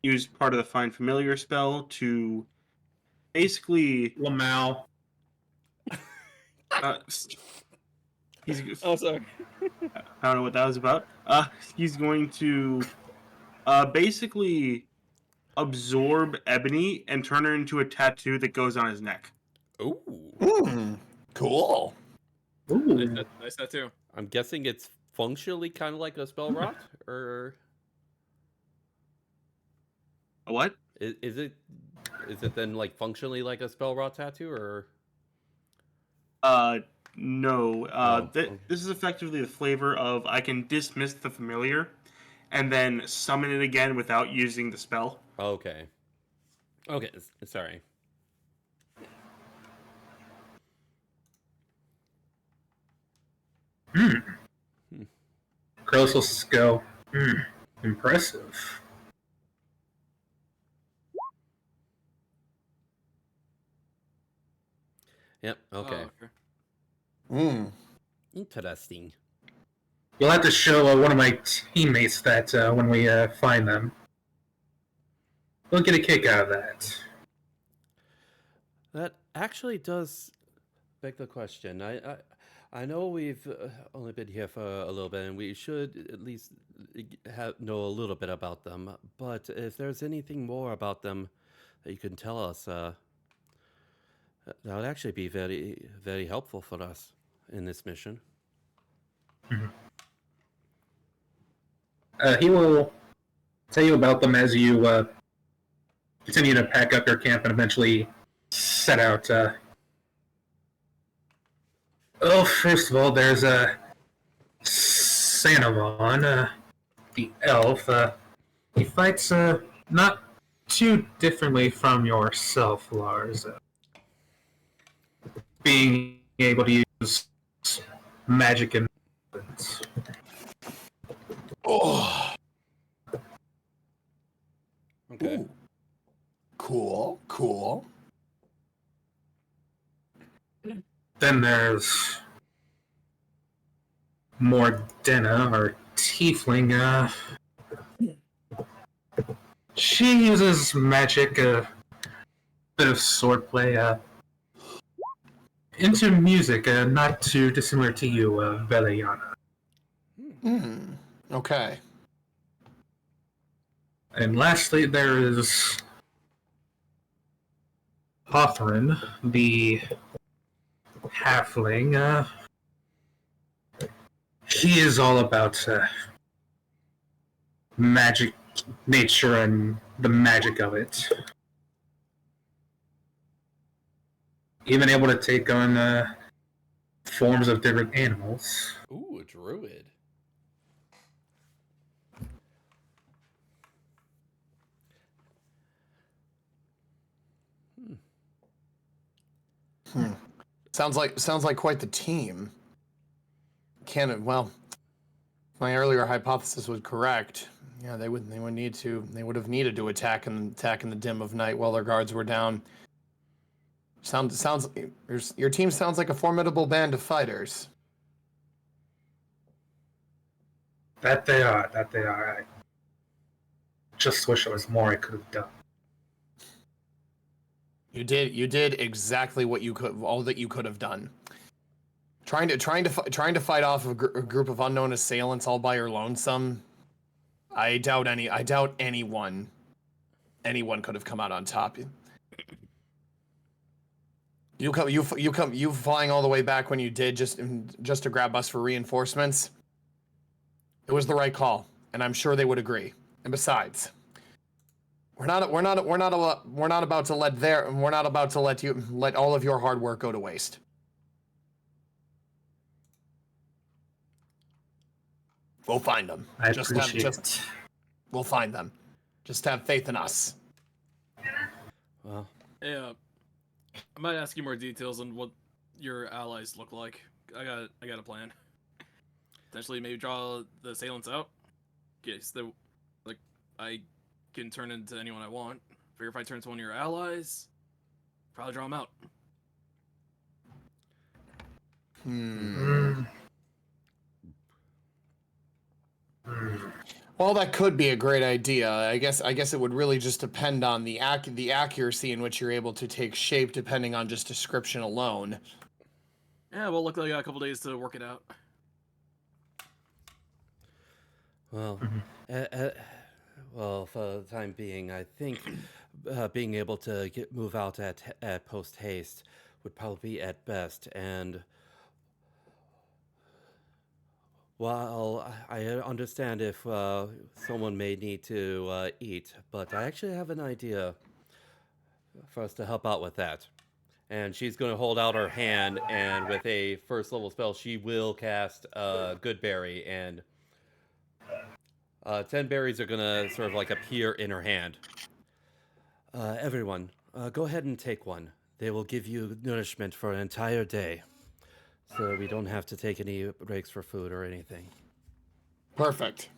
use part of the Find Familiar spell to basically Lamau. he's Oh, sorry. I don't know what that was about. He's going to basically absorb Ebony and turn her into a tattoo that goes on his neck. Ooh. Cool. Ooh. Nice tattoo. I'm guessing it's functionally kind of like a spell rot, or A what? is it then like functionally like a spell rot tattoo, or? No. Oh. This is effectively the flavor of I can dismiss the familiar and then summon it again without using the spell. Okay. Okay, sorry. Krellis will go, impressive. Yep. Okay. Interesting. You'll have to show one of my teammates that when we find them. They'll get a kick out of that. That actually does beg the question. I know we've only been here for a little bit, and we should at least know a little bit about them. But if there's anything more about them that you can tell us, that would actually be very, very helpful for us in this mission. He will tell you about them as you continue to pack up your camp and eventually set out. Well, first of all, there's Sanavon, the elf. He fights not too differently from yourself, Lars. Being able to use magic and weapons. Oh, Okay. ooh. Cool. Then there's Mordena, our tiefling. She uses magic, a bit of swordplay, into music, not too dissimilar to you, Veliana. Okay. And lastly, there is Hawthorne, the halfling. He is all about magic, nature, and the magic of it. Even able to take on forms of different animals. Ooh, a druid. Sounds like quite the team. Well, my earlier hypothesis was correct. Yeah, they would have needed to attack in the dim of night while their guards were down. Your team sounds like a formidable band of fighters. That they are. I just wish there was more I could have done. You did exactly what you could, all that you could have done. Trying to fight off a group of unknown assailants all by your lonesome. I doubt anyone could have come out on top. You flying all the way back when you did just to grab us for reinforcements. It was the right call, and I'm sure they would agree. And besides, we're not about to let all of your hard work go to waste. We'll find them. I appreciate it. We'll find them. Just have faith in us. Well, Yeah, I might ask you more details on what your allies look like. I got a plan. Potentially, maybe draw the assailants out. In case they, like, I can turn into anyone I want. Figure if I turn to one of your allies, probably draw them out. Well, that could be a great idea. I guess it would really just depend on the accuracy in which you're able to take shape, depending on just description alone. Yeah, well, luckily I got a couple days to work it out. well, well, for the time being, I think being able to move out at post haste would probably be at best. And while I understand if someone may need to eat, but I actually have an idea for us to help out with that. And she's going to hold out her hand, and with a first level spell, she will cast Good Berry, and 10 berries are going to sort of like appear in her hand. Everyone, go ahead and take one. They will give you nourishment for an entire day, so we don't have to take any breaks for food or anything. Perfect.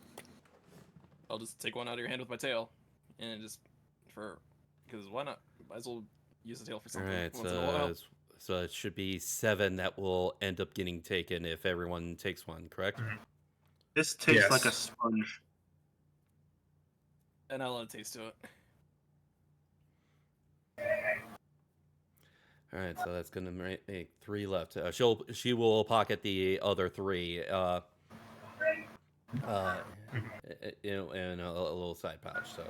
I'll just take one out of your hand with my tail, and because why not? Might as well use the tail for All something right, once in a while. so it should be 7 that will end up getting taken if everyone takes one, correct? This tastes Yes. like a sponge. And I'll add a taste to it. All right, so that's gonna make 3 left. She will pocket the other 3, in a little side pouch. So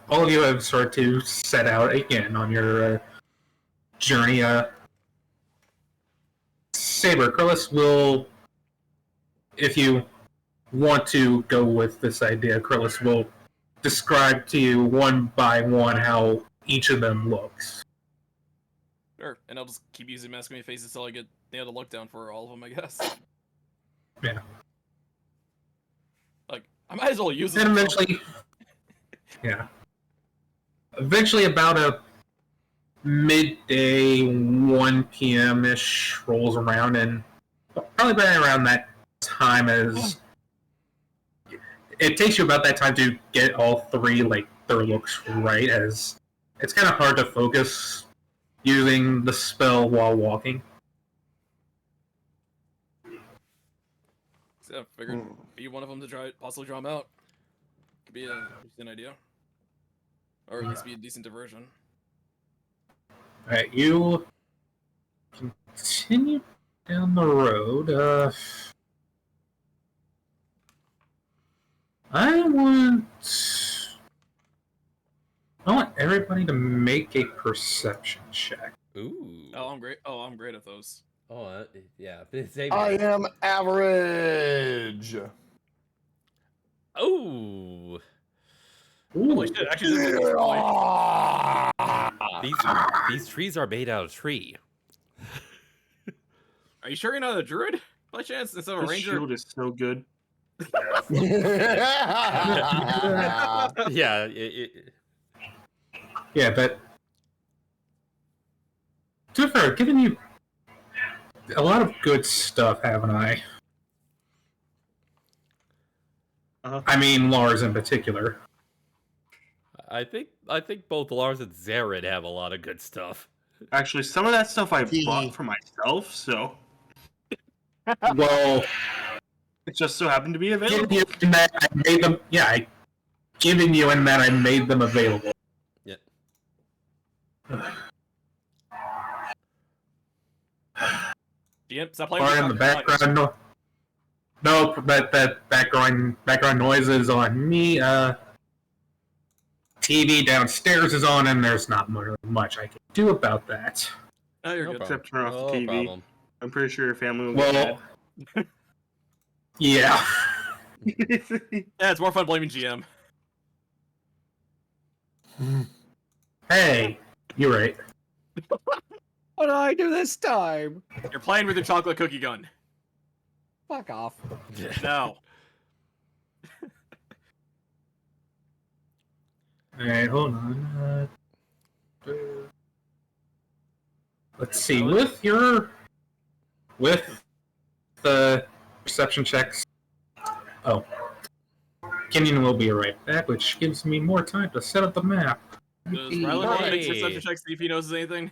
All of you have started to set out again on your journey. Saber, Krillus will, if you want to go with this idea, Krillus will describe to you one by one how each of them looks. Sure, and I'll just keep using masquerade faces until I get nailed a look down for all of them, I guess. Yeah. Like, I might as well use it. And eventually, yeah. Eventually, about a midday, 1 p.m.-ish rolls around, and probably by around that time as... It takes you about that time to get all three, like, their looks right, as it's kind of hard to focus using the spell while walking. So I figured be one of them to possibly draw them out. Could be a decent idea. Or at least be a decent diversion. Alright, you continue down the road. I want everybody to make a perception check. Ooh. Oh, I'm great. Oh, I'm great at those. Oh, yeah. Same I here. am average. Oh. Holy shit! Actually, this is a good point. These trees are made out of tree. Are you sure you're not a druid by chance instead of a This ranger? shield is so good. Yeah. Yeah, but to be fair, I've given you a lot of good stuff, haven't I? I mean, Lars in particular. I think both Lars and Zared have a lot of good stuff. Actually, some of that stuff I Gee. bought for myself, so Well, it just so happened to be given available. you in that I made them. Yeah, given you in that I made them available. Yeah. DM, stop playing. Or in the background. No, that background noise is on me. TV downstairs is on, and there's not much I can do about that. Oh, you're No good. problem. Except turn off No the TV. problem. I'm pretty sure your family will get Well, yeah. mad. Yeah, it's more fun blaming GM. Hey, you're right. What did I do this time? You're playing with your chocolate cookie gun. Fuck off. No. Alright, hold on. Let's see. With the perception checks. Oh. Kenyon will be right back, which gives me more time to set up the map. Does Rylan want to make Hey. perception checks, see if he knows anything?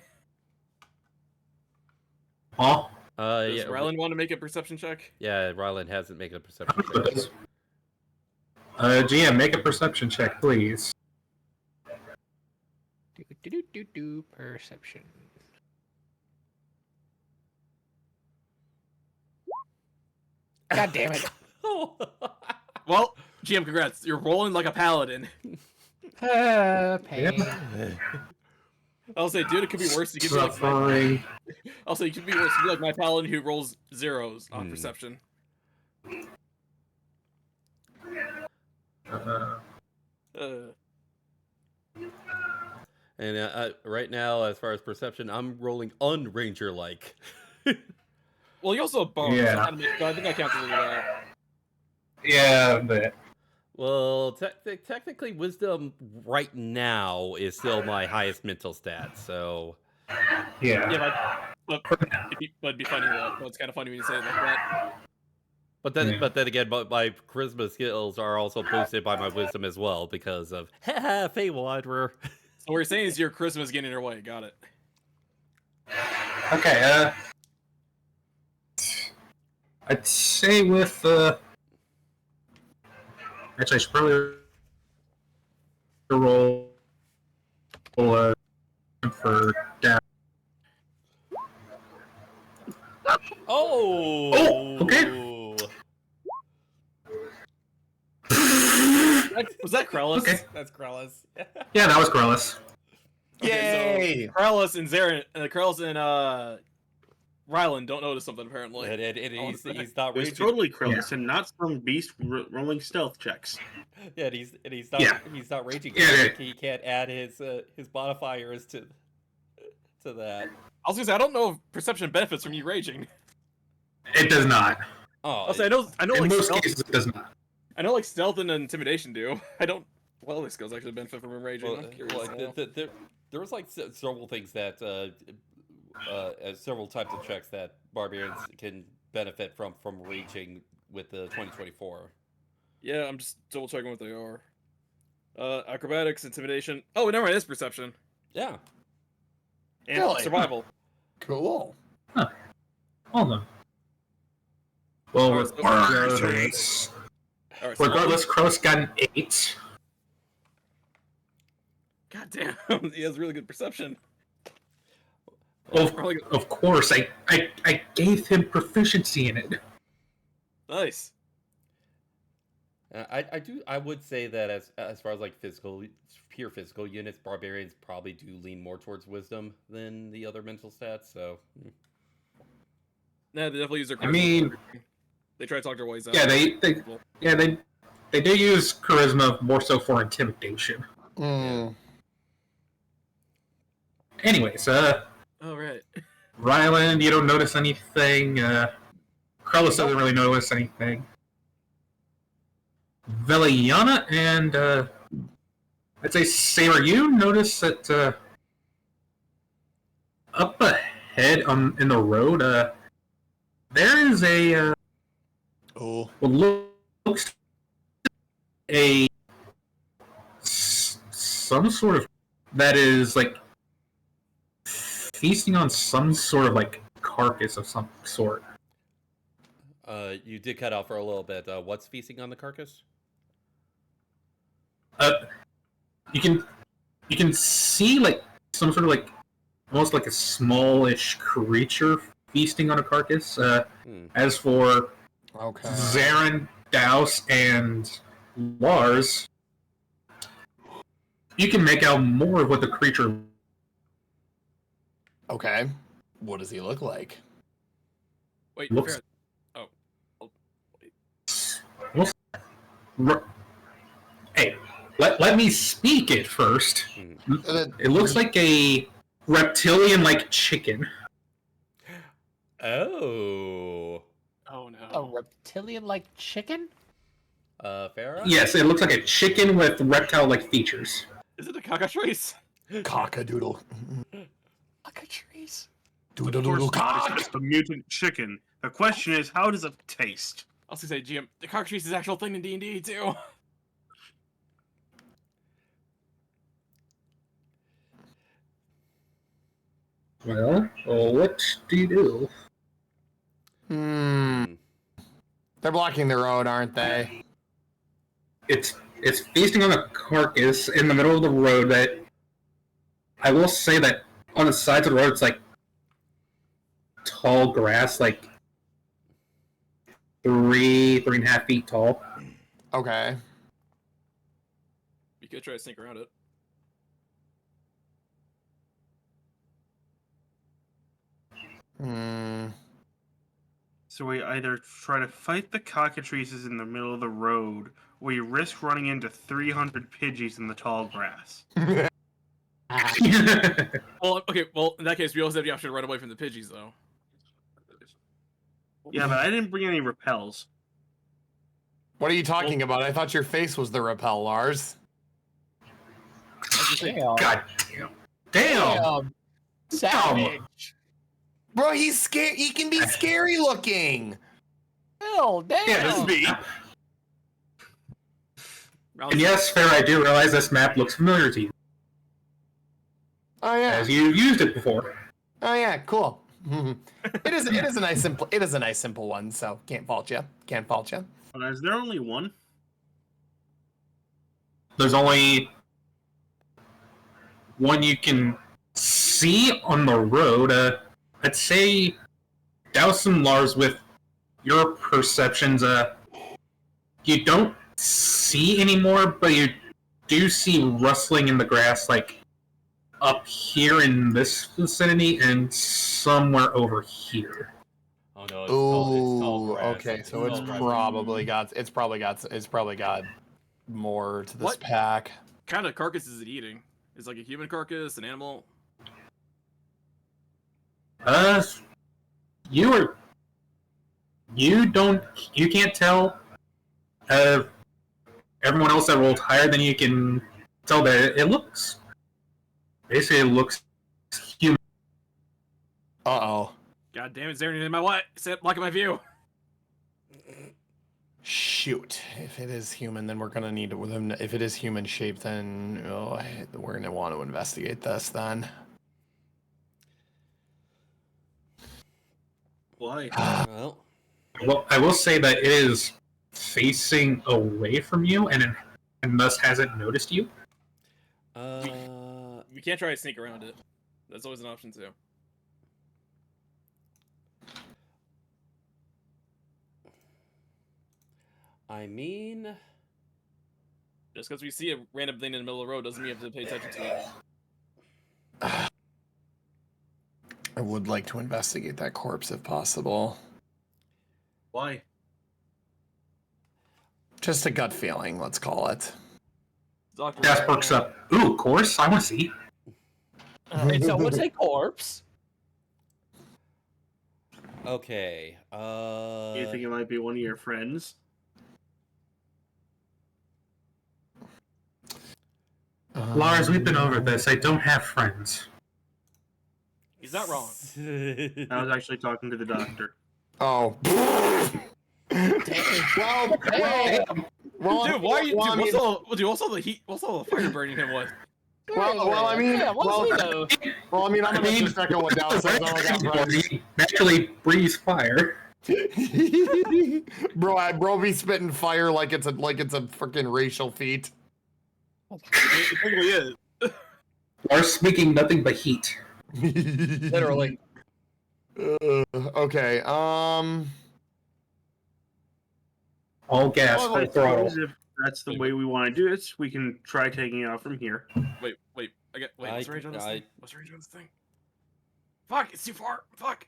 Huh? Does Yeah. Rylan want to make a perception check? Yeah, Ryland hasn't made a perception check. GM, make a perception check, please. Do perception. God damn it. Well, GM, congrats. You're rolling like a paladin. Pain. I'll say, dude, it could be worse. You could be like Suffering. I'll say, you could be worse. You could be like my paladin who rolls zeros on perception. Uh, And right now, as far as perception, I'm rolling unranger-like. Well, you also have bones. Yeah. So I think I counted that. yeah, but Well, technically, wisdom right now is still my highest mental stat. So, yeah. Yeah, but it'd be funny. Though. It's kind of funny when you say it like that. but then Yeah. again, my charisma skills are also boosted by my wisdom as well because of Fey Wanderer. So what you're saying is your charisma is getting in your way. Got it. Okay, I'd say with actually I should probably roll for down. Oh, okay. Was that Krellis? Okay. That's Krellis. Yeah, that was Corellis. Okay, Yay! so Krellis and Zarin, Krellis and Rylan don't notice something apparently. And Oh, he's not It was raging. totally Krillus and not some beast rolling stealth checks. Yeah, and he's not raging. Yeah. Like, he can't add his modifiers to that. I was gonna say I don't know if perception benefits from you raging. It does not. Oh, I'll say I know In like most stealth, cases, it does not. I know like stealth and intimidation do. I don't. Well, these skills actually benefit from him raging. well, I'm curious. there was like several things that several types of checks that barbarians can benefit from raging with the 2024. Yeah, I'm just double checking what they are. Acrobatics, intimidation. Oh, never mind. It's perception Yeah. and Really? survival. Cool. Hold on. Well, Alright, so- regardless, All right, so Krillus got an 8. God damn, he has really good perception. Well, Probably of course, I gave him proficiency in it. nice. I would say that as far as like pure physical units, barbarians probably do lean more towards wisdom than the other mental stats. So Nah, they definitely use their. I charisma mean- for everything. They try to talk their ways out. Yeah, they do use charisma more so for intimidation. Mm. Anyways, Oh right. Ryland, you don't notice anything. Krillus doesn't really notice anything. Veliana and I'd say Saber, you notice that up ahead in the road, there is a Oh. what looks some sort of that is like feasting on some sort of like carcass of some sort. you did cut out for a little bit. What's feasting on the carcass? You can see like some sort of like almost like a smallish creature feasting on a carcass. As for Okay. Zarin, Douse, and Lars, you can make out more of what the creature Okay. What does he look like? Wait. looks. fair- Hey, let me speak it first. It looks like a reptilian-like chicken. Oh. Oh no. A reptilian-like chicken? Farah? Yes, it looks like a chicken with reptile-like features. Is it a cockatrice? Cockadoodle. Cockatrice. Doodle Of course doodle not. It's cock. just a mutant chicken. The question is, how does it taste? I was gonna say, GM, the cockatrice is an actual thing in D&D too. Well, what do you do? Hmm. They're blocking the road, aren't they? It's feasting on a carcass in the middle of the road that I will say that on the sides of the road it's like tall grass, like 3.5 feet tall. Okay. You could try to sneak around it. Hmm. So we either try to fight the cockatrices in the middle of the road, or you risk running into 300 Pidgeys in the tall grass. Well, okay. Well, in that case, we also have the option to run away from the Pidgeys, though. Yeah, but I didn't bring any repels. What are you talking about? I thought your face was the repel, Lars. Damn. God damn. Damn! Savage. Bro, he's scary. He can be scary looking. Hell, damn. Yeah, this is me. Round And yes, Fair, I do realize this map looks familiar to you, Oh yeah. as you've used it before. Oh yeah. Cool. It is a nice simple one. So can't fault you. Can't fault you. Is there only one? There's only one you can see on the road. I'd say Douse and Lars, with your perceptions, you don't see anymore, but you do see rustling in the grass, like up here in this vicinity, and somewhere over here. Oh no, it's tall Ooh, grass. okay, so it's tall grass. probably got more to this What? pack. Kind of carcass is it eating? Is it like a human carcass, an animal? You are. You can't tell. Everyone else that rolled higher than you can tell that it looks. Basically, it looks human. Uh-oh. God damn it, is there anything in my what? It's blocking my view. Shoot. If it is human, then we're gonna need to. If it is human shape, then we're gonna want to investigate this then. Why? Well, Well, I will say that it is facing away from you, and thus hasn't noticed you. We can't try to sneak around it. That's always an option too. I mean, Just because we see a random thing in the middle of the road doesn't mean you have to pay attention to it. I would like to investigate that corpse if possible. Why? Just a gut feeling, let's call it. Doctor, Gas perks up. Ooh, course. I want to see. It's almost a corpse. okay. You think it might be one of your friends? Lars, we've been over this. I don't have friends. He's not wrong. I was actually talking to the doctor. Oh. well, Dude, why are you? well, Dude, I mean, what's all the heat? What's all the fire burning him with? I mean, yeah, what does he know? I'm gonna just echo what Dow says. I don't got friends. He naturally breathes fire. Bro be spitting fire like it's a freaking racial feat. It really is. Lars speaking nothing but heat. Literally. Okay. All gas, Well, full I throttle. suppose if that's the way we want to do it, we can try taking it out from here. Wait. What's the range on this I- thing? What's the range on this thing? Fuck! It's too far. Fuck.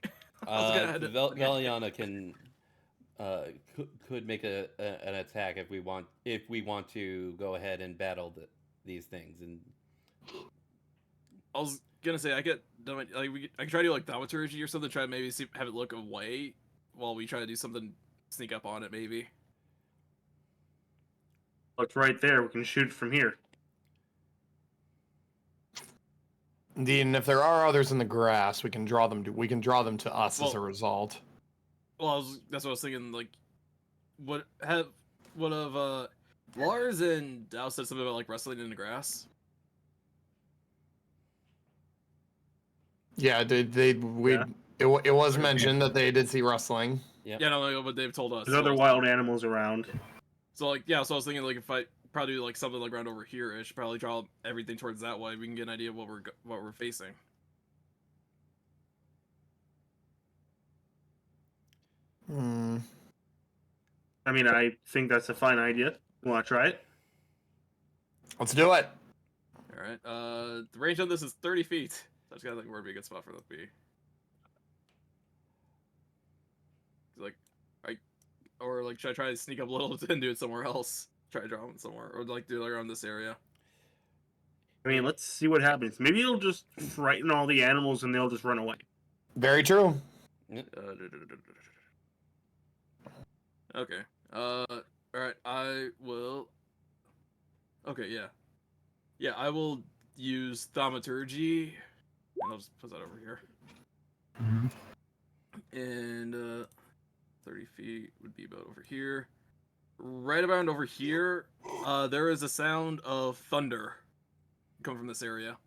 I was gonna head- Veliana can could make an attack if we want to go ahead and battle these things. And I was gonna say I could I can try to do like thaumaturgy or something. Try to maybe have it look away while we try to do something. Sneak up on it, maybe. Look right there. We can shoot from here. Indeed, and if there are others in the grass, we can draw them to us as a result. Well, that's what I was thinking. Like, what have Lars and Dow said something about like wrestling in the grass? Yeah, it was mentioned that they did see rustling. yeah, Yeah, no, but they've told us. There's other wild animals around. So like, yeah, so I was thinking like if I probably do like something like around over here, I should probably draw everything towards that way. We can get an idea of what we're facing. I mean, I think that's a fine idea. You want to try it? Let's do it. All right. The range on this is 30 feet. So I just gotta think where would be a good spot for that to be. Like, should I try to sneak up a little and do it somewhere else? Try to draw them somewhere, or like do it around this area. I mean, let's see what happens. Maybe it'll just frighten all the animals and they'll just run away. Very true. Okay. All right. I will. Okay. Yeah. Yeah. I will use thaumaturgy, and I'll just put that over here. And 30 feet would be about over here. Right around over here, there is a sound of thunder coming from this area.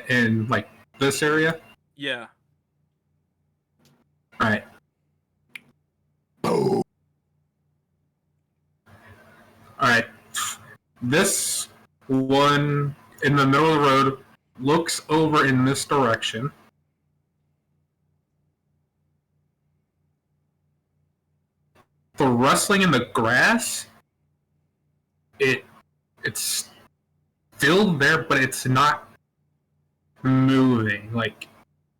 In like this area. Yeah. All right. Oh. All right. This one in the middle of the road looks over in this direction. The rustling in the grass, it's still there, but it's not moving. Like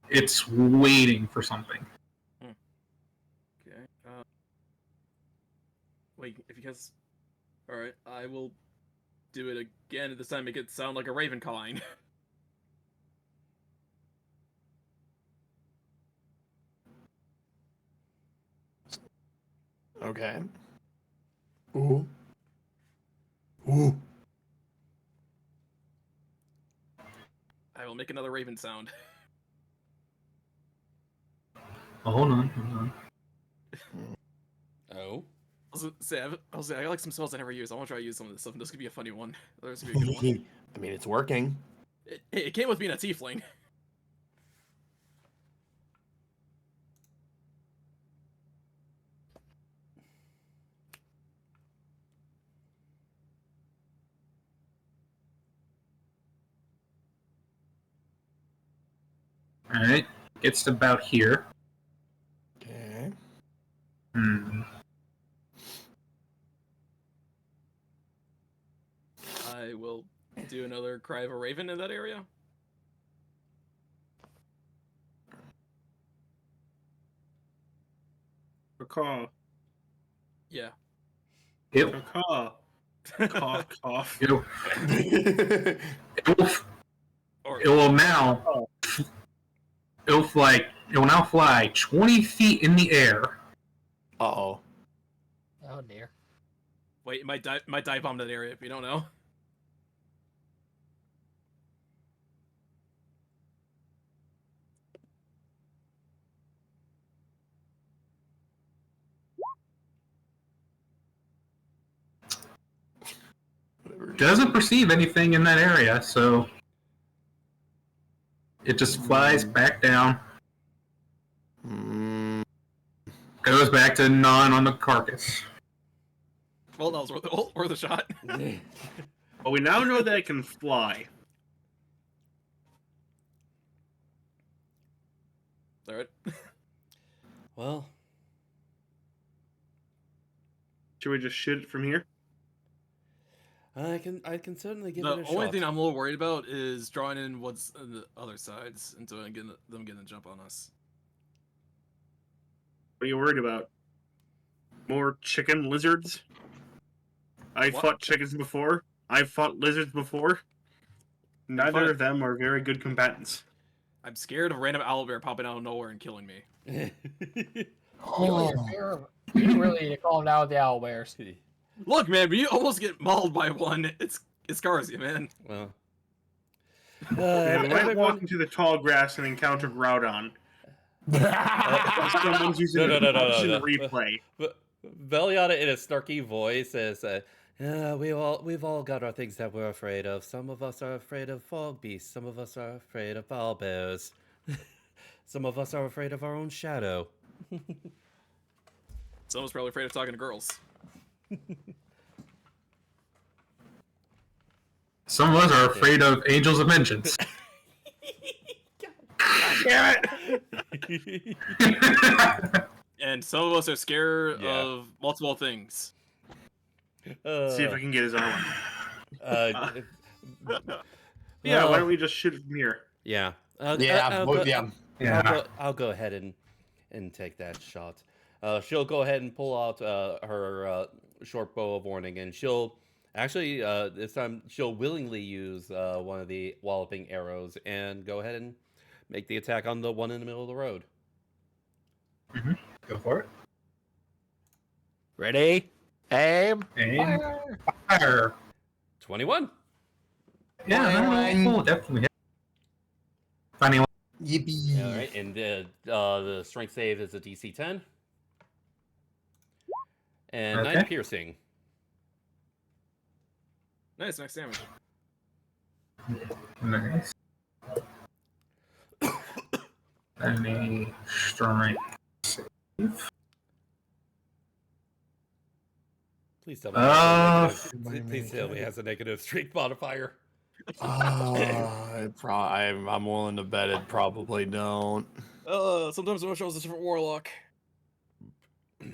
it's waiting for something. Okay. Wait, if you guys. Alright, I will do it again, this time make it sound like a raven cawing. Okay. Ooh. Ooh. I will make another raven sound. Oh, hold on. Oh. I'll say, I got like some spells I never use. I want to try to use some of this stuff, and this could be a funny one. This could be a good one. I mean, it's working. It came with being a tiefling. All right, gets to about here. Okay. I will do another cry of a raven in that area. Caw. Yeah. It, Caw. Cough, cough. it, Or it will now. It will now fly 20 feet in the air. Uh-oh. Oh dear. wait, it might dive bomb that area if you don't know. Doesn't perceive anything in that area, so it just flies back down. Goes back to gnawing on the carcass. Well, that was worth a shot. Well, we now know that it can fly. Alright. Well, Should we just shoot it from here? I can certainly give The it a only shot. thing I'm a little worried about is drawing in what's on the other sides and so them getting a jump on us. What are you worried about? More chicken lizards? I've What? fought chickens before. I've fought lizards before. Neither fine. of them are very good combatants. I'm scared of a random owlbear popping out of nowhere and killing me. Oh. You really need to calm down with the owl bears. Look, man, when you almost get mauled by one, it scars you, man. Well, I might everyone- walk into the tall grass and encounter Groudon. Someone's using No, an no, no, no, option no. replay. Veliana in a snarky voice says, we've all got our things that we're afraid of. Some of us are afraid of fog beasts. Some of us are afraid of owlbears. Some of us are afraid of our own shadow. Someone's probably afraid of talking to girls. Some of us are afraid of angels of vengeance. Damn it! And some of us are scared Yeah. of multiple things. See if I can get his arm. Yeah, why don't we just shoot it from here? Yeah. Yeah, I'll go ahead and take that shot. She'll go ahead and pull out her short bow of warning, and she'll actually this time she'll willingly use one of the walloping arrows and go ahead and make the attack on the one in the middle of the road. Go for it. Ready? Aim. Aim. Fire. 21. Yeah, that'll definitely hit. Funny one. Yippee. All right, and the strength save is a DC 10. And 9 Okay. piercing. Nice, max damage. Nice. And a strength save. Please tell me. Please tell me it has a negative strength modifier. I'm willing to bet it probably don't. Sometimes it shows a different warlock.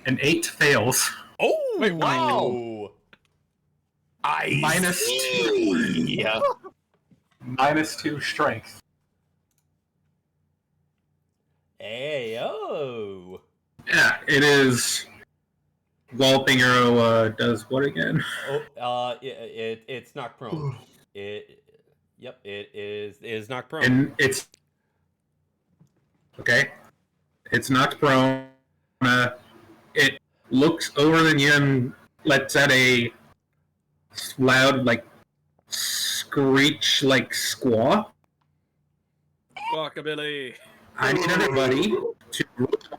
An 8 fails. Oh, Wait, wow. -2. -2 strength. Hey, oh. Yeah, it is. Walloping arrow does what again? Oh, it's knocked prone. Yep, it is knocked prone. And it's okay. It's knocked prone. It looks over than you and lets out a loud, like, screech, like squaw. Guacabilly. I need everybody to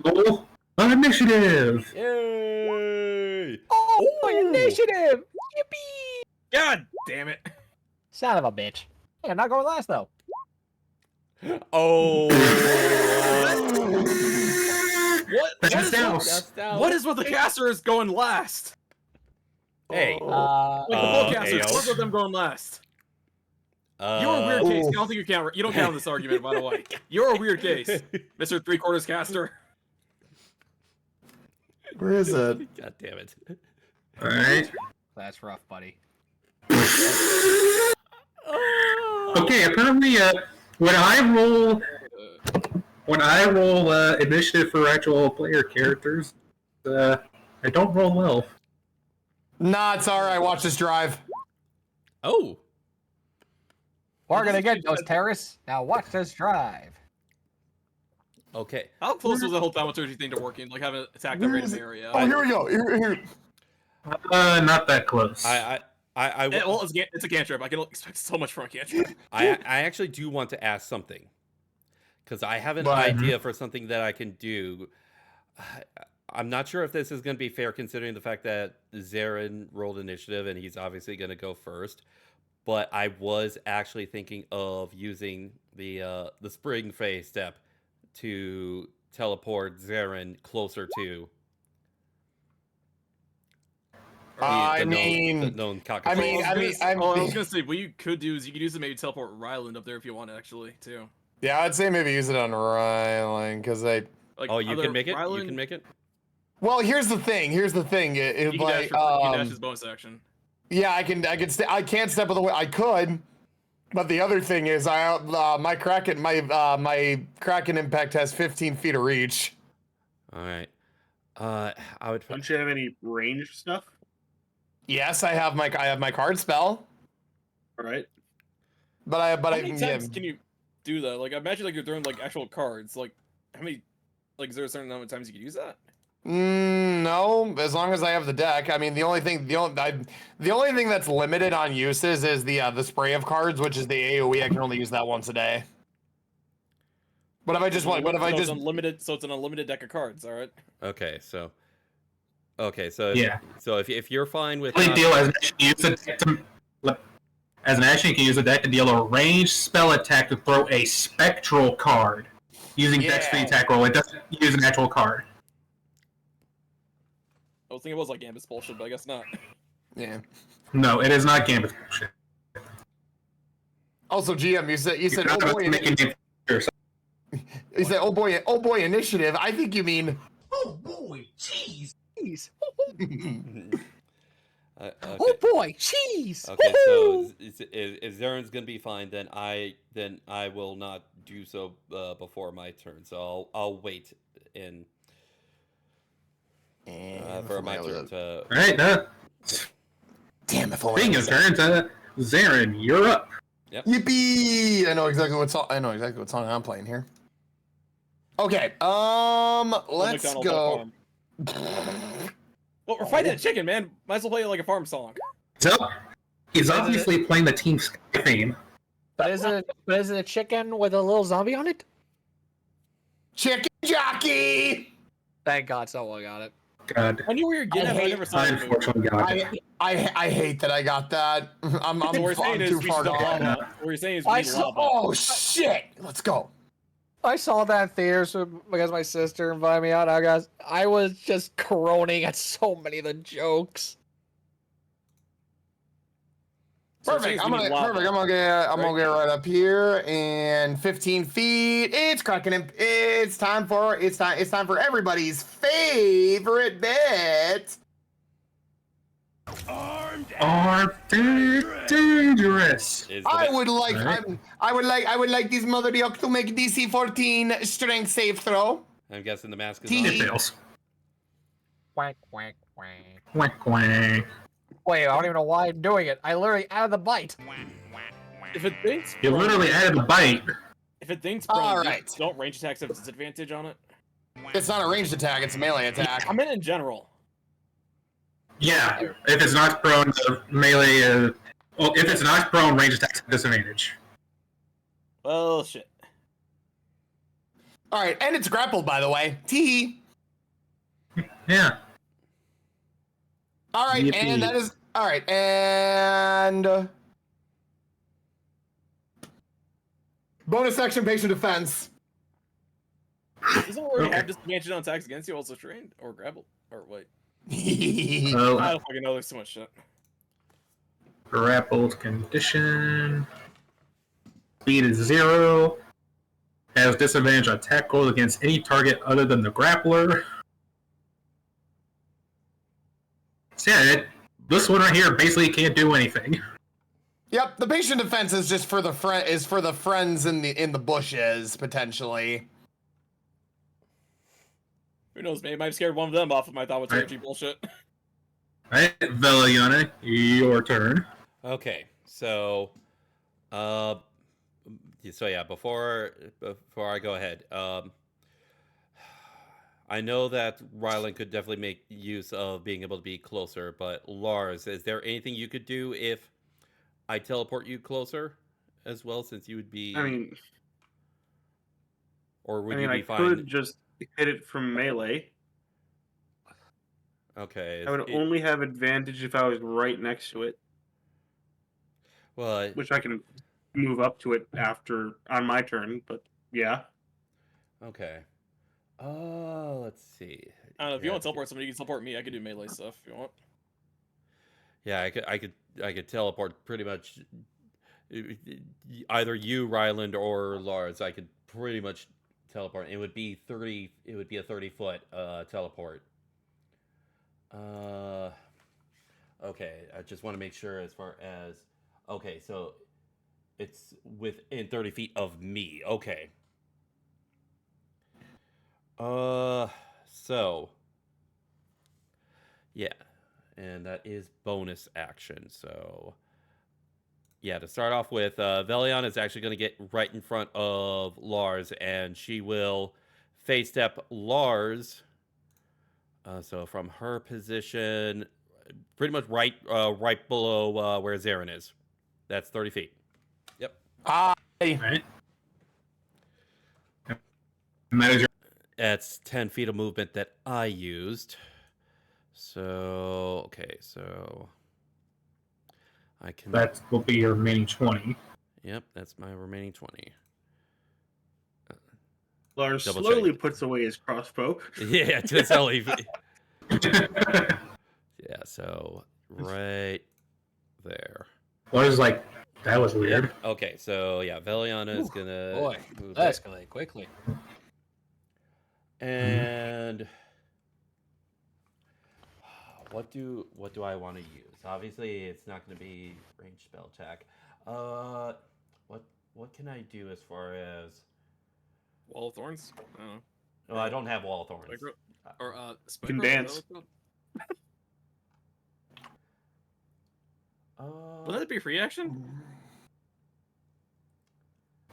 roll initiative. Yay! Oh, my Ooh. initiative! Yippee! God damn it. Son of a bitch. Hey, I'm not going last though. Oh. What? That's down. What is with the casters going last? Hey. Like the bowcasters, Ayo. what's with them going last? You're a weird case. I don't think you count. You don't count this argument, by the way. You're a weird case, Mr. Three-Quarters Caster. Where is it? God damn it. All right. That's rough, buddy. Okay. Apparently, when I roll initiative for actual player characters, I don't roll well. Nah, it's alright. Watch this drive. Oh. We're gonna get those terrorists. Now watch this drive. Okay. How close was the whole thaumaturgy thing to working? Like having attacked a Where random is it? area? Oh, here we go. Here. Not that close. Well, it's a cantrip. I can expect so much from a cantrip. I actually do want to ask something, because I have an What? idea for something that I can do. I'm not sure if this is going to be fair, considering the fact that Zarin rolled initiative and he's obviously going to go first. But I was actually thinking of using the spring phase step to teleport Zarin closer to. I the mean, known Oh, I was mean, gonna say what you could do is you could use it maybe teleport Ryland up there if you want actually too. yeah, I'd say maybe use it on Rylan because they. Like Oh, you either can make it. Ryland, You can make it. Well, here's the thing. You can Like, dash, you can dash his bonus action. yeah, I can't step of the way. I could, but the other thing is, my Kraken impact has 15 feet of reach. All right. I would. Don't you have any range stuff? Yes, I have my card spell, All right. but How many times can you do that? Like, imagine like you're throwing like actual cards. Like, how many? Like, is there a certain number of times you can use that? No, as long as I have the deck. I mean, the only thing that's limited on uses is the spray of cards, which is the AOE. I can only use that once a day. But if I just want, It's unlimited, so it's an unlimited deck of cards. All right. Okay, so Yeah. So if you're fine with Only not- deal as an action, use a deck to, as an action, you can use a deck to deal a ranged spell attack to throw a spectral card using Dex for the attack roll. It doesn't use an actual card. I was thinking it was like Gambit's bullshit, but I guess not. Yeah. No, it is not Gambit bullshit. Also, GM, you said You oh cannot boy, make a name for yourself. you said oh boy initiative. I think you mean Jeez. Okay. Oh boy, cheese. Okay, so if Zaren's gonna be fine, then I will not do so before my turn. So I'll wait in for my turn to. All right, Damn, if only. speaking of turns, Zaren, you're up. Yippee! I know exactly what song I'm playing here. Okay, let's McDonald's go. on a farm. Well, we're fighting a chicken, man. Might as well play it like a farm song. So he's obviously playing the Team Sky theme. But is it a chicken with a little zombie on it? Chicken jockey. Thank God someone got it. God, I knew where you're getting at, but I never saw I the movie. unfortunately got it. I hate that I got that. I'm So what we're saying is too we far should gone. lava. What we're saying is I we need saw- lava. Oh shit! Let's go. I saw that in theaters because my sister invited me out. I was just groaning at so many of the jokes. So we're Perfect. saying I'm we gonna need lava. gonna get right up here and 15 feet. It's cracking. It's time for everybody's favorite bet. Are dangerous. Is the I would like Alright. I would like this mother yuck to make DC 14 strength save throw. I'm guessing the mask is T- on. It fails. Quack, quack, quack. Quack quack. Wait, I don't even know why I'm doing it. I literally added the bite. If it thinks You prone, literally added the bite. if it thinks prone, Alright. don't range attacks have disadvantage on it? It's not a ranged attack, it's a melee attack. I meant in general. Yeah. If it's not prone, the melee. Well, if it's not prone, range attacks at disadvantage. Well, shit. Alright, and it's grappled by the way. Tee. Yeah. Alright, Yippee. and that is alright, and bonus action patient defense. Doesn't it already Okay. have disadvantage on attacks against you, also strained? Or grappled? Or wait. I So, don't fucking know, there's too much shit. grappled condition. Speed is 0. Has disadvantage on attack rolls against any target other than the grappler. So yeah, this one right here basically can't do anything. Yep, the patient defense is just for the friends in the bushes potentially. Who knows, maybe I've scared one of them off of my thought with Right. energy bullshit. Alright, Veliana, your turn. Okay, so, yeah, before I go ahead, I know that Rylan could definitely make use of being able to be closer, but Lars, is there anything you could do if I teleport you closer as well, since you would be, I mean, or would I you be could fine? just hit it from melee. Okay, I would only have advantage if I was right next to it, well, which I can move up to it after on my turn. But yeah, okay. Let's see. I don't know, if you Yeah, want to teleport somebody, you can teleport me. I can do melee stuff if you want. Yeah, I could teleport pretty much either you, Ryland, or Lars. I could pretty much teleport. It would be 30. It would be a 30-foot teleport. Okay. I just want to make sure as far as okay. So it's within 30 feet of me. Okay. So yeah. And that is bonus action. So, yeah, to start off with, Velion is actually going to get right in front of Lars, and she will face step Lars. So from her position, pretty much right below where Zarin is. That's 30 feet. Yep. Alright. And that is your That's 10 feet of movement that I used. So, okay, so I can. that will be your remaining 20. Yep, that's my remaining 20. Lars Double slowly check. puts away his crossbow. Yeah, just only. Yeah, so right there. Lars like, that was weird. Yep. Okay, so yeah, Veliana is gonna Boy, move there. escalate quickly. And what do I want to use? Obviously, it's not going to be range spell attack. What can I do as far as? Wall of Thorns? I don't know. Oh, I don't have wall of thorns. Spike or Spike Can Rope, is that dance. what it's called? Wouldn't that be a free action?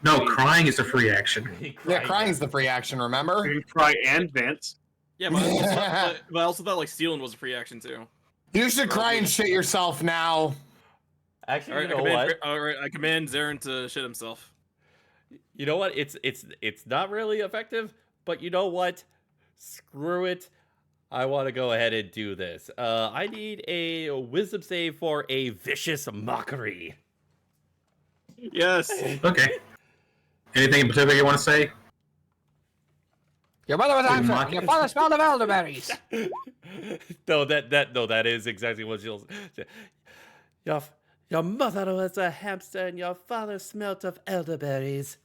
No, crying is a free action. Yeah, crying's the free action, remember? You can try and dance. Yeah, but I also thought like stealing was a free action too. You should cry and shit yourself now. Actually, All right, I command Zarin to shit himself. You know what? It's not really effective, but you know what? Screw it. I want to go ahead and do this. I need a wisdom save for a vicious mockery. Yes. Okay. Anything in particular you want to say? Your mother was Mock absent. it. Your father smelled of elderberries. No, that is exactly what she'll say. Your mother was a hamster and your father smelt of elderberries.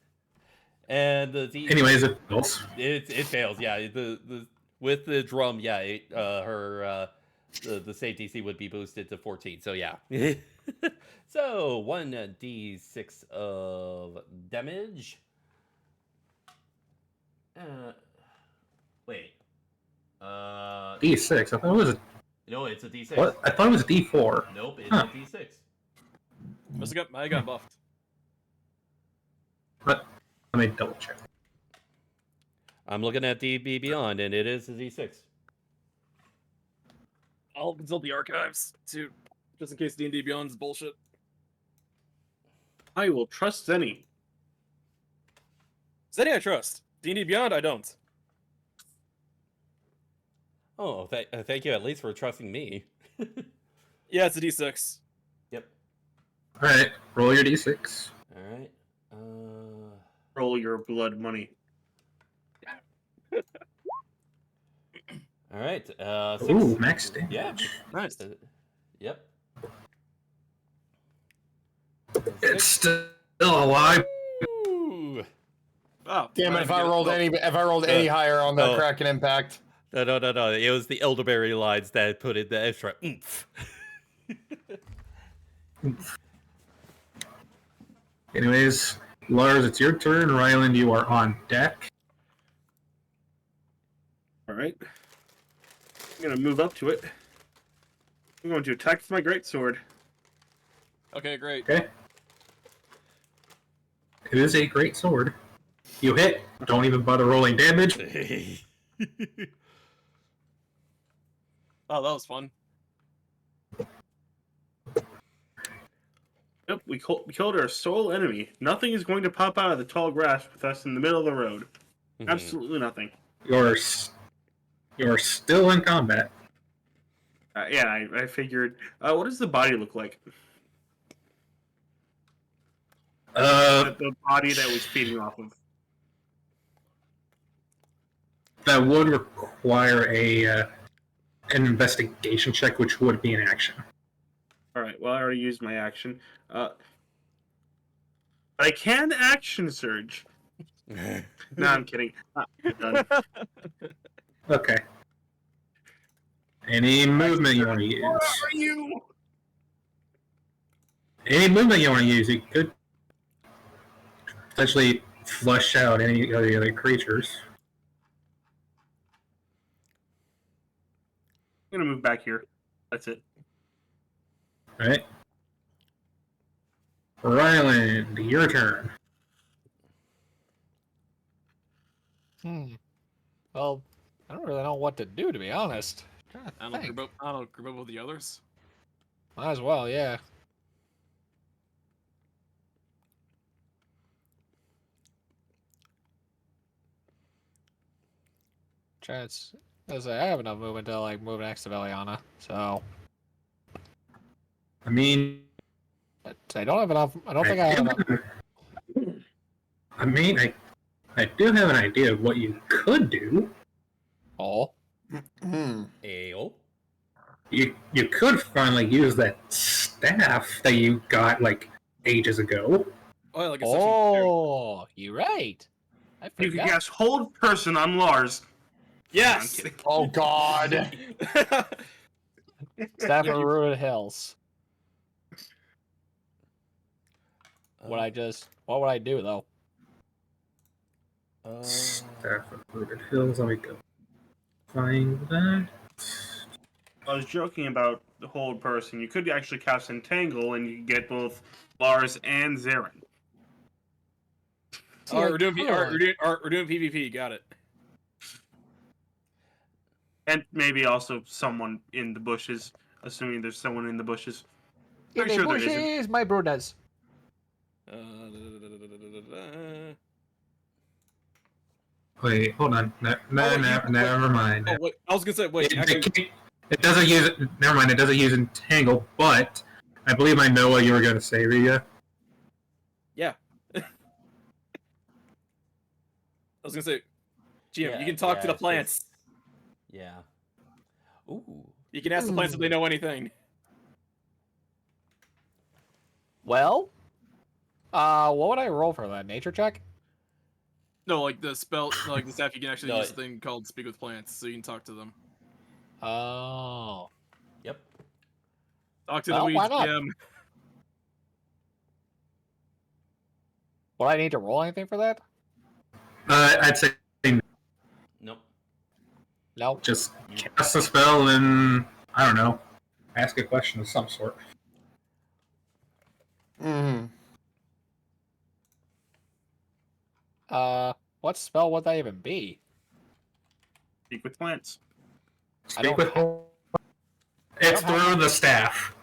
And Anyways, it fails. it fails. Yeah, the with the drum. Yeah, the save DC would be boosted to 14. So yeah. So 1d6 of damage. Wait. D6. I thought it was a No, it's a D6. what? I thought it was a D4. Nope, it's Huh. a D6. I got buffed. But let me double check. I'm looking at DB Beyond, and it is a D6. I'll consult the archives too, just in case D&D Beyond's bullshit. I will trust Zenny. Zenny I trust. D&D Beyond I don't. Oh, thank you at least for trusting me. Yeah, it's a D6. Yep. All right, roll your D6. All right. Roll your blood money. All right. 6. Ooh, max damage. Yeah. Nice. Yep. It's still alive. Ooh. Oh, Damn it! I If I rolled Uh, any higher on the oh. Kraken impact. No. It was the elderberry lines that put in the extra oomph. Anyways, Lars, it's your turn. Ryland, you are on deck. All right. I'm gonna move up to it. I'm going to attack with my greatsword. Okay, great. Okay. It is a great sword. You hit. Don't even bother rolling damage. Oh, that was fun. Yep, we killed our sole enemy. Nothing is going to pop out of the tall grass with us in the middle of the road. Absolutely nothing. You're still in combat. Yeah, I figured. What does the body look like? The body that was feeding off of. That would require an investigation check, which would be an action. All right. Well, I already used my action. I can action surge. No, I'm kidding. Done. Okay. Any movement you want to use? Where are you? Any movement you want to use, you could potentially flush out any of the other creatures. I'm gonna move back here. That's it. Right? Ryland, your turn. Well, I don't really know what to do, to be honest. I don't group up with the others. Might as well, yeah. Chance, as I have enough movement to like move next to Veliana, so I mean, but I don't have enough. I don't think I have enough. I mean, I do have an idea of what you could do. Oh, Ayo. You could finally use that staff that you got like ages ago. Oh, yeah, like a oh, you're right. I You can forgot. cast hold person on Lars. Yes. No, I'm kidding. Oh God. Staff of Ruined Hills. What would I do though? Staff of Rooted Hills. Let me go find that. I was joking about the hold person. You could actually cast Entangle and you could get both Lars and Zarin. All right, we're doing PvP. Got it. And maybe also someone in the bushes, assuming there's someone in the bushes. In Pretty the sure there isn't. bushes, my brothers. Wait, hold on. Never mind. Oh, wait, I was gonna say, wait. It doesn't use. Never mind. It doesn't use Entangle, but I believe I know what you were going to say, Rhea. Yeah. I was gonna say, GM, you can talk to the plants. Yeah. Ooh. You can ask the plants if they know anything. Well, what would I roll for that? Nature check? No, like the spell, like the staff, you can actually No, use a thing called Speak with Plants, so you can talk to them. Oh. Yep. Talk to Well, the why weeds, not? GM. Would I need to roll anything for that? I'd say Nope. No. just cast a spell and, I don't know, ask a question of some sort. Mm-hmm. What spell would that even be? Speak with plants. I Speak don't with. It's don't have through that. the staff.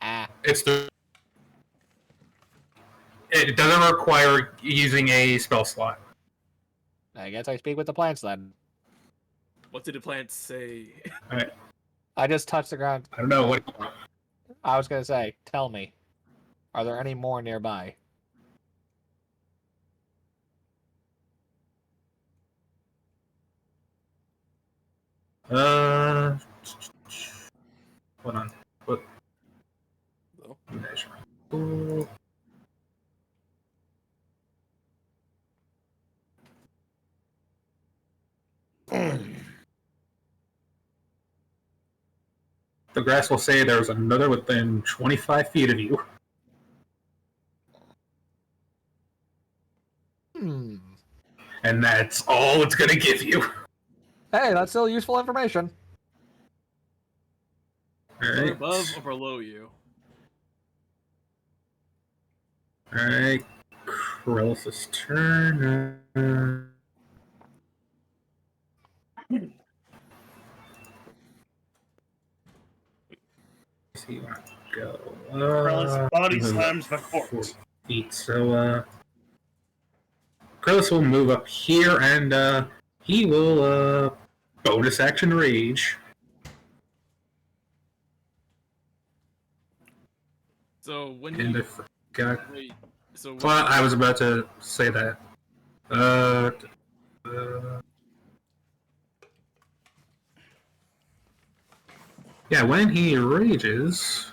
Ah, It's through. It doesn't require using a spell slot. I guess I speak with the plants then. What did the plants say? I just touched the ground. I don't know what. I was gonna say, tell me, are there any more nearby? Hold on. What? Oh. Ooh. The grass will say there was another within 25 feet of you. Hmm. And that's all it's going to give you. Hey, that's still useful information. They're Alright. above or below you. Alright. Krellis' turn. He want to go. Krellis body move slams the up corpse. 40 feet. So, Krellis will move up here and, he will, bonus action rage. So when And you I forgot. wait, so when Well, you, I was about to say that. Uh, yeah, when he rages.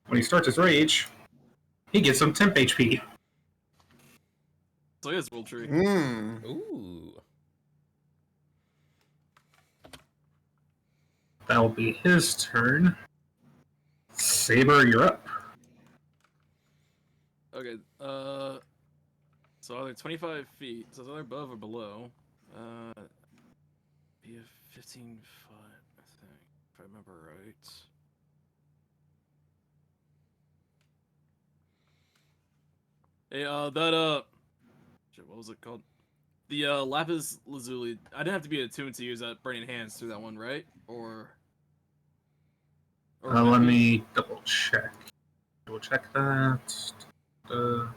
When he starts his rage, he gets some temp HP. so he has roll tree. Hmm. Ooh. That will be his turn. Saber, you're up. Okay. So either 25 feet. So it's either above or below. Be a 15 foot. I think, if I remember right. Hey, shit, what was it called? The lapis lazuli. I didn't have to be attuned to use that burning hands through that one, right? Or would Let it be- me double check. Double check that. Uh,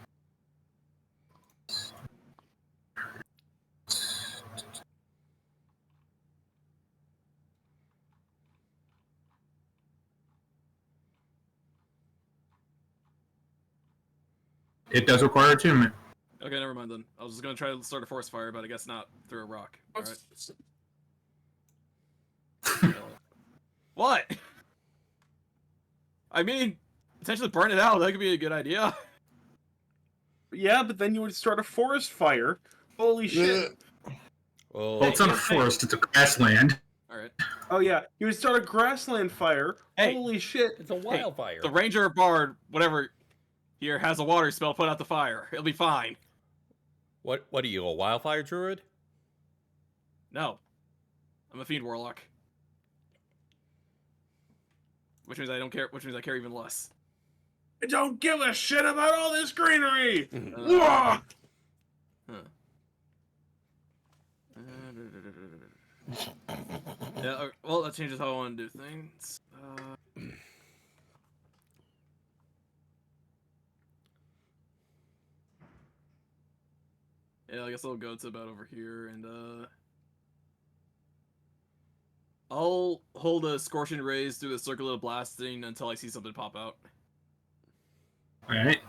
it does require attunement. Okay, never mind then. I was just gonna try to start a forest fire, but I guess not through a rock. All right. What? I mean, potentially burn it out. That could be a good idea. Yeah, but then you would start a forest fire. Holy shit. Oh, Well, it's not a hey. forest, it's a grassland. All right. Oh yeah, you would start a grassland fire. Hey. Holy shit. it's a wildfire. The ranger bard, whatever, here has a water spell. Put out the fire. It'll be fine. What are you, a wildfire druid? No, I'm a fiend warlock. Which means I don't care. Which means I care even less. I don't give a shit about all this greenery. Huh. Yeah. Well, that changes how I want to do things. Yeah, I guess I'll go to about over here and I'll hold a scorching rays through the circle of blasting until I see something pop out. Alright.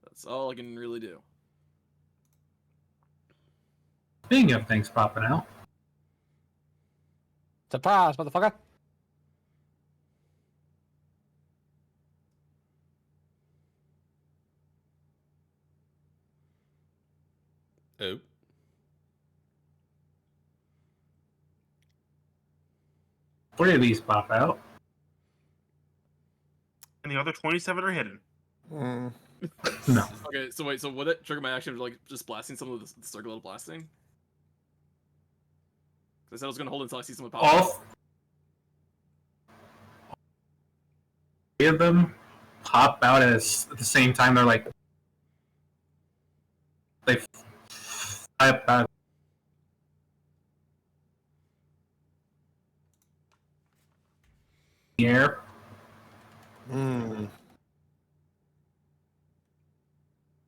That's all I can really do. Speaking of things popping out, Surprise, motherfucker. Oh. Three of these pop out. And the other 27 are hidden. Mm. No. Okay, so wait, so would it trigger my action of like just blasting some of the circle of blasting? I said I was gonna hold until I see someone pop All up. three of them pop out at the same time. They're like they fly up out of the air. Mm.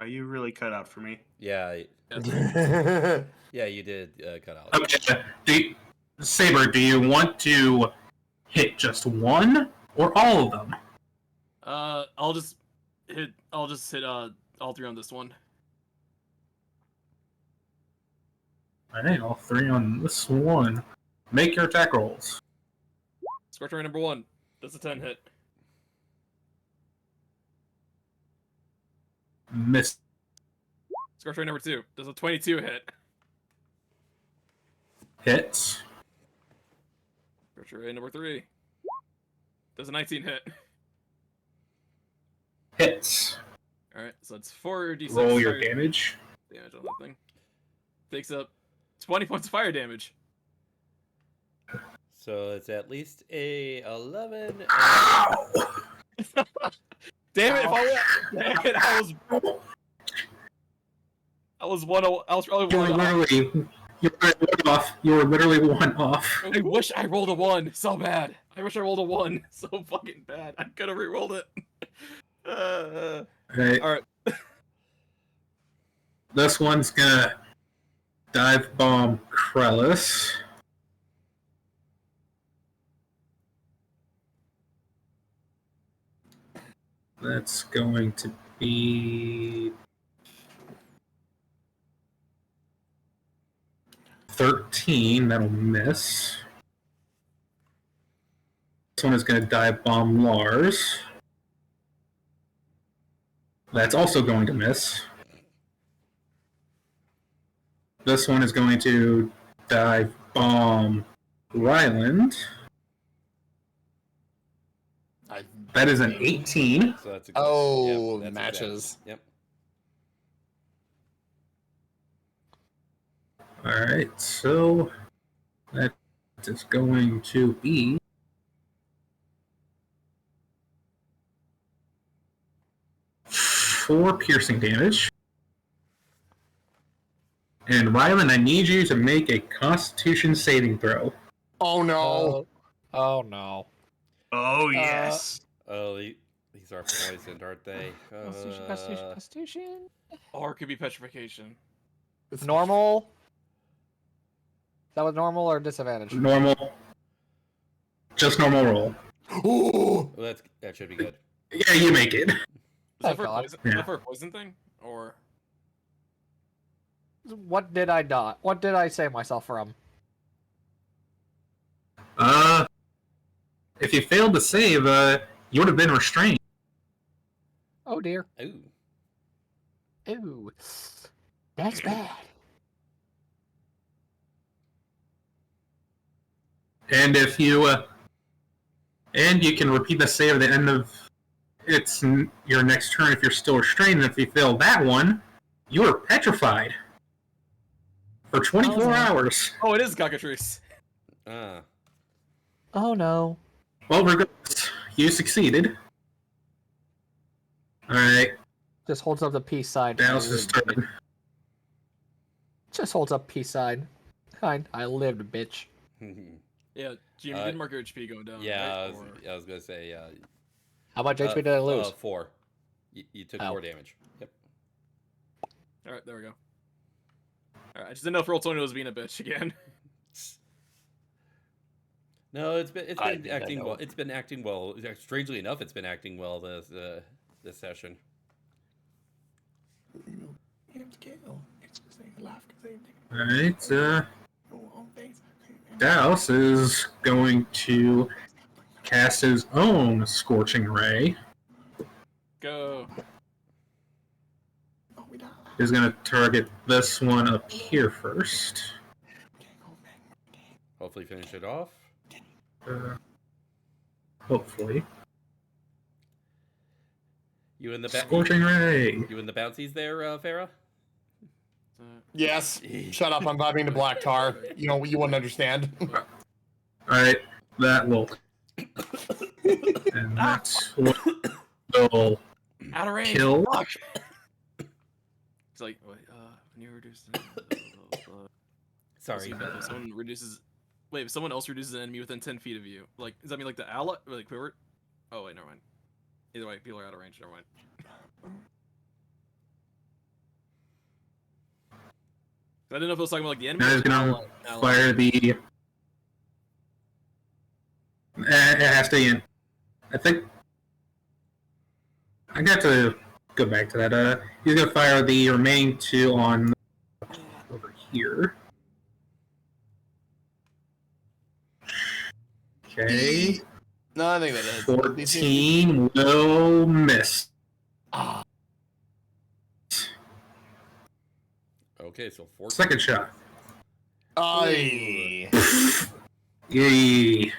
Are you really cut out for me? Yeah. Yes. Yeah, you did cut out. Okay, Saber, do you want to hit just one or all of them? I'll just hit all three on this one. Alright, all three on this one. Make your attack rolls. Scorch ray number 1. That's a 10 hit. Miss. Scorch ray number 2. Does a 22 hit. Hits. Scorch ray number 3. Does a 19 hit. Hits. Alright, so it's 4d6 Roll your fire damage. damage on that thing. Takes up 20 points of fire damage. So it's at least a 11. Ow! Damn it! Damn it! I was probably You were one off. literally one off. You were literally one off. I wish I rolled a 1 so bad. I wish I rolled a 1 so fucking bad. I could have re-rolled it. Right. All right. This one's gonna dive bomb Krellis. That's going to be 13. That'll miss. This one is going to dive bomb Lars. That's also going to miss. This one is going to dive bomb Ryland. That is an 18. So that's a good. Oh, that's matches. Yep. Alright, so that is going to be 4 piercing damage. And Ryland, I need you to make a Constitution saving throw. Oh no. Oh no. Oh, yes. Oh, these are poisoned, aren't they? Constitution. Or it could be petrification. Normal. Is that was normal or disadvantage? Normal. Just normal roll. Ooh. Well, that should be good. Yeah, you make it. Is that for a God. poison? Yeah. Is that for a poison thing? Or What did I not? What did I save myself from? If you failed to save, you would have been restrained. Oh dear. Ooh. Ooh. That's bad. And if you, and you can repeat the save at the end of your next turn if you're still restrained. And if you fail that one, you are petrified for 24 hours. oh, it is cockatrice. Ah. Oh no. Well, regardless, you succeeded. Alright, Just holds up the peace sign. Dallas' turn. Just holds up peace sign. Fine. I lived, bitch. Yeah, Jim, you did mark your HP going down. Yeah, right? I was gonna say. How much HP did I lose? 4. You took 4 damage. Yep. All right, there we go. All right, I just didn't know if Roll20 was being a bitch again. No, it's been I acting know. well. It's been acting well. Strangely enough, it's been acting well this session. Alright, Dallas is going to cast his own Scorching Ray. Go. is going to target this one up here first. Hopefully finish it off. Hopefully. You in the Scorching Ray. You in the bouncies there, Farah? Yes. Shut up. I'm vibing to Black Tar. You wouldn't understand. Alright, that will. And that's what will Out of range. kill. It's like, wait, when you reduce. Sorry. If someone reduces. Wait, if someone else reduces an enemy within 10 feet of you, like, does that mean like the ally, or like whoever? Oh wait, never mind. Either way, people are out of range. Never mind. I didn't know if it was talking about like the enemy. Now he's gonna fire the. It has to be in. I think. I got to go back to that. He's gonna fire the remaining two on over here. Okay. No, I think that is. 14 will miss. Ah. Okay, so 14. Second shot. Aye. Yay.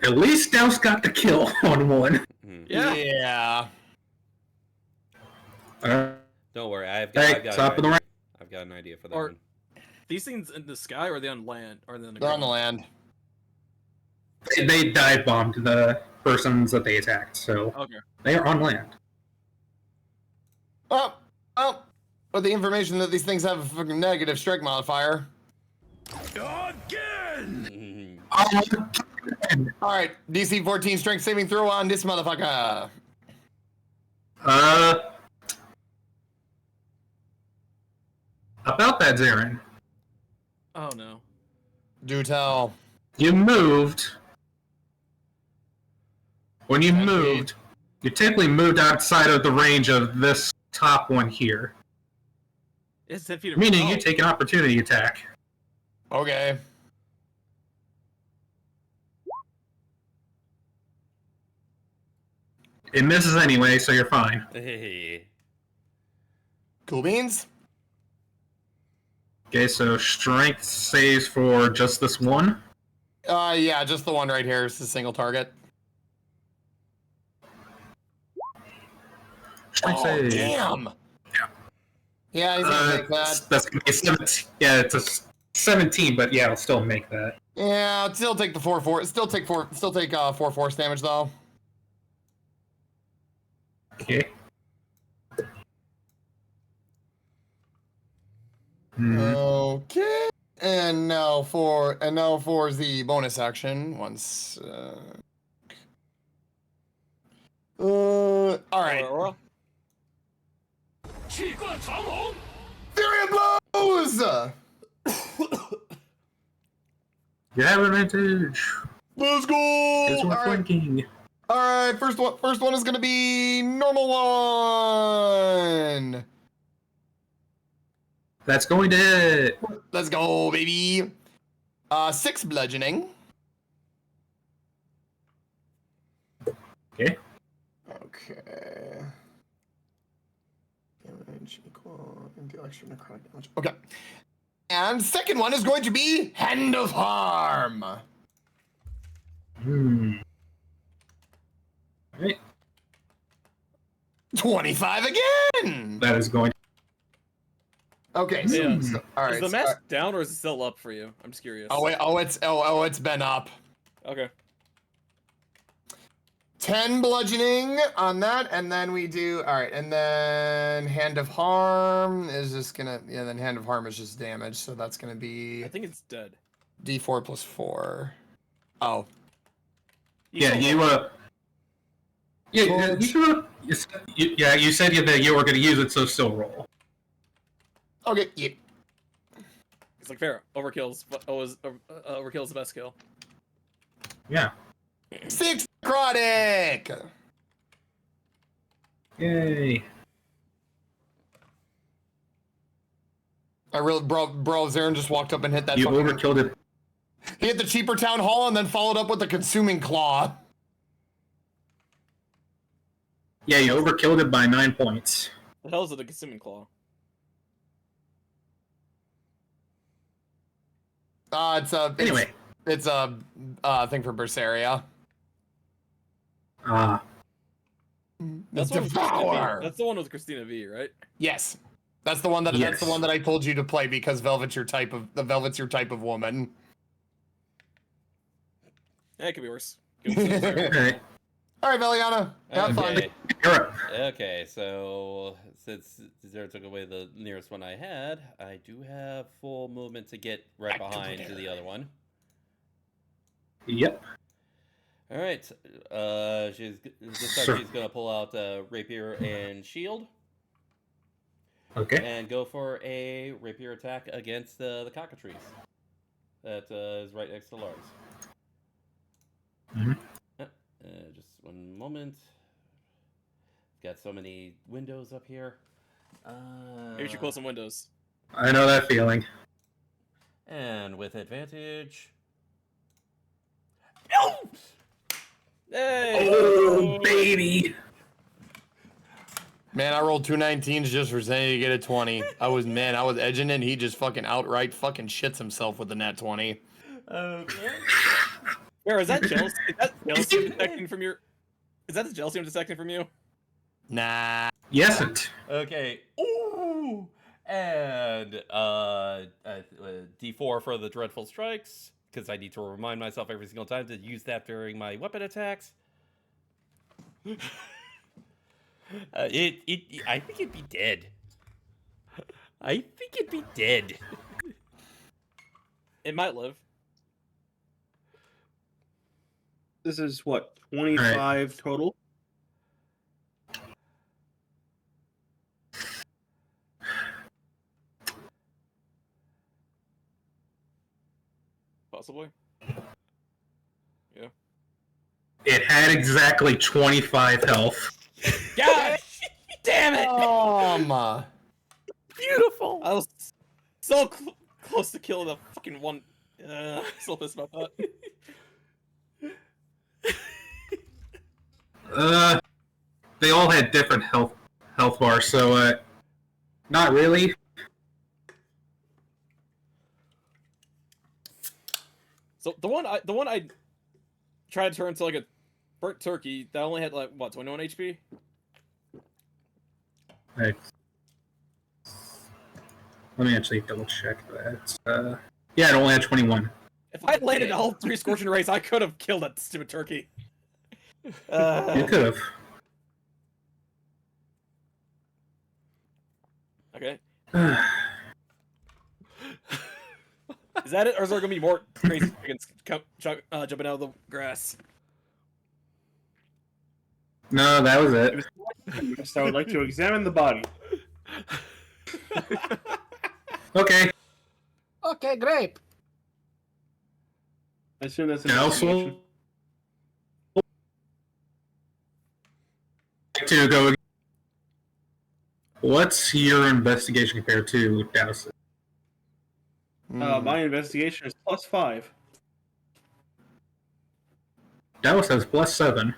At least Douse got the kill on one. Yeah. Don't worry, I've Hey, got top of the rank. I've got an idea for that Or- one. These things in the sky, or are they on land? Or are they on the They're on ground? the land. They dive bombed the persons that they attacked, so Okay. they are on land. Oh, with the information that these things have a fucking negative strike modifier. Mhm. All right, DC 14 strength saving throw on this motherfucker. About that, Zarin. Oh no. Do tell. You moved. When you 10 moved, you technically moved outside of the range of this top one here. It's 10 feet. Meaning you take an opportunity attack. Okay. It misses anyway, so you're fine. Hey. Cool beans. Okay, so strength saves for just this one. Yeah, just the one right here is the single target. Strength Oh, save. damn. Yeah. Yeah, he's gonna make that. That's gonna be 17. Yeah, it's a 17, but yeah, I'll still make that. Yeah, it'll still take the 4-4. Still take 4 force damage though. Okay. Hmm. Okay. And now for the bonus action. Once. All right. Fury of blows. You have advantage. Let's go. It's All worth right. flanking. All right. First one is gonna be normal one. That's going to hit. Let's go, baby. 6 bludgeoning. Okay. Okay. Damage equal and deal extra necrotic damage. Okay. And second one is going to be Hand of Harm. Right. 25 again. That is going. Okay. Yeah. All right. Is the mask down or is it still up for you? I'm just curious. Oh wait. It's been up. Okay. 10 bludgeoning on that, and then we do all right, and then Hand of Harm is just gonna then Hand of Harm is just damage, so that's gonna be I think it's dead. D4 plus 4. Oh, Yeah, you Yeah, you said that you were going to use it, so still roll. okay, yeah. It's like fair. Overkill's overkill's the best kill. Yeah. 6 necrotic. Yay. I really, bro, Zarin just walked up and hit that. You fucking, overkilled it. He hit the cheaper town hall and then followed up with the consuming claw. Yeah, you overkilled it by 9 points. The hell is it a consuming claw? Anyway. It's a thing for Berseria. That's the one with Christina V. Devour. That's the one with Christina V, right? Yes, that's the one that Yes. that's the one that I told you to play because Velvet's your type of woman. Yeah, it could be worse. Alright. All right, Veliana, have fun. Okay. You're up. Okay, so since Zero took away the nearest one I had, I do have full movement to get right behind to the other one. Yep. All right, she's gonna pull out rapier and shield Okay. and go for a rapier attack against the cockatrice that is right next to Lars. Mhm. Just one moment. Got so many windows up here. Maybe you should close some windows. I know that feeling. And with advantage. Hey! Oh, baby! Man, I rolled 2 19s just for saying to get a 20. I was edging it. And he just fucking outright fucking shits himself with the nat 20. Okay. Where is that jealousy? Is that jealousy I'm detecting from your? Is that the jealousy I'm detecting from you? Nah. Yesn't. Okay. Ooh. And D4 for the dreadful strikes, because I need to remind myself every single time to use that during my weapon attacks. I think it'd be dead. I think it'd be dead. It might live. This is what, 25 total? Possibly. Yeah. It had exactly 25 health. God damn it! Beautiful. I was so close to killing the fucking one. Still pissed about that. They all had different health bars, so not really. So the one I tried to turn into like a burnt turkey that only had like what 21 HP. Right. Let me actually double check that. Yeah, it only had 21. If I landed all 3 scorching rays, I could have killed that stupid turkey. You could have. Okay. Is that it, or is there gonna be more crazy chickens jumping out of the grass? No, that was it. So I would like to examine the body. Okay. Okay, great. I assume that's an Now, investigation. To go. What's your investigation compared to Dallas? My investigation is +5. Dallas has +7.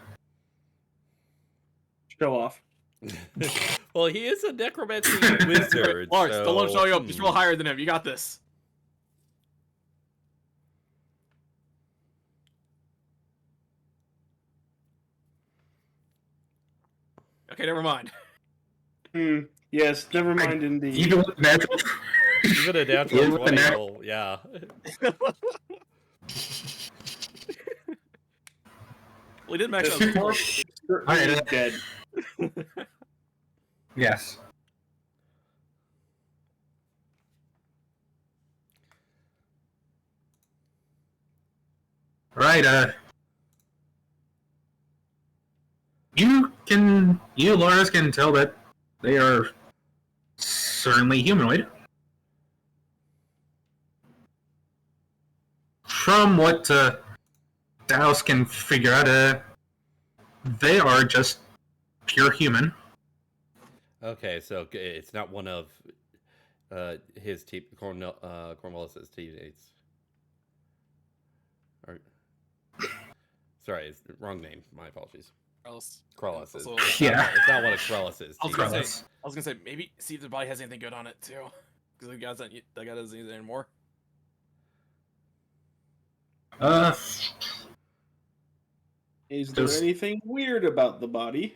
Show off. Well, he is a necromancy wizard. Lars, so... don't let him show you up. Just roll higher than him. You got this. Okay, never mind. Yes, never mind indeed. Even with natural. Even a natural Even with the 20 nat- roll, yeah. Well, he did max out his score. Alright, Dead. Yes. Right, you Lars can tell that they are certainly humanoid. From what Daos can figure out, they are just pure human. Okay, so it's not one of his team, Cornwallis's teammates. Or, sorry, it's the wrong name. My apologies. Krellis. Krellis is. So- Yeah. It's not one of Krellis's. I was teeth. gonna Krellis. say, maybe see if the body has anything good on it too, because the guy doesn't use it anymore. Is there Just- anything weird about the body?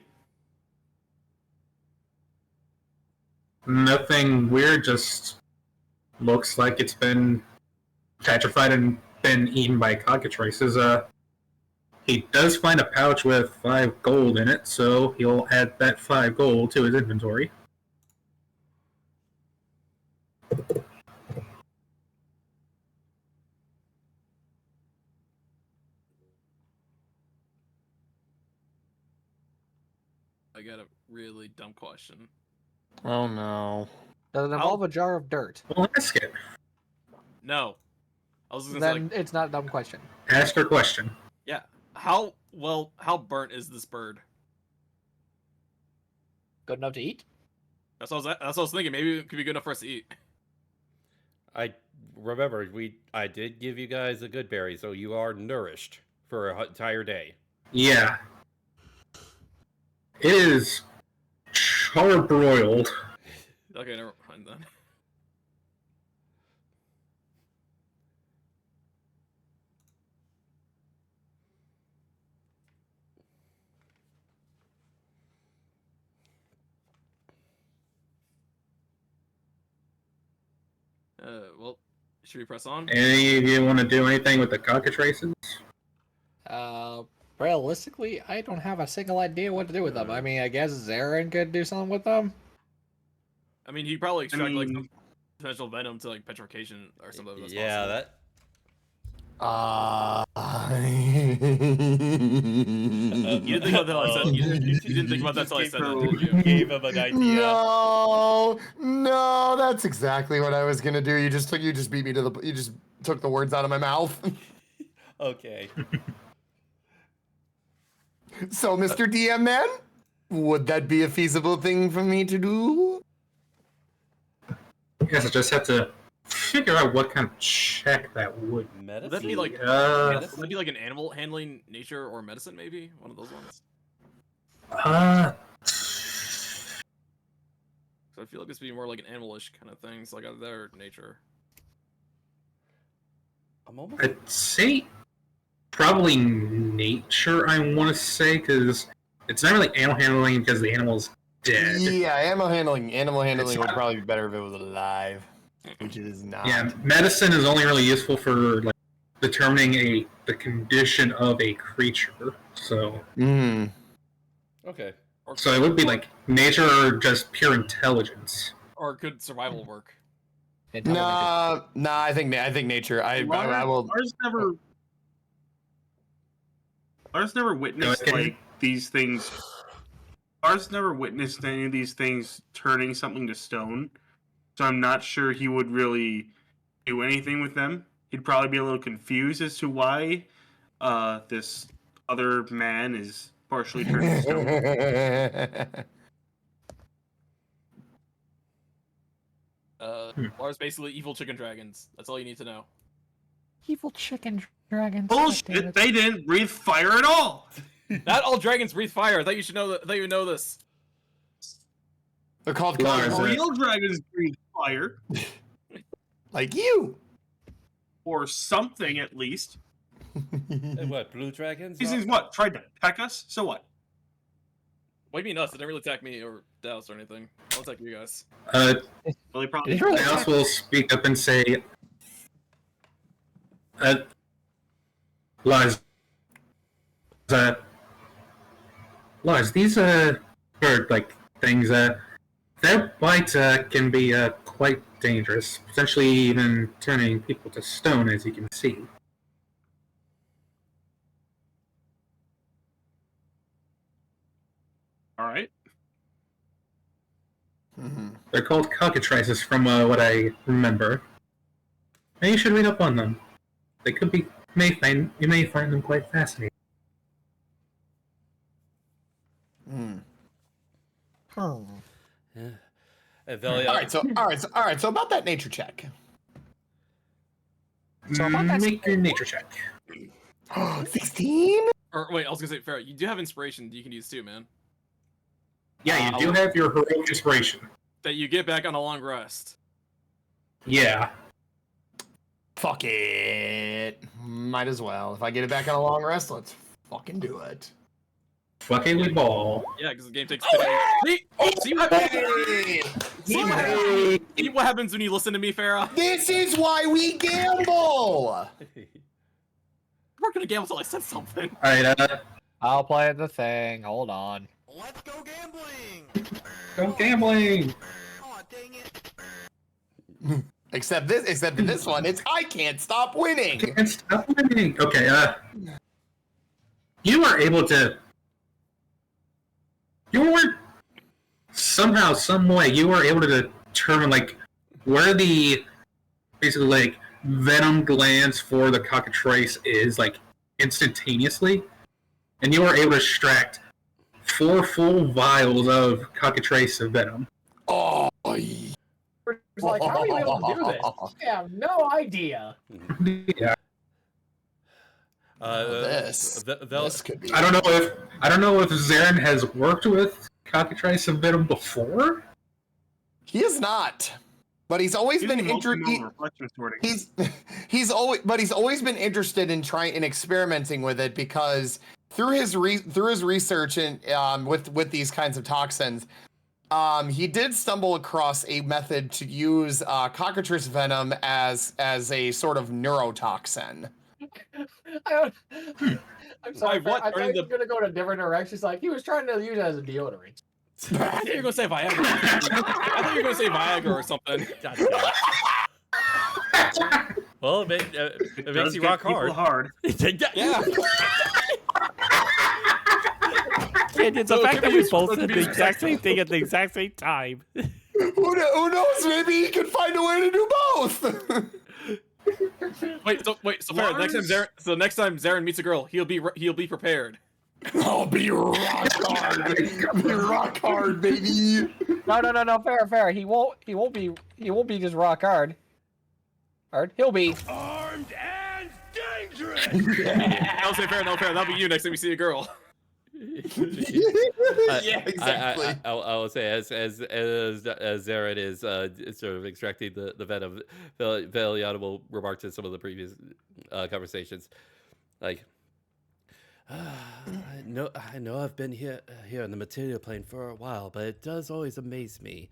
Nothing weird, just looks like it's been petrified and been eaten by cockatrices. He does find a pouch with 5 gold in it, so he'll add that 5 gold to his inventory. I got a really dumb question. Oh no. Does it involve a jar of dirt? Well, ask it. No, I was gonna say, Then like, it's not a dumb question. Ask her question. yeah, how burnt is this bird? Good enough to eat? That's what I was thinking. Maybe it could be good enough for us to eat. I remember I did give you guys a good berry, so you are nourished for an entire day. Yeah. It is charbroiled. Okay, never mind then. Well, should we press on? Any of you want to do anything with the cockatrices? Realistically, I don't have a single idea what to do with them. I mean, I guess Zarin could do something with them. I mean, he'd probably extract like mean- some potential venom to like petrification or something. That's Yeah, possible. that. You didn't think about that until I said. You didn't think about that until I said that, did you? Gave him an idea. No, that's exactly what I was gonna do. You just beat me to the. You just took the words out of my mouth. Okay. So, Mr. DM man, would that be a feasible thing for me to do? I guess I just have to figure out what kind of check that would. Medicine. Would that be like? Uh, Would that be like an animal handling, nature, or medicine? Maybe one of those ones. So I feel like this would be more like an animalish kind of thing. So like out of their nature. I'm almost. I'd say probably nature, I want to say, because it's not really animal handling because the animal's dead. Yeah, animal handling would not- probably be better if it was alive, which it is not. Yeah, medicine is only really useful for like determining the condition of a creature. So Okay. Or it would be like nature or just pure intelligence. or could survival work? Nah, I think nature. I will. Lars never witnessed Okay. like these things. Lars never witnessed any of these things turning something to stone, so I'm not sure he would really do anything with them. He'd probably be a little confused as to why this other man is partially turned to stone. Lars basically evil chicken dragons. That's all you need to know. Evil chicken dragons. Bullshit! They didn't breathe fire at all. Not all dragons breathe fire. I thought you should know that. I thought you would know this. They're called Lars, cars, Real dragons breathe fire, like you. or something at least. And what? Blue dragons? These things what? Tried to peck us? So what? What do you mean us? It didn't really attack me or Dallas or anything. I'll attack you guys. Uh, Well, they probably. Dallas will speak up and say, Lars, Lars, these bird like things, their bite can be quite dangerous, potentially even turning people to stone, as you can see. All right. They're called cockatrices, from what I remember. And you should read up on them. They could be, you may find them quite fascinating. Yeah. And Velia, All right. So about that nature check. So about that Make your nature check. 16? Or wait, I was gonna say, Farrah, you do have inspiration you can use too, man. Yeah, you do have your heroic inspiration. That you get back on a long rest. Yeah. Fuck it. Might as well. If I get it back on a long rest, let's fucking do it. Fucking we ball. Yeah, because the game takes. See what happens when you listen to me, Farrah? This is why we gamble. We're gonna gamble until I said something. Alright, I'll play the thing. Hold on. Let's go gambling! go gambling! Aw, dang it. Except in this one, it's I can't stop winning. Can't stop winning. Okay, you are able to. You were somehow, some way, you were able to determine like where the basically like venom glands for the cockatrice is like instantaneously, and you were able to extract 4 full vials of cockatrice venom. Oh, It's like, how are you able to do this? I have no idea. Yeah. this could be. I don't know if Zarin has worked with cockatrice venom before. He is not, but he's always been interested. He's always been interested in trying and experimenting with it because through his research and with these kinds of toxins, he did stumble across a method to use cockatrice venom as a sort of neurotoxin. I'm sorry, what? I thought Turning he was gonna go in a different direction. It's like he was trying to use it as a deodorant. I thought you were gonna say Viagra. I thought you were gonna say Viagra or something. God damn it. Well, it makes you rock hard. Yeah. And it's the So, fact that can we we both just said be the exact same respectful? thing at the exact same time. Who knows? Maybe he can find a way to do both. So Farrah, next time Zarin meets a girl, he'll be prepared. I'll be rock hard. Be rock hard, baby. No, fair. He won't be just rock hard. He'll be Armed and dangerous! I'll say Farrah, that'll be you next time you see a girl. Yeah, exactly. I will say as Zarin is sort of extracting the venom, Veliana will remark to some of the previous conversations, like, I know I've been here in the material plane for a while, but it does always amaze me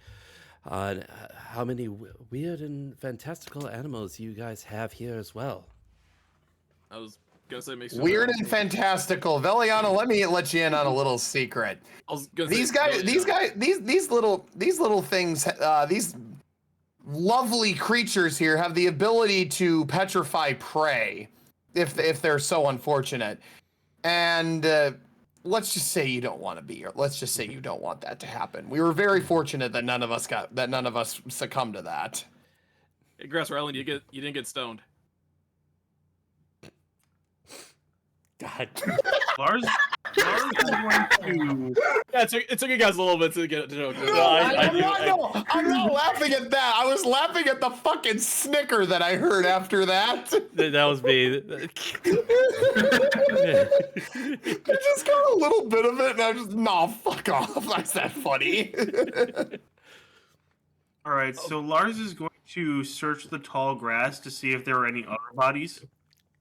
on how many weird and fantastical animals you guys have here as well. I was gonna say makes Weird and fantastical. Veliana, let me let you in on a little secret. I was gonna These say, guys, these little things, these lovely creatures here have the ability to petrify prey, if they're so unfortunate. And let's just say you don't want to be here. Let's just say you don't want that to happen. We were very fortunate that none of us succumbed to that. Hey, Grass Ryland, you didn't get stoned. God. Lars is going to. Yeah, it took you guys a little bit to get to know. I'm not laughing at that. I was laughing at the fucking snicker that I heard after that. That was me. I just got a little bit of it, and I just fuck off. That's that funny. All right, so Lars is going to search the tall grass to see if there are any other bodies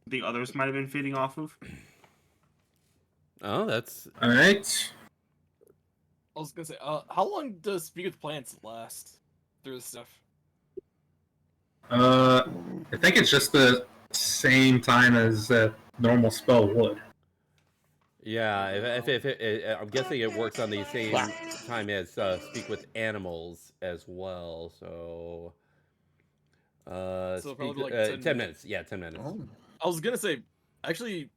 the others might have been feeding off of. Oh, that's All right. I was gonna say, how long does Speak with Plants last through this stuff? I think it's just the same time as normal spell would. yeah. If I'm guessing it works on the same time as Speak with Animals as well. So, So probably like 10 10 minutes. Yeah, 10 minutes. I was gonna say, actually,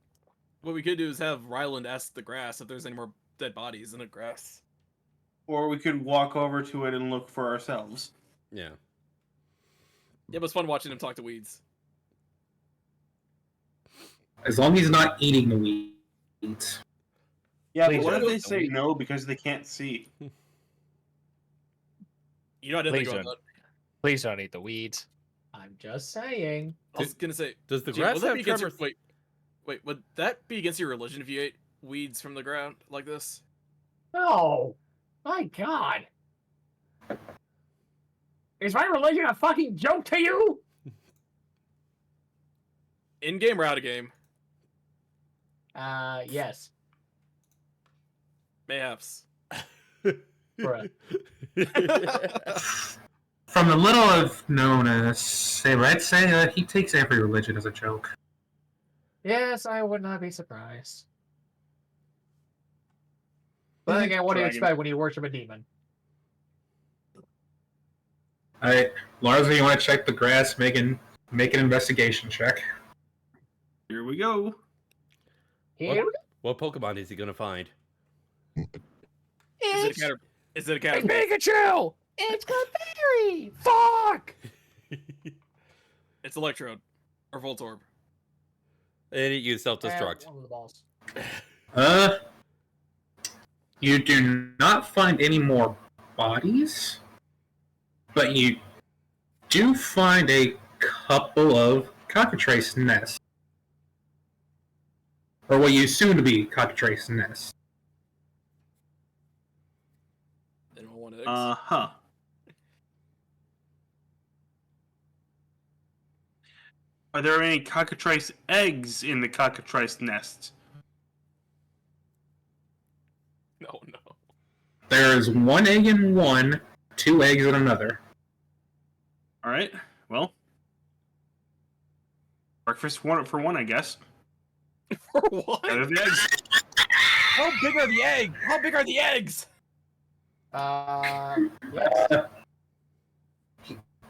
what we could do is have Ryland ask the grass if there's any more dead bodies in the grass. Or we could walk over to it and look for ourselves. Yeah. Yeah, but it's fun watching him talk to weeds. As long as he's not eating the weeds. Yeah, Please but what if don't they eat the say weed. no because they can't see? You know, I didn't think Please about don't. that. Please don't eat the weeds. I'm just saying. I was gonna say, Does the Gee, grass will that have be against tremors? your, Wait, would that be against your religion if you ate weeds from the ground like this? No! My god! Is my religion a fucking joke to you? In game or out of game? Yes. Mayhaps. Bruh. From the little I've known, I'd say he takes every religion as a joke. Yes, I would not be surprised. But then again, what do you Dragon. expect when you worship a demon? Alright, Lars, if you want to check the grass, make an investigation check. Here we go. Here What Pokemon is he gonna find? Is it a it's cat? Pikachu! It's Clefairy! Fuck! It's Electrode. Or Voltorb. And you self-destruct. One of the balls. You do not find any more bodies, but you do find a couple of cockatrice nests. Or what you assume to be cockatrice nests. Anyone want eggs? Uh-huh. Are there any cockatrice eggs in the cockatrice nest? No. There is one egg in one, two eggs in another. Alright, well. Breakfast for one, I guess. For what? Out of the eggs. How big are the eggs? How big are the eggs?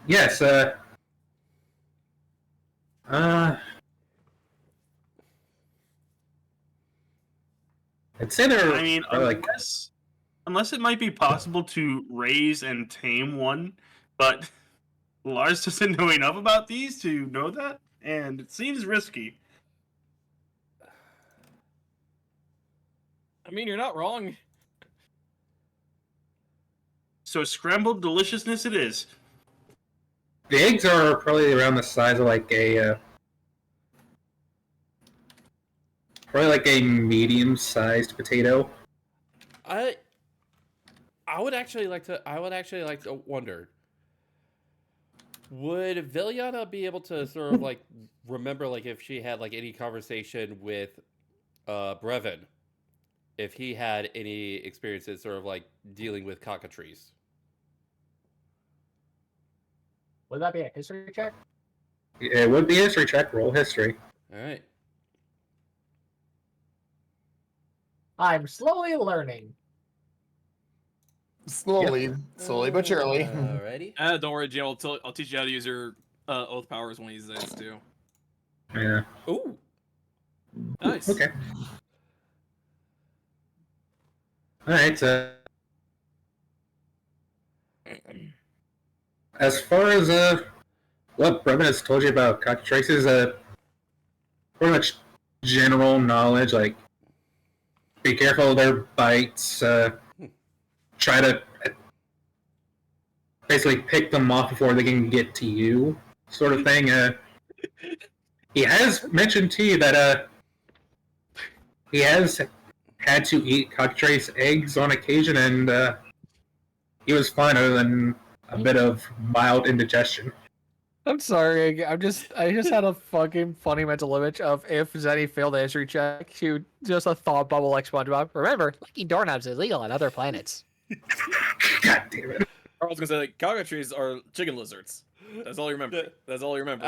Yes. Yes, I'd say they're I mean, like unless it might be possible to raise and tame one, but Lars doesn't know enough about these to know that, and it seems risky. I mean, you're not wrong. So scrambled deliciousness it is. the eggs are probably around the size of like a probably like a medium-sized potato. I would actually like to wonder, would Viliana be able to sort of like remember like if she had like any conversation with Brevin, if he had any experiences sort of like dealing with cockatrices? Would that be a history check? It would be a history check. Roll history. All right. I'm slowly learning. Slowly but surely. Alrighty. Don't worry, Jim. I'll teach you how to use your oath powers when he's eggs too. Yeah. Ooh. Nice. Okay. All right. As far as what Brevin has told you about cockatrices, pretty much general knowledge. Like, be careful of their bites. Try to basically pick them off before they can get to you, sort of thing. He has mentioned to you that he has had to eat cockatrice eggs on occasion, and he was fine other than a bit of mild indigestion. I'm sorry. I just had a fucking funny mental image of if Zenny failed the history check, she would just a thought bubble like SpongeBob. Remember, licking doorknobs is illegal on other planets. God damn it. I was gonna say like, cockatrices are chicken lizards. That's all you remember. That's all you remember.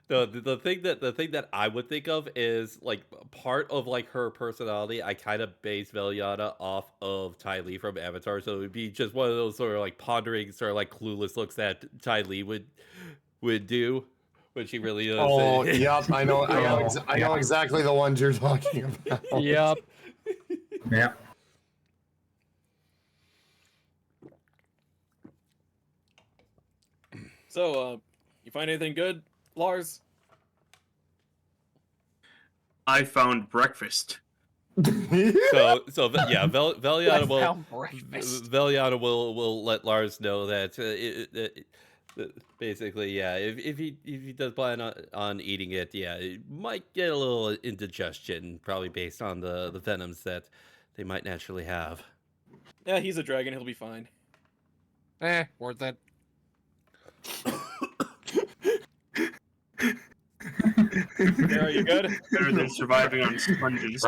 No. The thing that I would think of is like part of like her personality. I kind of base Veliana off of Ty Lee from Avatar, so it would be just one of those sort of like pondering, sort of like clueless looks that Ty Lee would do when she really is. Oh, yep. I know. I know exactly the ones you're talking about. Yep. Yeah. So, you find anything good, Lars? I found breakfast. So yeah, Veliana I found breakfast. will let Lars know that Basically, yeah. If he does plan on eating it, yeah, it might get a little indigestion, probably based on the venoms that they might naturally have. Yeah, he's a dragon. He'll be fine. Worth it. Sarah, you good? Better than surviving on sponges.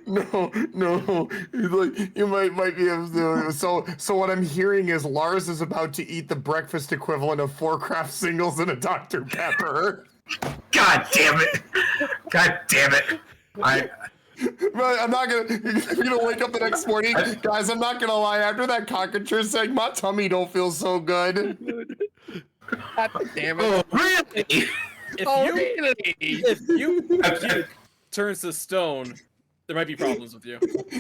No. He's like, you might be able to. So what I'm hearing is Lars is about to eat the breakfast equivalent of 4 craft singles and a Dr. Pepper. God damn it! God damn it! Right, I'm not gonna. You're gonna wake up the next morning, guys. I'm not gonna lie. After that cockatrice saying, my tummy don't feel so good. God damn it. Oh, really? If you turns to stone, there might be problems with you.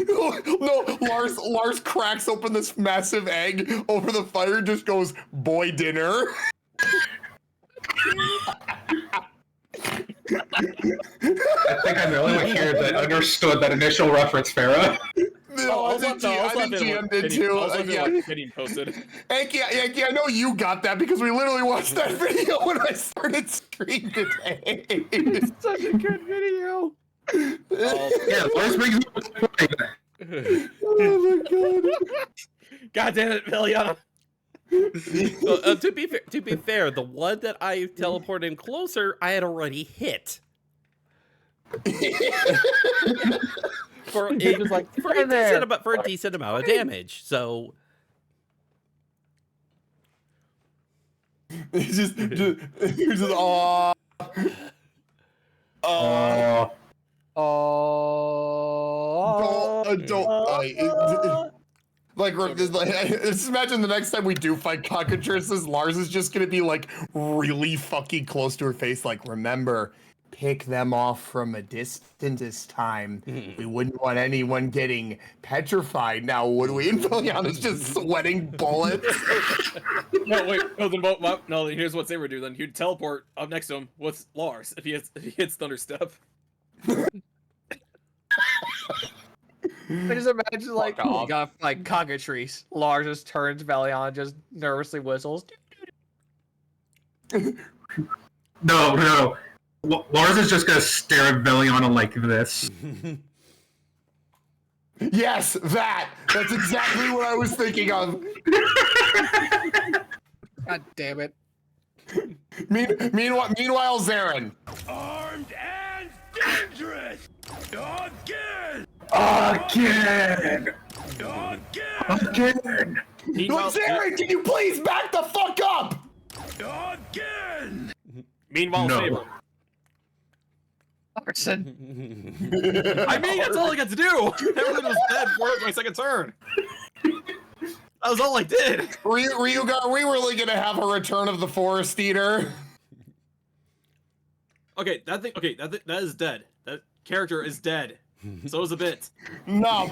No, Lars cracks open this massive egg over the fire. Just goes, boy dinner. I think I'm the only one here that understood that initial reference, Farah. No, I think GM did too. Getting posted. Anky, I know you got that because we literally watched that video when I started stream today. It's such a good video. Yeah, Lars brings up a point. Oh my god. God damn it, Viliana. To be fair, the one that I teleported in closer, I had already hit. For a decent amount of damage. So He's just oh. Just imagine the next time we do fight cockatrices, Lars is just gonna be like really fucking close to her face. Like, remember, pick them off from a distance this time. We wouldn't want anyone getting petrified now, would we? And Viliana's just sweating bullets. No, wait. No, here's what Saber would do then. He'd teleport up next to him with Lars if he hits Thunder Step. I just imagine like you got like cockatrice. Lars just turns Valiant, just nervously whistles. No. Lars is just gonna stare at Veliana like this. Yes, that's exactly what I was thinking of. God damn it. Meanwhile, Zarin. Armed and dangerous! Again! Again! No, Zarin, can you please back the fuck up? Again! Meanwhile, No. Saber. Larson. I mean, that's all I got to do. Everything was dead for my second turn. That was all I did. Ryuga, are we really gonna have a return of the Forest Eater? Okay, that is dead. That character is dead. So is a bit. No.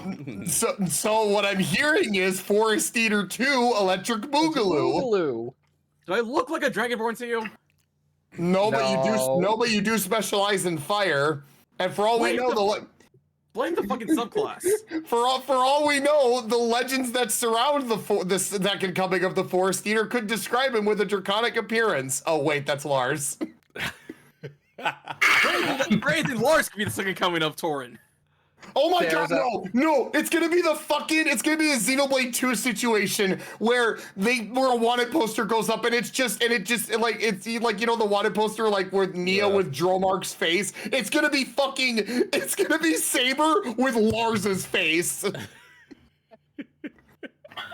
So what I'm hearing is Forest Eater 2 Electric Boogaloo. Do I look like a Dragonborn to you? No, but No. you do specialize in fire. And for all we Wait, know, Blame the fucking subclass. for all we know, the legends that surround the second coming of the Forest Eater could describe him with a draconic appearance. Oh wait, that's Lars. Crazy Lars could be the second coming of Torin. Oh my There's god, no! It's gonna be the Xenoblade 2 situation where a wanted poster goes up and it's like, you know, the wanted poster like with Neo with Dromark's face. It's gonna be Saber with Lars's face.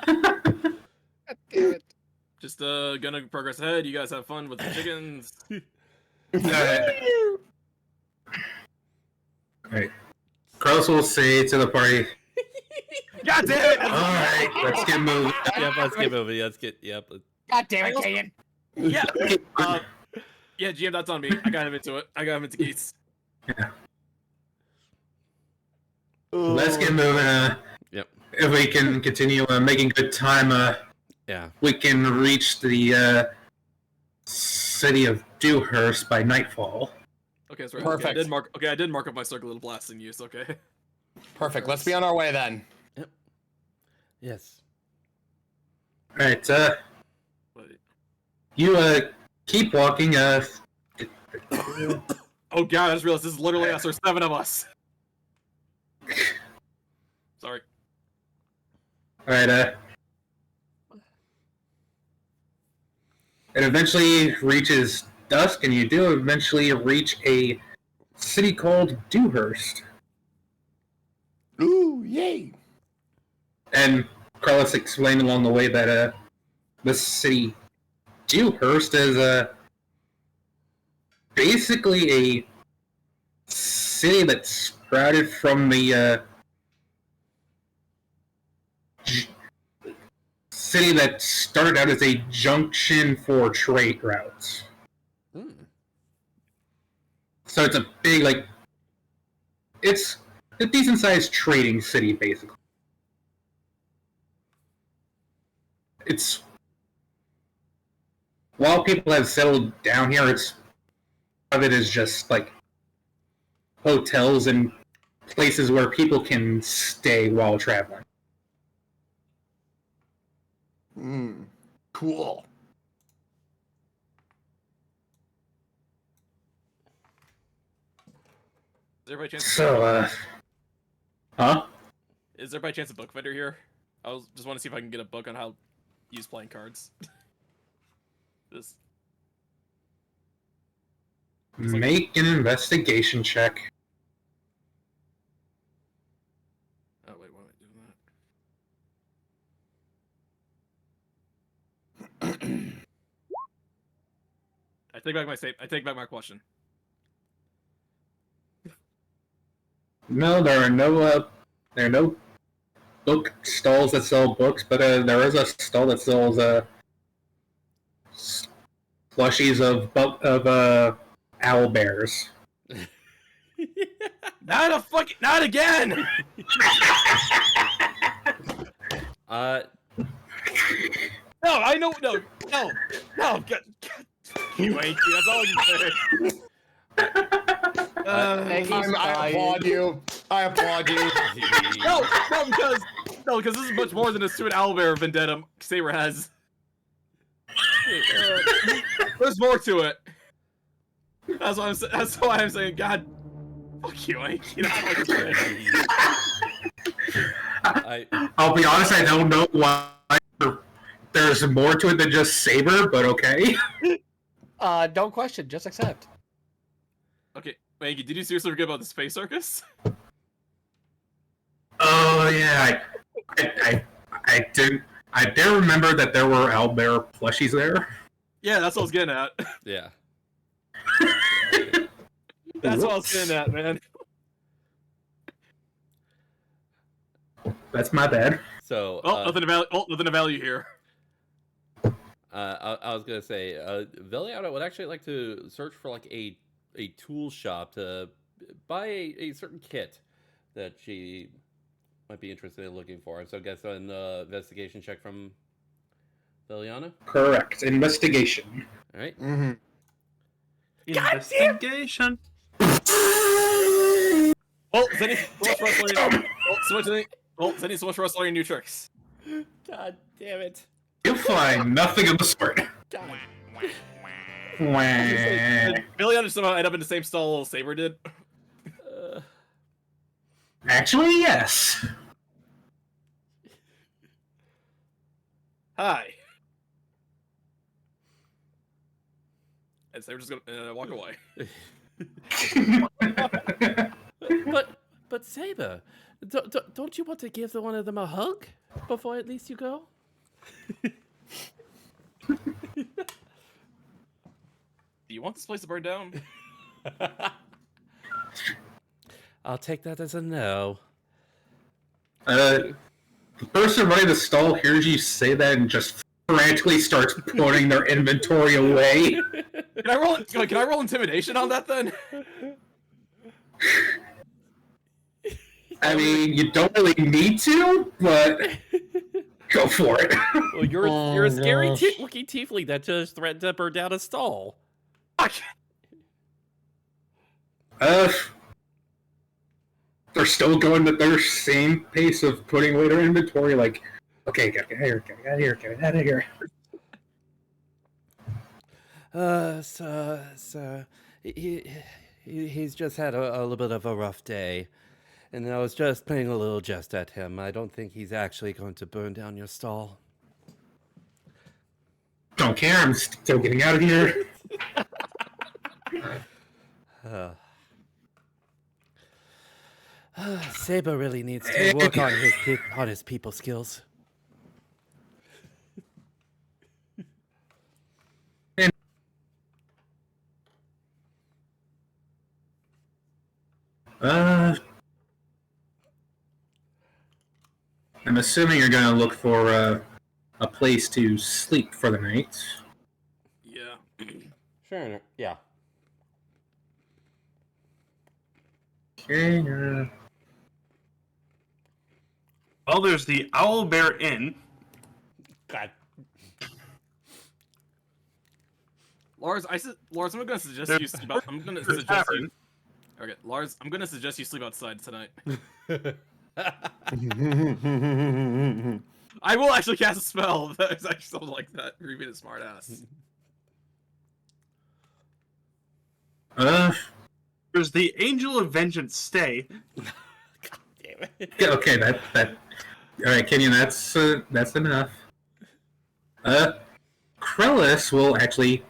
Damn it. Just gonna progress ahead. You guys have fun with the chickens. Alright. Carlos will say to the party, God damn it! alright, let's get moving. yep, let's get moving. God damn it, Kenyon. Yeah. Yeah, GM, that's on me. I got him into it. I got him into Geese. Let's get moving. Yep. If we can continue making good time, Yeah. we can reach the city of Dewhurst by nightfall. Okay, that's right. Perfect. Okay, I did mark up my circle of blasting use. Okay. Perfect. Let's be on our way then. Yes. Alright, Wait. You keep walking. Oh god, I just realized this is literally us. There's 7 of us. Sorry. All right. It eventually reaches dusk, and you do eventually reach a city called Dewhurst. Ooh, yay! And Carlos explained along the way that this city Dewhurst is basically a city that sprouted from the city that started out as a junction for trade routes. So it's a big, like, it's a decent-sized trading city, basically. It's, while people have settled down here, it's, of it is just, like, hotels and places where people can stay while traveling. Cool. Is there by chance? So, huh? Is there by chance a book vendor here? I just want to see if I can get a book on how to use playing cards. This. Make an investigation check. Oh wait, why am I doing that? I take back my I take back my question. No, there are no book stalls that sell books, but there is a stall that sells plushies of owl bears. Not again! No, I know, no, God, you ain't, that's all you say. I applaud you. I applaud you. No, because this is much more than a stupid owlbear vendetta Saber has. There's more to it. That's why I'm saying, God, fuck you, Anky. I'll be honest, I don't know why there's more to it than just Saber, but okay. Don't question, just accept. Okay, Anky, did you seriously forget about the space circus? Oh yeah, I did remember that there were owlbear plushies there. Yeah, that's what I was getting at. Yeah. That's what I was getting at, man. That's my bad. So, Nothing of value here. I was gonna say, Veliana would actually like to search for like a tool shop to buy a certain kit that she might be interested in looking for. So, I guess an investigation check from Veliana. Correct. Investigation. All right. Mm-hmm. Investigation. Oh, Zenny, so much for us learning new tricks. God damn it. You'll find nothing of the sort. God. Wah. Billy somehow end up in the same stall Saber did. Actually, yes. Hi. And Saber just gonna walk away. But Saber, don't you want to give one of them a hug before at least you go? Do you want this place to burn down? I'll take that as a no. The person running the stall hears you say that and just frantically starts putting their inventory away. Can I roll intimidation on that then? I mean, you don't really need to, but go for it. Well, you're a scary looking tiefling that just threatened to burn down a stall. They're still going at their same pace of putting away their inventory. Like, okay, get out of here, get out of here. Sir, he's just had a little bit of a rough day, and I was just playing a little jest at him. I don't think he's actually going to burn down your stall. Don't care. I'm still getting out of here. Uh, Saber really needs to work on his people skills. I'm assuming you're going to look for a place to sleep for the night. Yeah. Sure. Yeah. Okay. Well, there's the Owl Bear Inn. God. Lars, Lars, I'm gonna suggest you sleep out. I'm gonna There's suggest you. tavern. Okay, Lars, I'm gonna suggest you sleep outside tonight. I will actually cast a spell that is actually something like that. You're being a smart ass. There's the Angel of Vengeance Stay. God damn it. Yeah, okay, that. All right, Kenyon, that's enough. Krellis will actually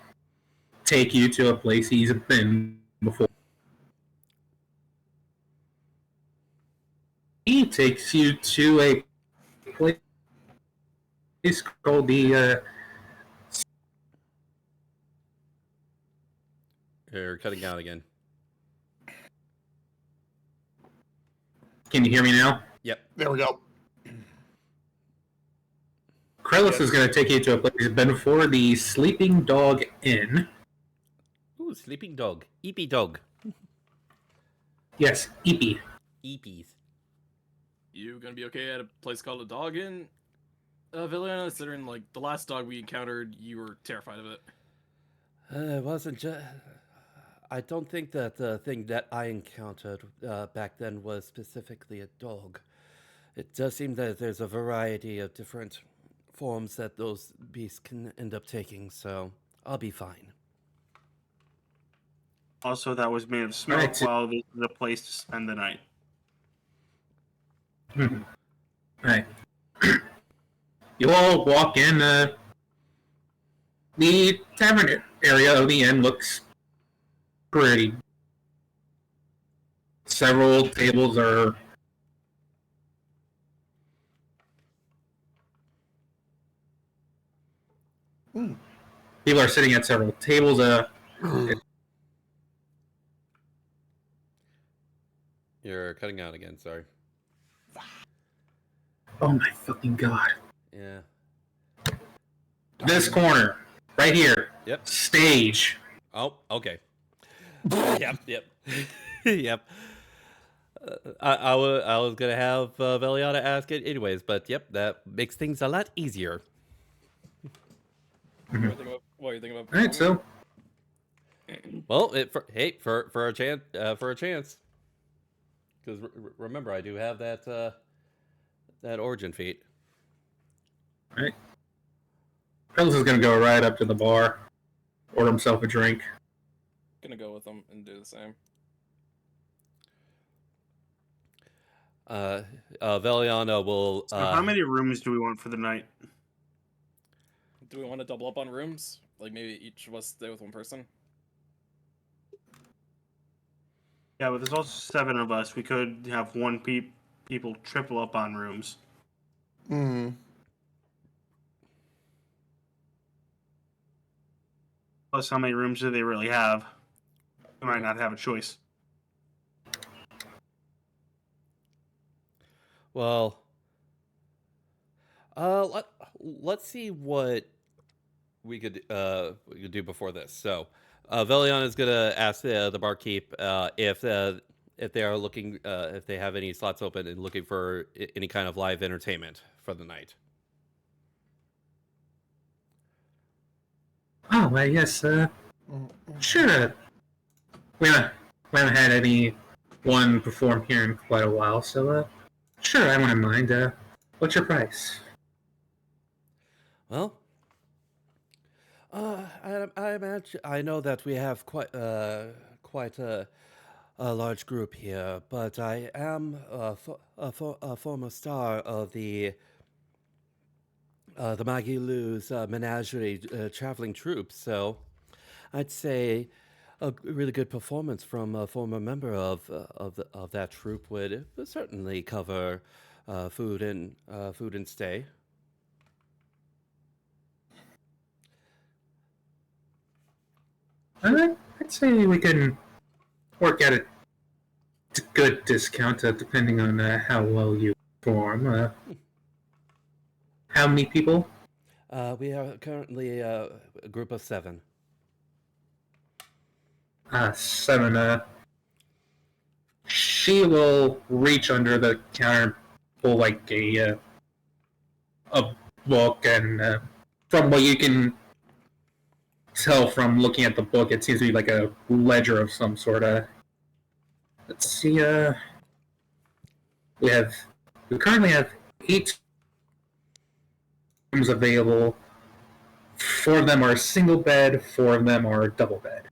take you to a place he's been before. He takes you to a place called the. You're cutting out again. Can you hear me now? Yep. There we go. Krellis is going to take you to a place he's been before, the Sleeping Dog Inn. Ooh, sleeping dog. Eepy dog. Yes, Eepy. Eepies. You gonna be okay at a place called a dog inn? Villiana, considering like the last dog we encountered, you were terrified of it. It wasn't just. I don't think that the thing that I encountered back then was specifically a dog. It does seem that there's a variety of different forms that those beasts can end up taking, so I'll be fine. Also, that was made of smoke Right. while this is a place to spend the night. Right. You all walk in. The tavern area of the inn looks pretty. Several tables are. People are sitting at several tables. You're cutting out again, sorry. Oh my fucking god! Yeah. This corner, right here. Yep. Stage. Oh, okay. Yep. Yep. I was gonna have Veliana ask it anyways, but yep, that makes things a lot easier. What are you thinking about? All right, so Well, for a chance, because remember I do have that origin feat. all right. Krellis is gonna go right up to the bar, order himself a drink. Gonna go with them and do the same. Veliana will. So how many rooms do we want for the night? Do we want to double up on rooms? Like maybe each of us stay with one person? Yeah, but there's also 7 of us. We could have people triple up on rooms. Hmm. Plus, how many rooms do they really have? We might not have a choice. Well, let's see what we could do before this. So, Veliana is gonna ask the barkeep if they are looking if they have any slots open and looking for any kind of live entertainment for the night. Oh, well, yes, sure. We haven't had anyone perform here in quite a while, so, sure, I wouldn't mind. What's your price? Well, I imagine I know that we have quite a large group here, but I am a former star of the Maggie Lou's menagerie traveling troupe, so I'd say a really good performance from a former member of that troupe would certainly cover food and stay. I'd say we can work at a good discount, depending on how well you perform. How many people? We are currently a group of 7. 7. She will reach under the counter, pull like a book, and from what you can tell from looking at the book, it seems to be like a ledger of some sort. Let's see. We currently have 8 rooms available. 4 of them are single bed. 4 of them are double bed.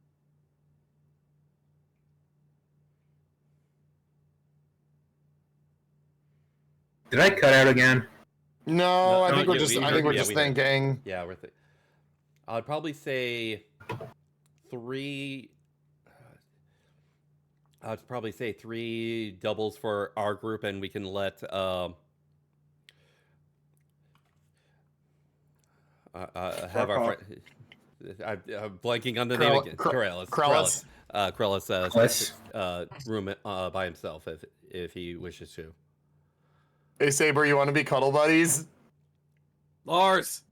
Did I cut out again? No, I think we're yeah, just. we I heard- think we're yeah, just we heard. thinking. Yeah, I'd probably say 3. I'd probably say 3 doubles for our group, and we can let have Fuck our off. friend. I'm blanking on the name Krell- again. Kr- Krellis. Krellis. Krellis room by himself if he wishes to. Hey Saber, you want to be cuddle buddies? Lars,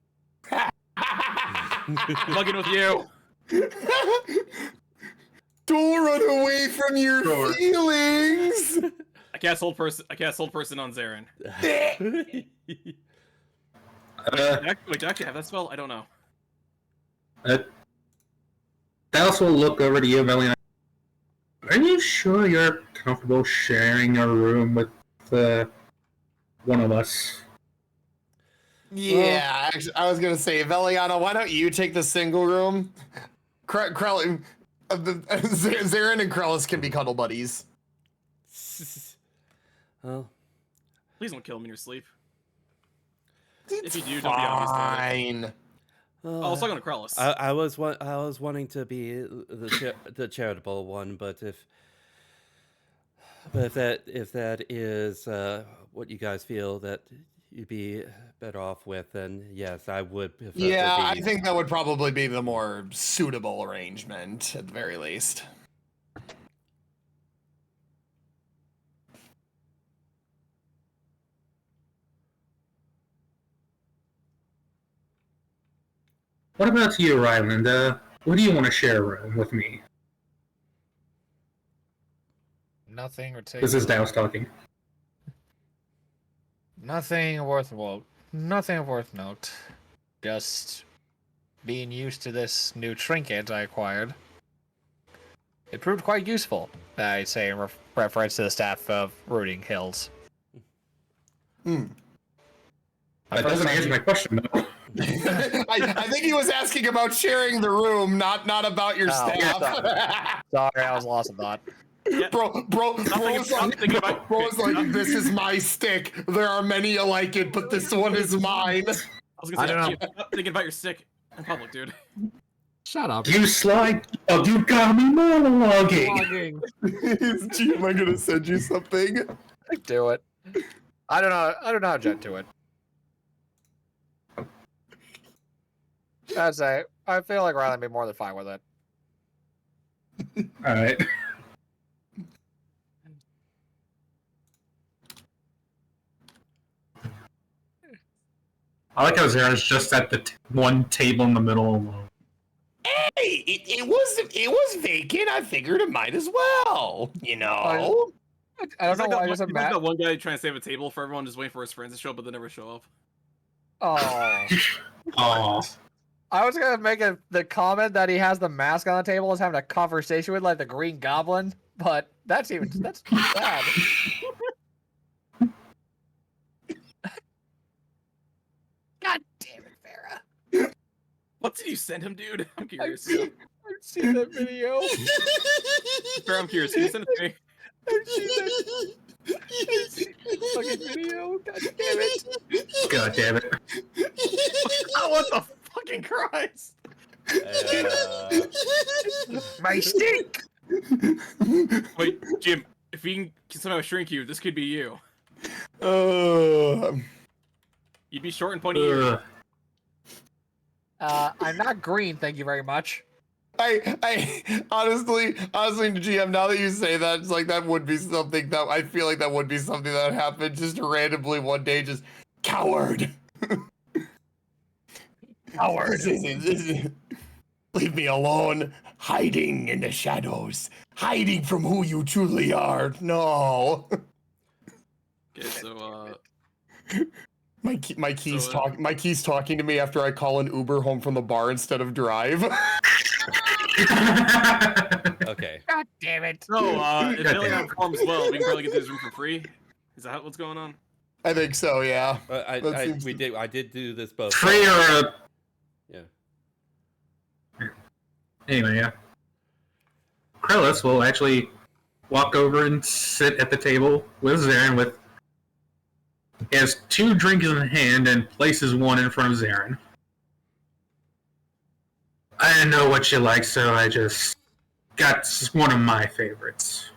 I'm fucking with you. Don't run away from your Sure. feelings. I cast hold person on Zarin. Wait, do I actually have that spell? I don't know. Dallas will look over to you, Melanie. Are you sure you're comfortable sharing a room with one of us? Yeah, actually, I was gonna say, Veliana, why don't you take the single room? Zarin and Krellis can be cuddle buddies. Well, Please don't kill him in your sleep. It's If you do, don't be obvious about it. fine. Oh, I was talking to Krellis. I was wanting to be the charitable one, but if that is what you guys feel that you'd be better off with, then yes, I would prefer Yeah, to I be. think that would probably be the more suitable arrangement, at the very least. What about you, Ryland? What do you want to share a room with me? Nothing particular. This is Dallas talking. Nothing worth note. Just being used to this new trinket I acquired. It proved quite useful, I say in reference to the staff of Rooting Hills. That doesn't answer my question, though. I think he was asking about sharing the room, not about your Oh, staff. Sorry, I was lost in thought. Yeah. Bro was like, this is my stick. There are many alike it, but this one is mine. I was gonna say, I don't know. stop thinking about your stick in public, dude. Shut up. You slide. Oh, you got me monologuing. Gee, am I gonna send you something? Do it. I don't know how to do it. I'd say I feel like Riley would be more than fine with it. All right. I like how Zara's just at the one table in the middle alone. Hey, it was vacant. I figured it might as well. You know. I don't know why I just He's like imagine. that one guy trying to save a table for everyone, just waiting for his friends to show up, but they never show up. Oh. Oh, I was gonna make the comment that he has the mask on the table is having a conversation with like the Green Goblin, but that's bad. God damn it, Farah. What else did you send him, dude? I'm I've curious. seen, I've seen that video. Fair, I'm curious. Can you send it to me? I've seen that. I've seen that fucking video. God damn it. God damn it. Oh, what the fucking Christ? My stick. Wait, Jim, if we can somehow shrink you, this could be you. You'd be short and pointy ears. I'm not green, thank you very much. I honestly, GM, now that you say that, it's like that would be something that I feel like that would be something that happened just randomly one day, just coward. Coward. Leave me alone, hiding in the shadows, hiding from who you truly are. No. Okay, so My key's talking to me after I call an Uber home from the bar instead of drive. Okay. God damn it. so if Billion performs well, we can probably get this room for free. Is that what's going on? I think so, yeah. I did do this both. Free or Yeah. anyway, yeah. Krellis will actually walk over and sit at the table with Zarin with. He has 2 drinks in hand and places one in front of Zarin. I didn't know what you like, so I just got one of my favorites.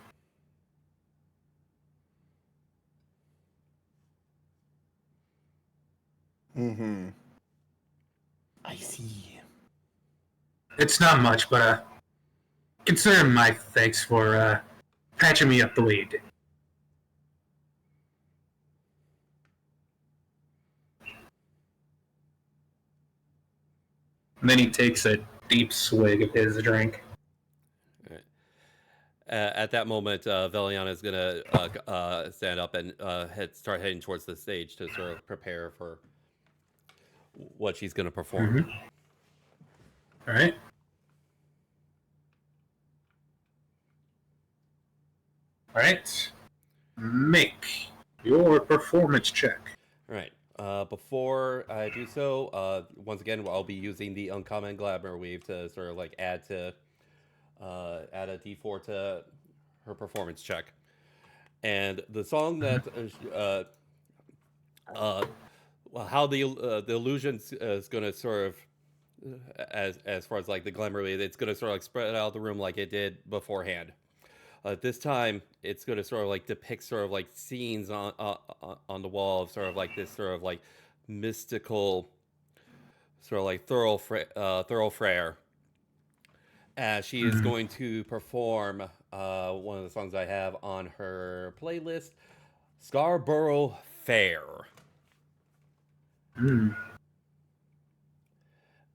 Mm-hmm. I see. It's not much, but consider my thanks for patching me up the way you did. And then he takes a deep swig of his drink. At that moment, Veliana is gonna stand up and start heading towards the stage to sort of prepare for what she's gonna perform. Mm-hmm. All right. All right. Make your performance check. All right. Before I do so, once again, I'll be using the uncommon glamour weave to sort of like add a D4 to her performance check. And the song that how the illusion is going to sort of as far as like the glamour weave, it's going to sort of like spread out the room like it did beforehand. This time, it's going to sort of like depict sort of like scenes on the wall of sort of like this sort of like mystical, sort of like thoroughfare. As she is going to perform one of the songs I have on her playlist, Scarborough Fair.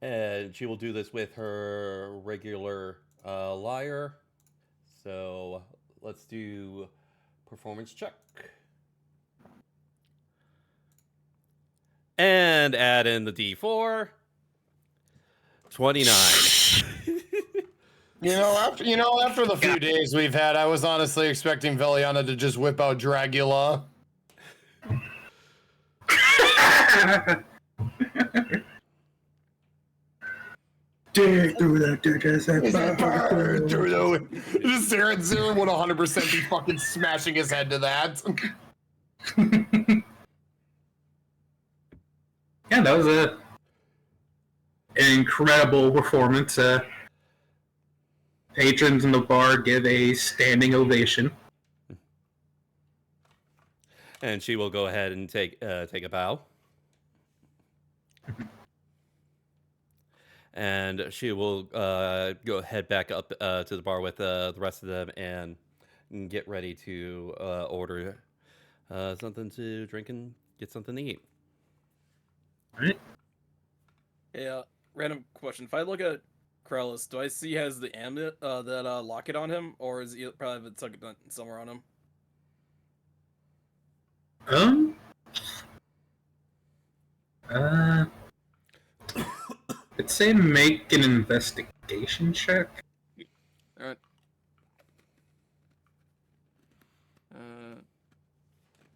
And she will do this with her regular lyre. So let's do performance check. And add in the D4. 29. After the few days we've had, I was honestly expecting Veliana to just whip out Dragula. Dig through the ditches and Burn through the Zarin would 100% be fucking smashing his head to that. Yeah, that was an incredible performance. Patrons in the bar give a standing ovation. And she will go ahead and take a bow. And she will go head back up to the bar with the rest of them and get ready to order something to drink and get something to eat. All right. Yeah, random question. If I look at Krellis, do I see he has the amulet, that locket on him, or is he probably have it somewhere on him? I'd say make an investigation check. Alright.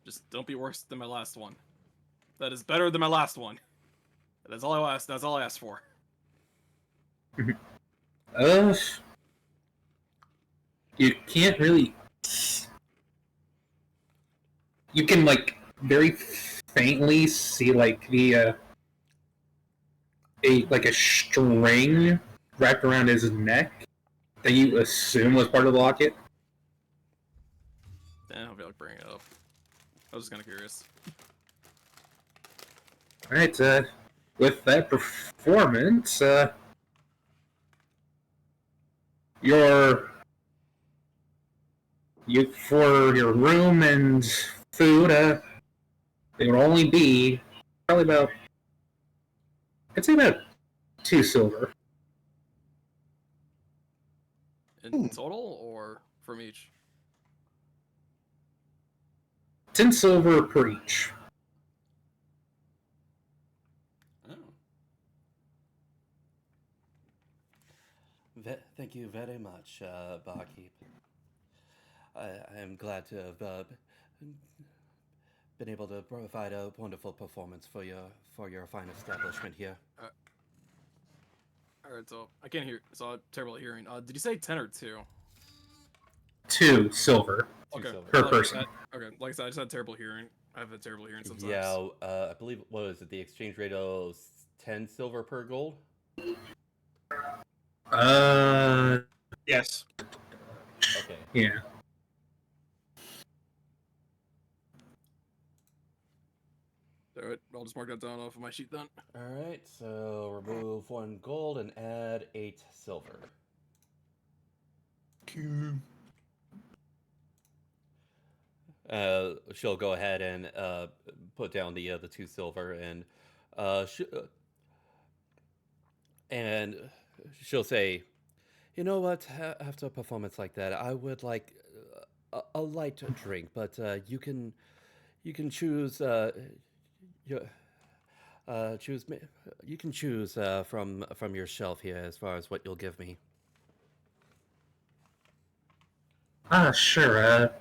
Just don't be worse than my last one. That is better than my last one. That's all I asked. That's all I asked for. Uh, you can't really. You can like very faintly see like the a string wrapped around his neck that you assume was part of the locket. I'll be like, bring it up. I was just kind of curious. All right. With that performance, your you for your room and food, it would only be probably about I'd say about 2 silver. In total, or from each? 10 silver per each. Oh. Thank you very much, barkeep. I am glad to have been able to provide a wonderful performance for your fine establishment here. All right, so I can't hear. So I'm terrible at hearing. Did you say 10 or 2? 2 silver Okay. silver. per Like, person. okay, like I said, I just had terrible hearing. I have a terrible hearing sometimes. Yeah, I believe what is it? The exchange rate of 10 silver per gold. Yes. Okay. Yeah. All right, I'll just mark that down off of my sheet then. All right. So remove 1 gold and add 8 silver. She'll go ahead and put down the 2 silver and she'll say, "You know what? After a performance like that, I would like a light drink, but you can choose your choose you can choose from your shelf here as far as what you'll give me." Sure.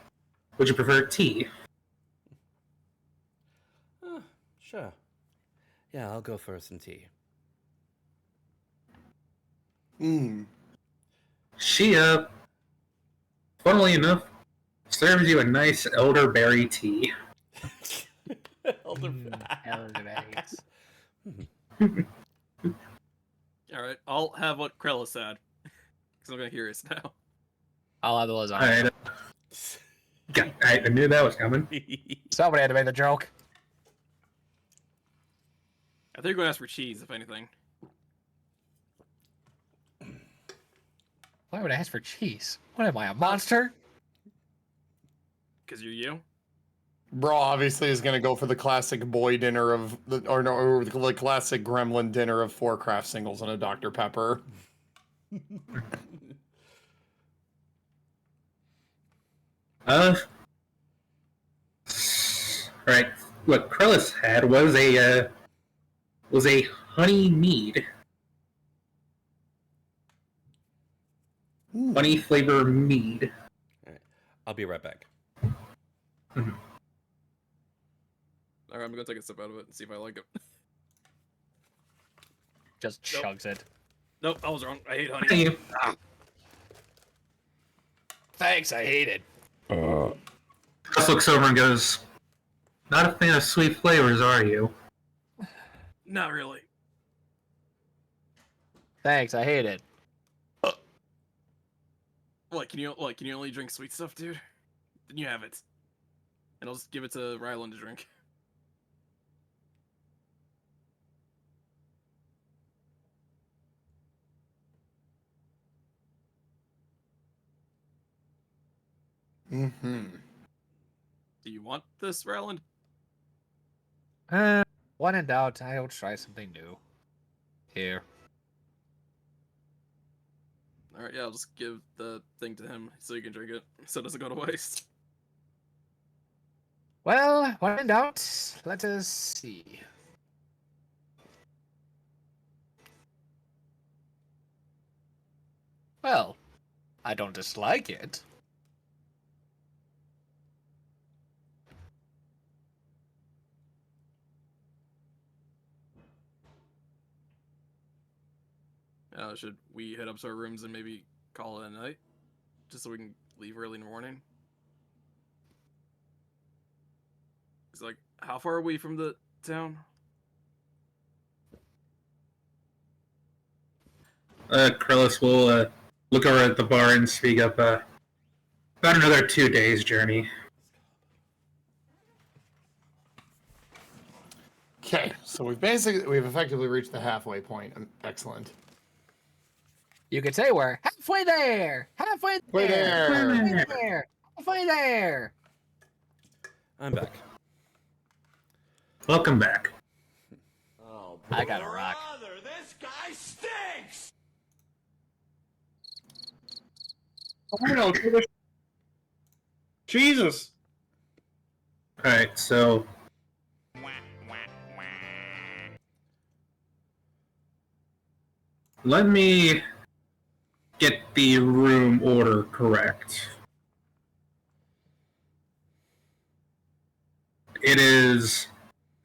Would you prefer tea? Sure. Yeah, I'll go for some tea. She, funnily enough, serves you a nice elderberry tea. Elderberries. All right, I'll have what Krella said, because I'm gonna hear it now. I'll have the lasagna. Alright. I knew that was coming. Somebody had to make the joke. I think you're gonna ask for cheese, if anything. Why would I ask for cheese? What am I, a monster? Because you're you. Bro obviously is gonna go for the classic boy dinner of or the classic gremlin dinner of 4 craft singles and a Dr. Pepper. Right. What Krellis had was a honey mead. Honey flavor mead. I'll be right back. All right, I'm gonna take a sip out of it and see if I like it. Just chugs it. Nope, I was wrong. I hate honey. Thank you. Thanks, I hate it. Krellis looks over and goes, "Not a fan of sweet flavors, are you?" Not really. Thanks, I hate it. What, can you only drink sweet stuff, dude? Then you have it. And I'll just give it to Rylan to drink. Mm-hmm. Do you want this, Ryland? When in doubt, I'll try something new. Here. Alright, yeah, I'll just give the thing to him so you can drink it, so it doesn't go to waste. Well, when in doubt, let us see. Well, I don't dislike it. Should we head up to our rooms and maybe call it a night? Just so we can leave early in the morning? It's like, how far are we from the town? Krellis will look over at the bar and speak up. About another 2 days' journey. Okay, so we've effectively reached the halfway point. Excellent. You could say we're halfway there. Halfway Way there. there. Halfway there. Halfway there. I'm back. Welcome back. Oh, I got a rock. Brother, this guy stinks! Jesus. All right, so let me get the room order correct. It is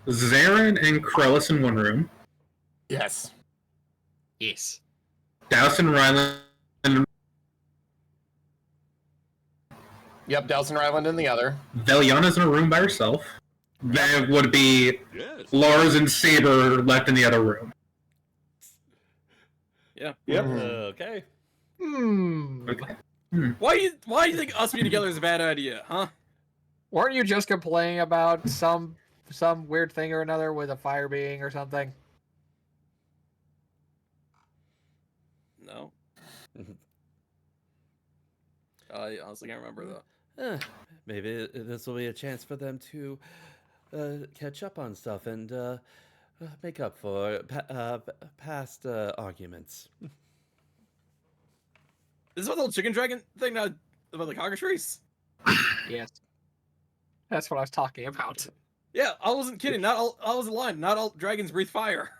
Zarin and Krellis in one room, Yes. Yes. Douse and Ryland. Yep, Delson Ryland in the other. Veliana's in a room by herself. Then would be Yes. Lars and Saber left in the other room. Yeah. Yep. okay. Okay. Why do you think us being together is a bad idea, huh? Weren't you just complaining about some weird thing or another with a fire being or something? No. I honestly can't remember though. Maybe this will be a chance for them to catch up on stuff and make up for past arguments. This is about the whole chicken dragon thing, not about the cockatrice. Yes. That's what I was talking about. Yeah, I wasn't kidding. I wasn't lying. Not all dragons breathe fire.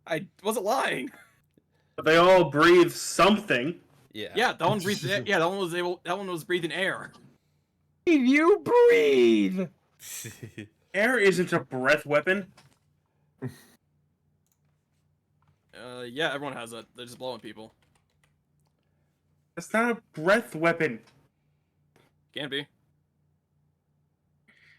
I wasn't lying. But they all breathe something. Yeah. Yeah, that one breathed. Yeah, that one was able. That one was breathing air. You breathe. Air isn't a breath weapon. Yeah, everyone has that. They're just blowing people. That's not a breath weapon. Can be.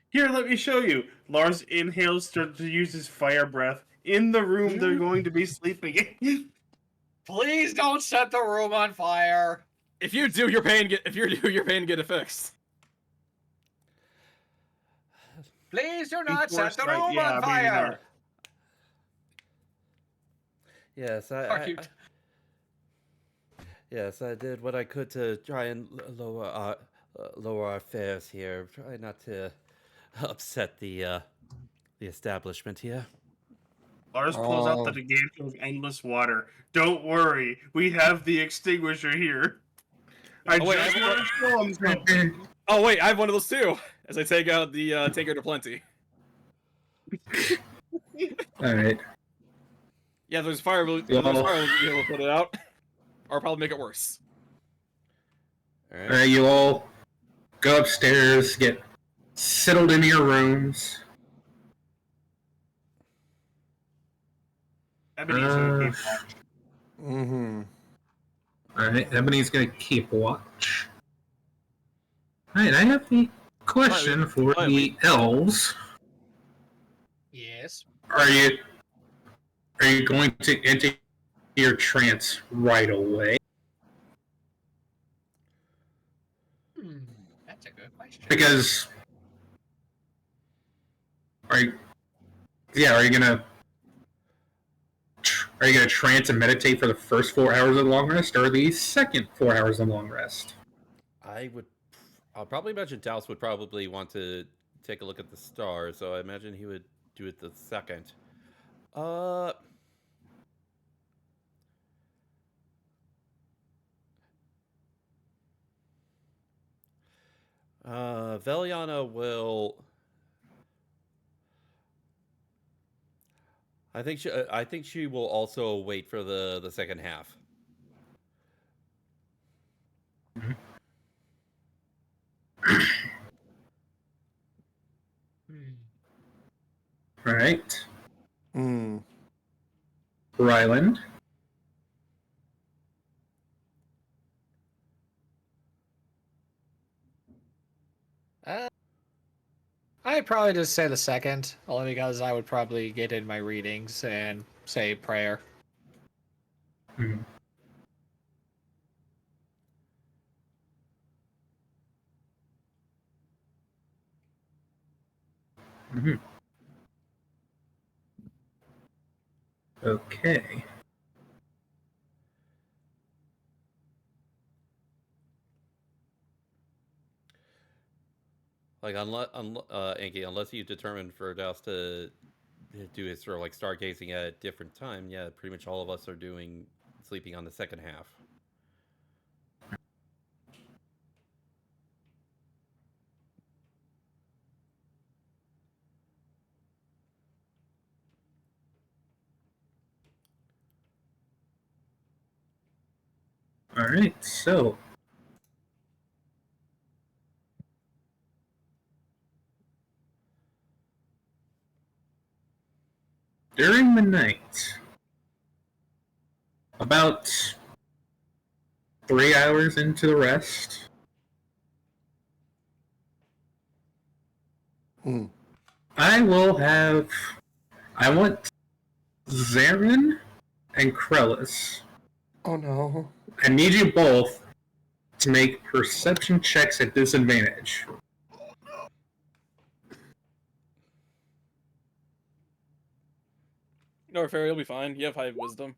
Here, let me show you. Lars inhales to use his fire breath in the room they're going to be sleeping in. Please don't set the room on fire. If you do, you're paying. If you do, you're paying to get it fixed. Please do not set Enforced the right, room yeah, on maybe fire. not. Yes, yes, I did what I could to try and lower our fares here. Try not to upset the establishment here. Lars pulls out the decanter of endless water. Don't worry, we have the extinguisher here. I Oh, wait, just want to show him something. Oh wait, I have one of those too. As I take out the Taker to Plenty. All right. Yeah, there's fire. There's fire. We'll put it out, or probably make it worse. All All right. right, you all go upstairs, get settled into your rooms. Ebony's gonna keep watch. Mm-hmm. All right, Ebony's gonna keep watch. All right, I have the question for the elves. Yes. Are you going to enter your trance right away? That's a good question. Because are you gonna trance and meditate for the first 4 hours of the long rest, or the second 4 hours of the long rest? I'll probably imagine Taos would probably want to take a look at the stars, so I imagine he would do it the second. Veliana will. I think she will also wait for the second half. Right. Hmm. Ryland. I'd probably just say the second, only because I would probably get in my readings and say prayer. Hmm. Mhm. Okay. Like Anky, unless you determine for Douse to do his sort of like stargazing at a different time, yeah, pretty much all of us are doing sleeping on the second half. All right. So during the night, about 3 hours into the rest, Hmm. I want Zarin and Krellis. Oh no. I need you both to make perception checks at disadvantage. No, Fairy, you'll be fine. You have high wisdom.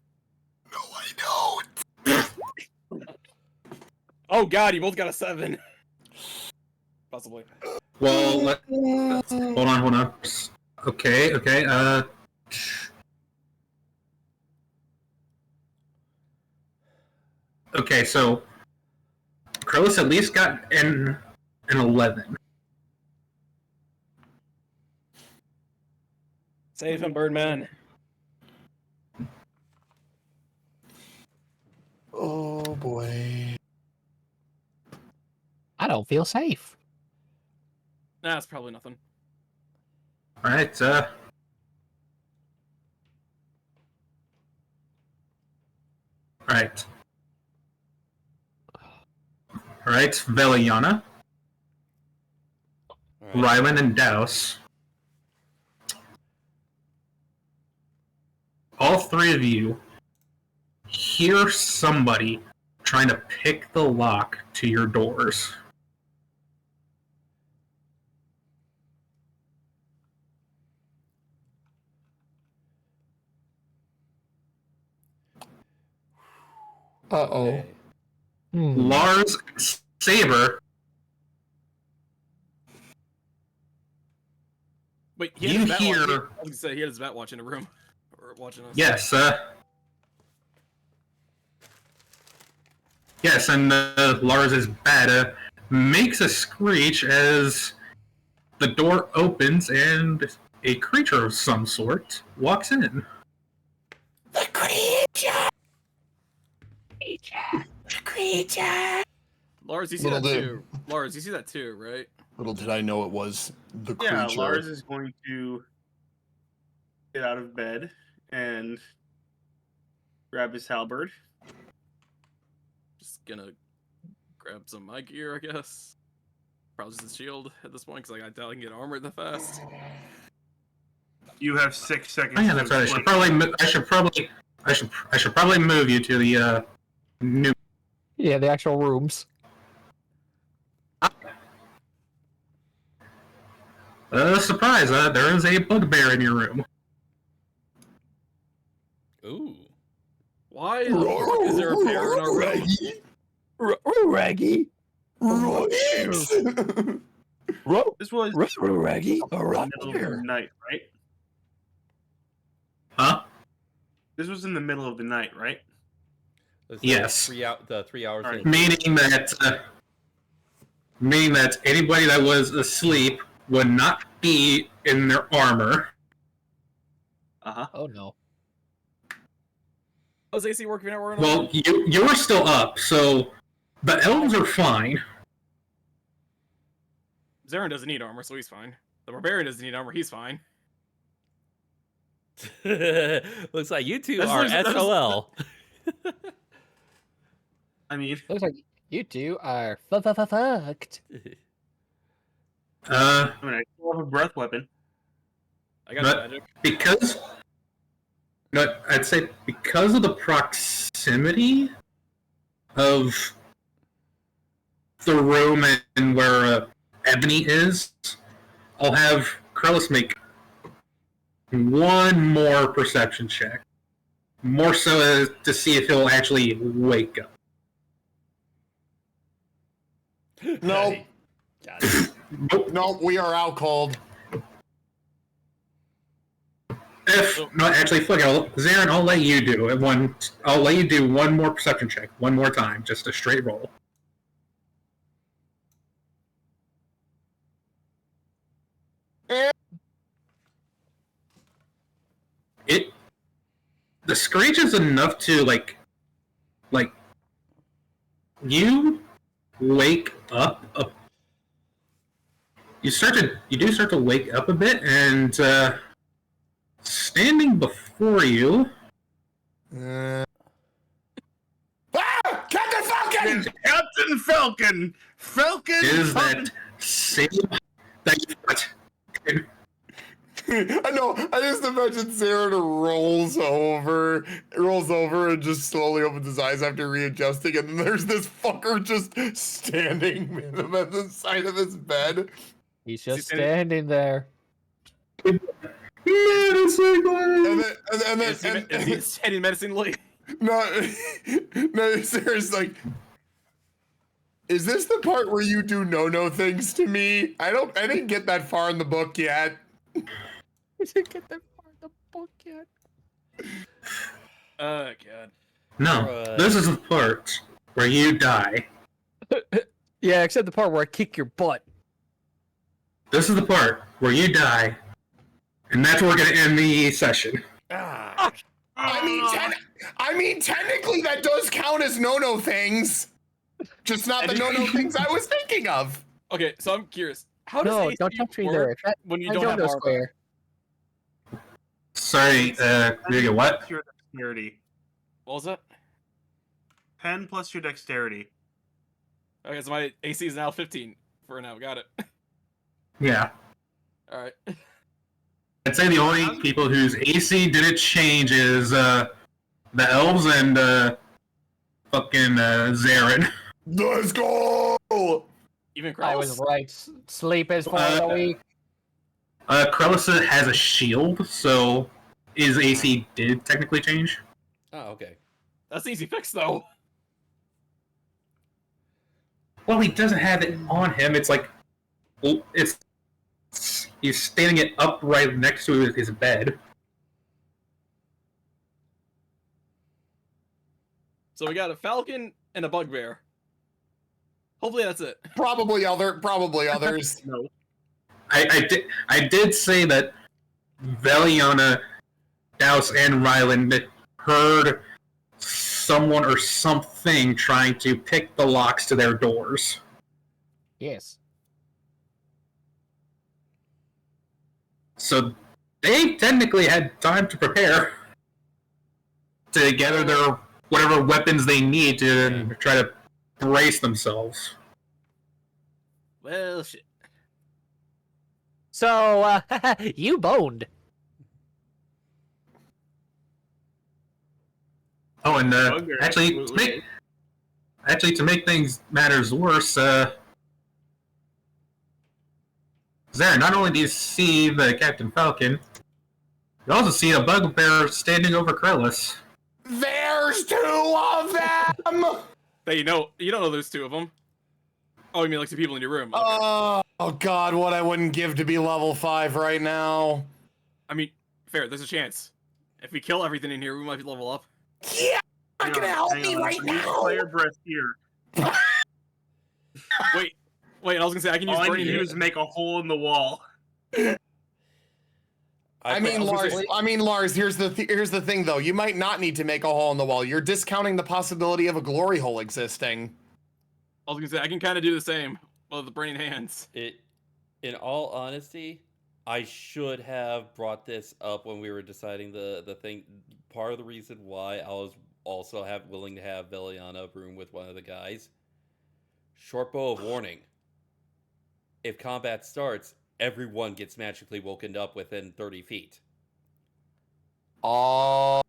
No, I don't. Oh god, you both got a 7. Possibly. Well, hold on. Okay. Okay, so Krellis at least got an 11. Save him, Birdman. Oh boy. I don't feel safe. Nah, it's probably nothing. All right. All right. All right, Veliana, All right. Rylan, and Douse. All three of you hear somebody trying to pick the lock to your doors. Uh-oh. Okay. Lars, Saber, Wait, he had you his bat hear... watch. I was gonna say he had his bat watch in a room. Or watching us. Yes, yes, and Lars's bat makes a screech as the door opens and a creature of some sort walks in. The creature! The creature! Lars, you see Little that did- too. Lars, you see that too, right? Little did I know it was the creature. Yeah, Lars is going to get out of bed and grab his halberd. Just gonna grab some of my gear, I guess. Probably just a shield at this point, because I doubt I can get armored that fast. You have 6 seconds. Oh yeah, to that's right. explain. I should probably move you to the new. Yeah, the actual rooms. Surprise! There is a bugbear in your room. Ooh. Why the fuck is there a bear in our room? Raggy. This was Raggy. in the middle of the night, right? Huh? This was in the middle of the night, right? This is Yes. the 3 hours. All right. Meaning that anybody that was asleep would not be in their armor. Uh-huh. Oh no. How's AC working out? We're in Well, you were still up, so the elves are fine. Zarin doesn't need armor, so he's fine. The barbarian doesn't need armor, he's fine. Looks like you two That's are like- that's- SOL. I mean, Looks like you two are fucked. Uh, I still have a breath weapon. I got But- magic. because no, I'd say because of the proximity of the room and where Ebony is, I'll have Krellis make one more perception check. More so as to see if he'll actually wake up. Nope. Got it. Nope. Nope, we are out cold. No, actually, fuck it. Zarin, I'll let you do it. I'll let you do one more perception check, one more time, just a straight roll. The screech is enough to like you wake up you do start to wake up a bit, and standing before you Captain Falcon! Captain Falcon! Falcon! is that same that you got. I know. I just imagine Zarin rolls over and just slowly opens his eyes after readjusting, and then there's this fucker just standing at the side of his bed. He's he just standing- standing there. And then, Is he standing menacingly? no, Zarin's like, is this the part where you do no things to me? I didn't get that far in the book yet. I didn't get that far in the book yet. Oh god. No, this is the part where you die. Yeah, except the part where I kick your butt. This is the part where you die, and that's where we're gonna end the session. Ah. I mean, technically that does count as no things. Just not the no things I was thinking of. Okay, so I'm curious. How does No, AC don't touch me work there. when you I don't have know armor? square. Sorry, you get what? Plus your dexterity. What was that? 10 plus your dexterity. Okay, so my AC is now 15 for now. Got it. Yeah. All right. I'd say the only people whose AC didn't change is the elves and fucking Zarin. Let's go. Even I Kraus? was right. Sleep is for the weak. Krellis has a shield, so his AC did technically change. Oh, okay. That's an easy fix, though. Well, he doesn't have it on him. It's like he's standing it upright next to his bed. So we got a falcon and a bugbear. Hopefully that's it. Probably others. No. I did say that Veliana, Douse, and Ryland heard someone or something trying to pick the locks to their doors. Yes. So they technically had time to prepare to gather their whatever weapons they need to try to brace themselves. Well, shit. So, you boned. Oh, and Bugbear, actually, to make things matters worse, Zarin, not only do you see the Captain Falcon, you also see a bugbear standing over Krellis. There's two of them. Hey, you don't know there's two of them. Oh, you mean like two people in your room? Okay. Oh God, what I wouldn't give to be level 5 right now. I mean, fair. There's a chance. If we kill everything in here, we might level up. Yeah, not gonna help me right now. Player breath here. Wait. I was gonna say I can use All I burning need to do hands. is make a hole in the wall. I mean, Lars. Here's the thing, though. You might not need to make a hole in the wall. You're discounting the possibility of a glory hole existing. I was gonna say I can kind of do the same with the burning hands. In all honesty, I should have brought this up when we were deciding the thing. Part of the reason why I was also willing to have Veliana room with one of the guys. Short bow of warning. If combat starts, everyone gets magically woken up within 30 feet. Oh.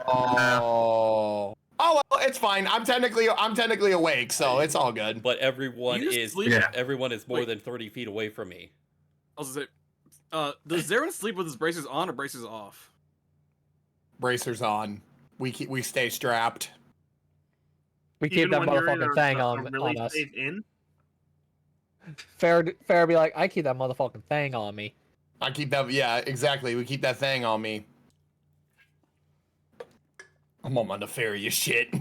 Oh. Oh well, it's fine. I'm technically awake, so it's all good. But everyone You is sleep- everyone is more Wait. than 30 feet away from me. I was gonna say, does Zarin sleep with his braces on or braces off? Bracers on. We stay strapped. We keep Even that when you're in motherfucking thing a on really us. safe inn? Fair be like, I keep that motherfucking thing on me. I keep that. Yeah, exactly. We keep that thing on me. I'm on my nefarious shit.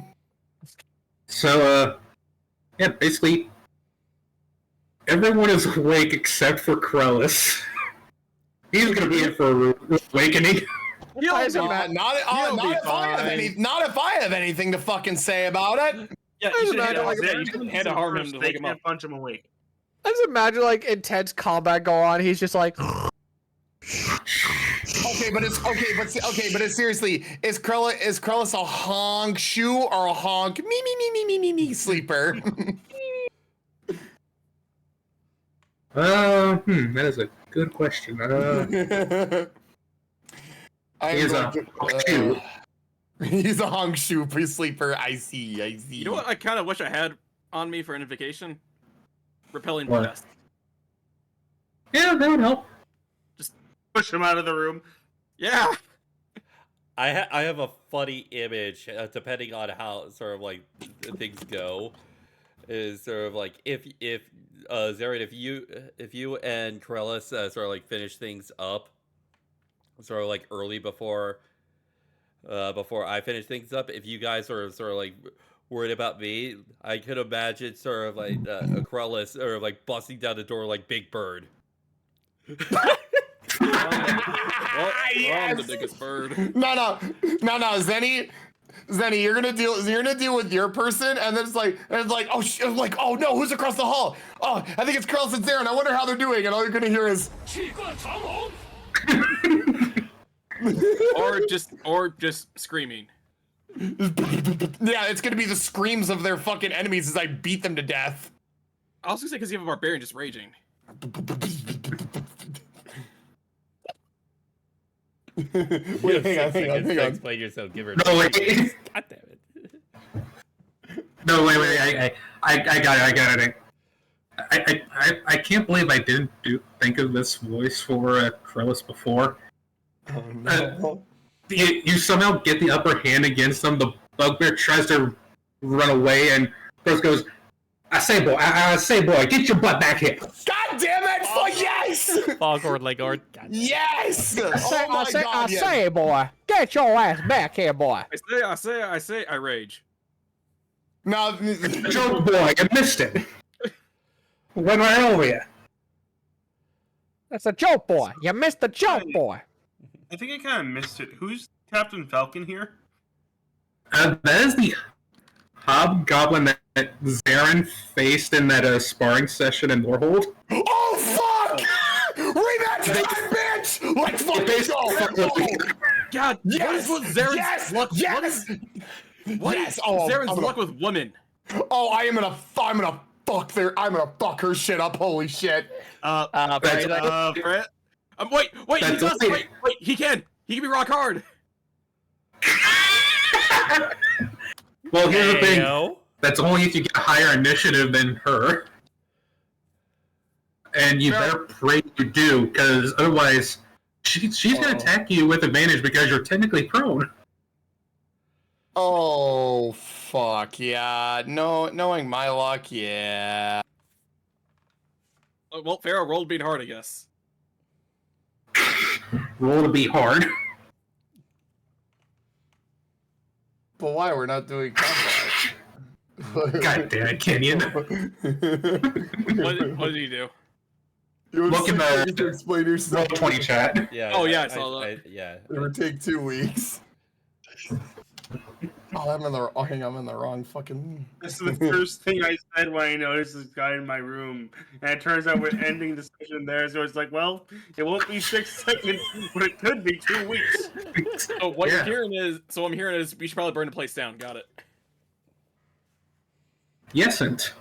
So, yeah, basically, everyone is awake except for Krellis. He's gonna be in for a awakening. He'll Not be if fine. not if I have anything to fucking say about it. Yeah, I you should imagine, like, hand to harm him to They wake him up. can't punch him awake. I just imagine like intense combat go on. He's just like, Okay, but it's seriously, is Krellis a honk shoe or a honk me sleeper? That is a good question. He's a honk shoe. He's a honk shoe sleeper. I see. You know what I kind of wish I had on me for an invocation? Repelling What? blast. Yeah, that would help. Push him out of the room. Yeah. I have a funny image, depending on how sort of like things go. Is sort of like if Zarin, if you and Krellis sort of like finish things up, sort of like early before I finish things up. If you guys are sort of like worried about me, I could imagine sort of like Krellis or like busting down the door like Big Bird. Well, I'm the biggest bird. No, Zenny, you're gonna deal with your person, and then it's like, oh no, who's across the hall? Oh, I think it's Krellis and Zarin. I wonder how they're doing, and all you're gonna hear is, or just screaming. yeah, it's gonna be the screams of their fucking enemies as I beat them to death. I was gonna say because you have a barbarian just raging. Wait, hang on. Explain yourself, give her. No, wait. God damn it. No, wait. I got it. I can't believe I didn't think of this voice for Krellis before. Oh, no. You somehow get the upper hand against them. The bugbear tries to run away, and Krellis goes, I say, boy, get your butt back here. God damn it! Oh, yes! Foghorn Leghorn. Yes! I say, boy, get your ass back here, boy. I say, I rage. No, Joke boy, you missed it. Went right over you. That's a joke, boy. You missed the joke, boy. I think I kind of missed it. Who's Captain Falcon here? That is the hobgoblin that Zarin faced in that sparring session in Norhold. oh fuck! Rematch time, bitch! Let's fucking go! God, Yes! what is Zarin's Yes! luck? Yes! What Yes! is Oh, Zarin's I'm luck with women? Oh, I'm gonna fuck her shit up. Holy shit! Fred. Wait, he does. Wait, he can be rock hard. Well, here's the thing. Heyo. That's only if you get a higher initiative than her. And you better pray you do, because otherwise she's going to attack you with advantage because you're technically prone. Oh fuck yeah! No, knowing my luck, yeah. Well, Pharaoh rolled being hard, I guess. Roll to be hard. But why we're not doing combat? God damn it, Kenyon. What did he do? Look in the to explain yourself. Roll 20 chat. Yeah. Oh, yeah, I saw that. Yeah. It would take 2 weeks. Oh, I'm in the. Oh, hang on, I'm in the wrong fucking. This is the first thing I said when I noticed this guy in my room. And it turns out we're ending the session there, so it's like, well, it won't be 6 seconds, but it could be 2 weeks. So what Yeah. you're hearing is, so what I'm hearing is, we should probably burn the place down. Got it. Yesn't.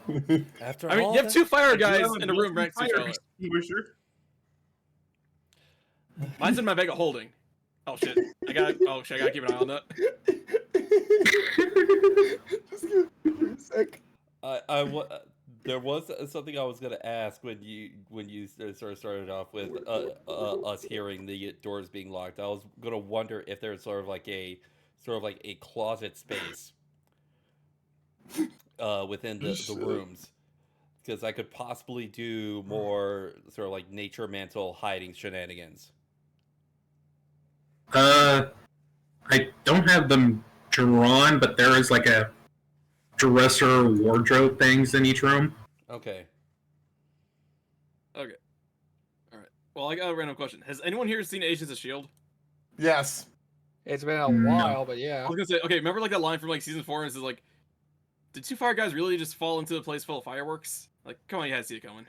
After I mean, all you have 2 fire I do guys have in a room built-in next to each fire other. extinguisher. Mine's in my bag of holding. Oh shit! I gotta keep an eye on that. Just give me a sec. There was something I was gonna ask when you sort of started off with us hearing the doors being locked. I was gonna wonder if there's sort of like a closet space within the rooms, because I could possibly do more sort of like nature mantle hiding shenanigans. I don't have them drawn, but there is like a dresser wardrobe things in each room. Okay. Okay. All right. Well, I got a random question. Has anyone here seen Agents of Shield? Yes. It's been a No. while, but I yeah. was gonna say, okay, remember like that line from like season 4, and it's like, did 2 fire guys really just fall into a place full of fireworks? Like, come on, you had to see it coming.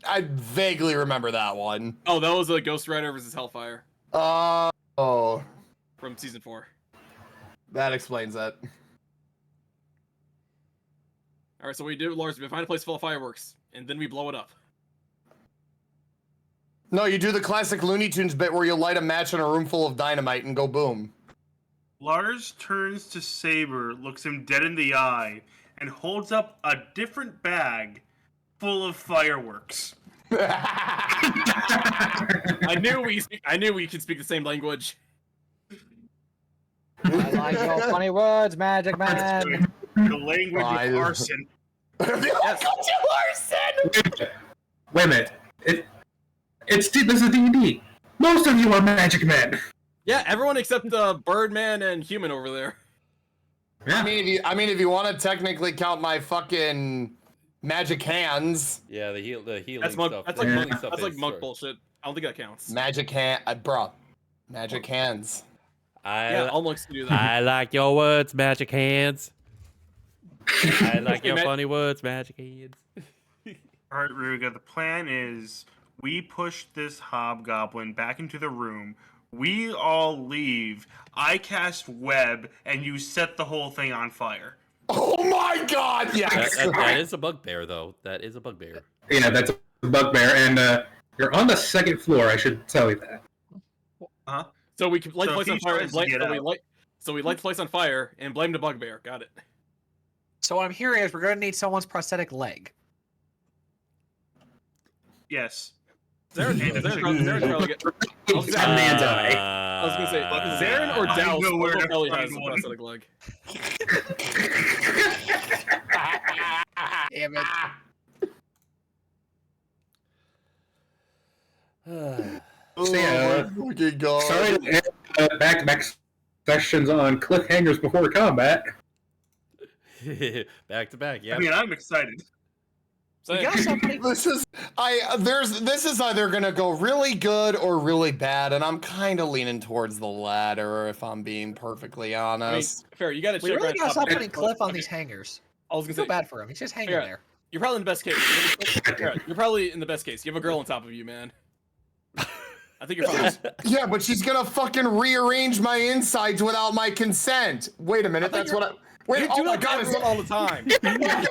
I vaguely remember that one. Oh, that was a Ghost Rider versus Hellfire Oh, from season 4. that explains that. All right, so what we do, Lars, we find a place full of fireworks, and then we blow it up. No, you do the classic Looney Tunes bit where you light a match in a room full of dynamite and go boom. Lars turns to Saber, looks him dead in the eye, and holds up a different bag full of fireworks. I knew we could speak the same language. I like your funny words, Magic That's Man. the language I- of arson. Yes. Wait a minute. This is D&D. Most of you are magic men. Yeah, everyone except Birdman and Human over there. Yeah. I mean, if you want to technically count my fucking magic hands, Yeah, the healing That's monk. stuff. That's the like healing monk. stuff That's like is monk sort- bullshit. I don't think that counts. magic hands. Yeah, all monks can do that. I like your words, magic hands. I like your funny words, magic hands. All right, Ruga, the plan is we push this hobgoblin back into the room. We all leave. I cast web, and you set the whole thing on fire. Oh my God! Yes. That is a bugbear, though. That is a bugbear. Yeah, that's a bugbear, and you're on the 2nd floor. I should tell you that. So we can light the So place he on fire. tries And to blame, get out. so we light the place on fire and blame the bugbear. Got it. So what I'm hearing is we're gonna need someone's prosthetic leg. Yes. Zaren's probably get. I was It's a gonna- man's eye. I was gonna say, Zaren or I Douse, know where to Belly find has a one. prosthetic leg. Damn it. Oh So, yeah, my fucking God. sorry to end back-to-back sessions on cliffhangers before combat. Back to back, yeah. I mean, I'm excited. We got something. This is either gonna go really good or really bad, and I'm kind of leaning towards the latter, if I'm being perfectly I mean, honest. fair. You gotta We check really right got top. something Cliff on these hangers. I was I gonna feel say, bad for him. He's just hanging Yeah. there. you're probably in the best case. You're probably in the best case. You have a girl on top of you, man. I think you're fine. Yeah, but she's gonna fucking rearrange my insides without my consent. Wait a minute, that's what I. Wait, You oh do my that God, is that all the time.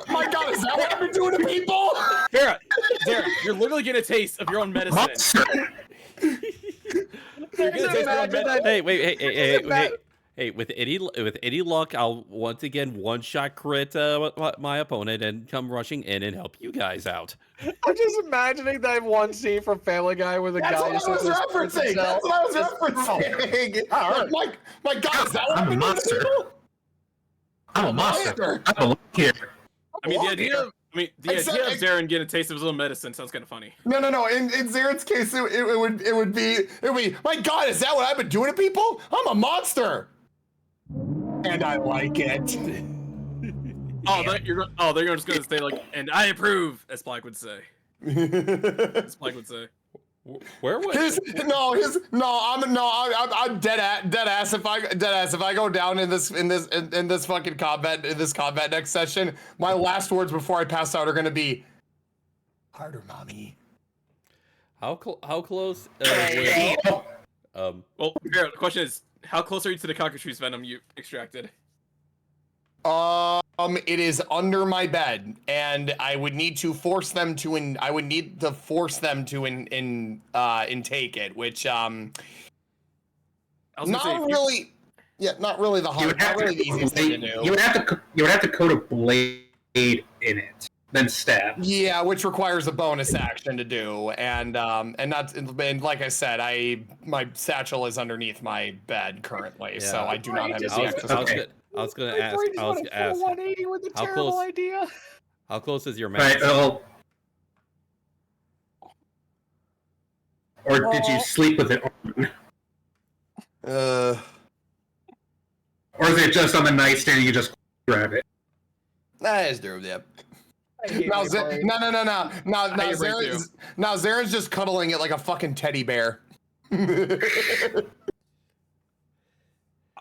my God, is that what I've been doing to people? Farrah, Zara, you're literally getting a taste of your own medicine. You're getting a taste of your own medicine. Hey, wait, hey, bad. hey, with any luck, I'll once again one-shot crit my opponent and come rushing in and help you guys out. I'm just imagining that one scene from Family Guy where the That's guy what just I was says referencing. That's what I was referencing. My God, is that what I'm I've a been doing to monster. people? I'm a monster. I'm a luck here. I mean, the idea of Except- Zarin getting a taste of his own medicine sounds kind of funny. No. In Zaren's case, it would be. My God, is that what I've been doing to people? I'm a monster, and I like it. They're just gonna say like, and I approve, as Spike would say. As Spike would say. Where was I'm dead ass. If I go down in this fucking combat next session, my last words before I pass out are gonna be harder, mommy. how close? Well, Garrett, the question is, how close are you to the cockatrice venom you extracted? It is under my bed, and I would need to force them to intake it, which I was gonna not say, really. Yeah, not really the hard, not really the easiest thing to do. You would have to coat a blade in it, then stab. Yeah, which requires a bonus action to do, and like I said, my satchel is underneath my bed currently, so Yeah. I do not have Just- the access. I was gonna ask. How 180 with a How terrible close- idea. How close is your Right. max? Or did you sleep with it on? Or is it just on the nightstand and you just grab it? That is true. Yep. I hate Now, my brain. no. Now hate your brain Zaren's just cuddling it like a fucking teddy bear.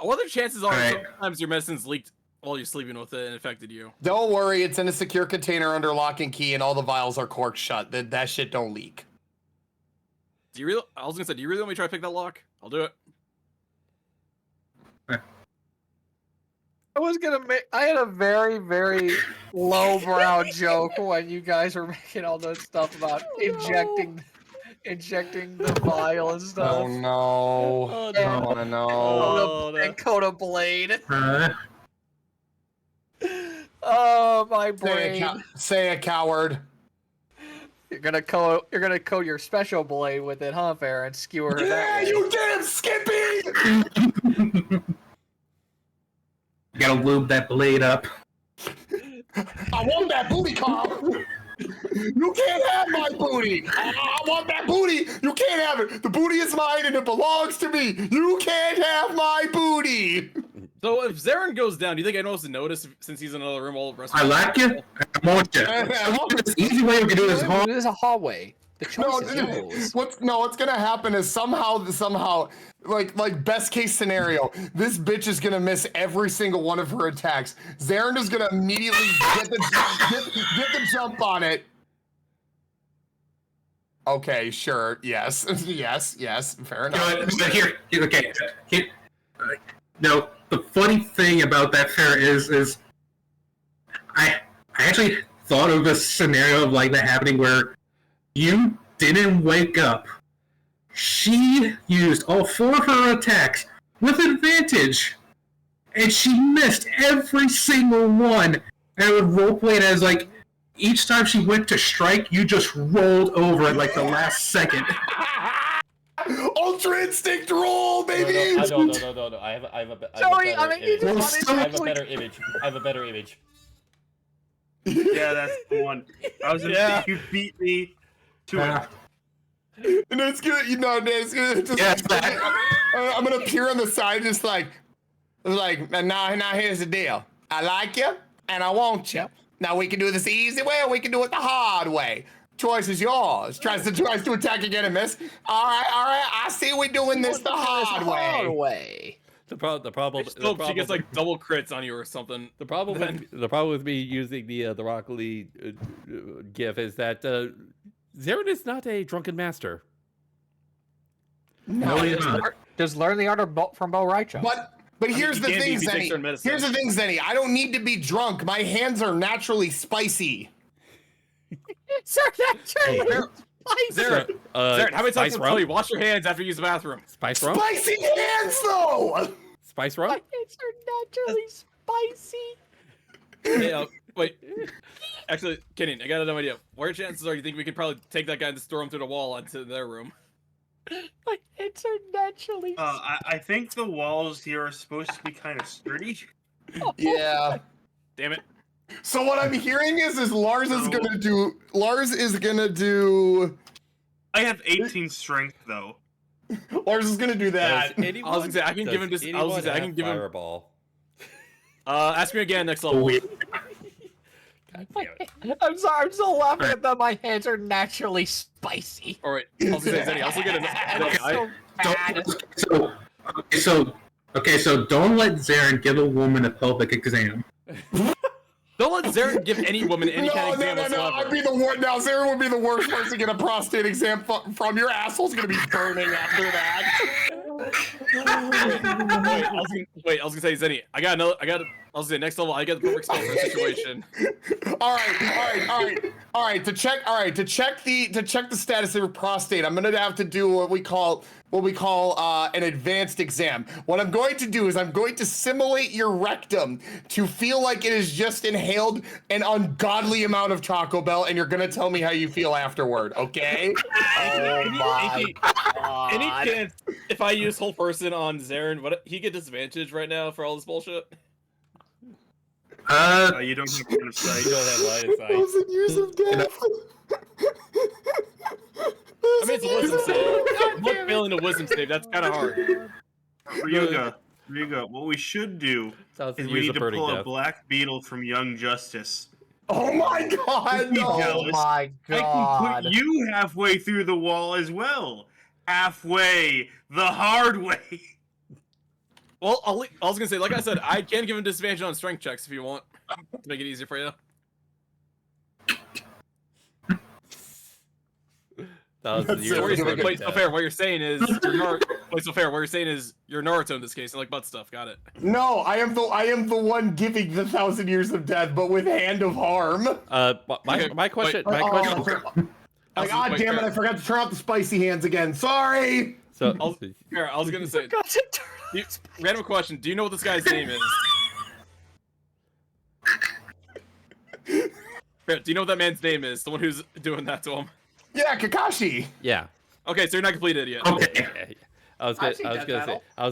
what are the chances are Right. sometimes your medicine's leaked while you're sleeping with it and affected you? Don't worry, it's in a secure container under lock and key, and all the vials are corked shut. That shit don't leak. I was gonna say, do you really want me to try to pick that lock? I'll do it. I had a very, very lowbrow joke when you guys were making all this stuff about injecting the vial and stuff. Oh no! Oh, I don't want to know. And coat a blade. Oh, my brain. Say a coward. You're gonna coat your special blade with it, huh, Fair, and skewer her that way. You damn Skippy! You gotta lube that blade up. I want that booty, Carl. You can't have my booty. I want that booty. You can't have it. The booty is mine and it belongs to me. You can't have my booty. So if Zaren goes down, do you think anyone else would notice since he's in another room all the rest? I like you. I want you. This easy way we can do this home. There's a hallway. The choice is yours. What's gonna happen is somehow, like best case scenario, this bitch is gonna miss every single one of her attacks. Zaren is gonna immediately get the jump on it. Okay, sure, yes, yes, fair enough. No, the funny thing about that fair is I actually thought of a scenario of like that happening where you didn't wake up. She used all 4 of her attacks with advantage, and she missed every single one. And I would roleplay it as like each time she went to strike, you just rolled over at like the last second. Ultra instinct roll, baby. No. I have a Joey, better you image. just I wanted have a better image. I have a better image. Yeah, that's the one. I was gonna say you beat me to it. And it's gonna, it's gonna just. I'm gonna appear on the side, just like, now here's the deal. I like you, and I want you. Now we can do this the easy way, or we can do it the hard way. Choice is yours. Tries to attack again and miss. All right. I see we doing this the hard way. The problem. She gets like double crits on you or something. The problem with me using the Rock Lee gif is that Zaren is not a drunken master. No, he's not. Just learn the art from Bo Raicho. But here's the thing, Zenny. Here's the thing, Zenny. I don't need to be drunk. My hands are naturally spicy. It's naturally Zaren, how many times will I tell you, wash your hands after you use the bathroom? Spice rum? Spicy hands, though! Spice rum? My hands are naturally spicy. Yeah, wait. Actually, Kenyon, I got another idea. What chances are you think we could probably take that guy and just throw him through the wall into their room? My hands are naturally I think the walls here are supposed to be kind of sturdy. Yeah. Damn it. So what I'm hearing is Lars is gonna do. I have 18 strength though. Lars is gonna do that. I was gonna say I can give him this. I was gonna say I can give him fireball. Ask me again next level. I'm sorry, I'm so laughing at that. My hands are naturally spicy. All right, I was gonna say, Zenny, I was looking at It's so bad. So don't let Zarin give a woman a pelvic exam. Don't let Zarin give any woman any kind of exam whatsoever. I'd be the worst. Now Zarin would be the worst person to get a prostate exam from. Your asshole's gonna be burning after that. Wait, I was gonna say, Zenny, I was gonna say, next level, I got the perfect spell for the situation. All right. To check the status of your prostate, I'm gonna have to do what we call an advanced exam. What I'm going to do is I'm going to simulate your rectum to feel like it has just inhaled an ungodly amount of Taco Bell, and you're gonna tell me how you feel afterward, okay? Oh my god. Any chance if I use whole person on Zarin, what he get disadvantage right now for all this bullshit? You don't have line of sight. You don't have line of sight. 1,000 years of death. I mean, it's a wisdom save. Look, failing a wisdom save, that's kind of hard. Ryuga, what we should do is we need to pull a black beetle from Young Justice. Oh my god, no. Oh my I can god. put you halfway through the wall as well. Halfway, the hard way. Well, I was gonna say, like I said, I can give him disadvantage on strength checks if you want to make it easier for you. Wait, so fair. What you're saying is you're Naruto in this case, and like butt stuff. Got it. No, I am the one giving the 1,000 years of death, but with hand of harm. My question. Like, ah, damn it! I forgot to turn off the spicy hands again. Sorry. So I was gonna say, random question. Do you know what this guy's name is? Fair, do you know what that man's name is? The one who's doing that to him. Yeah, Kakashi. yeah. Okay, so you're not completed yet. Okay. I was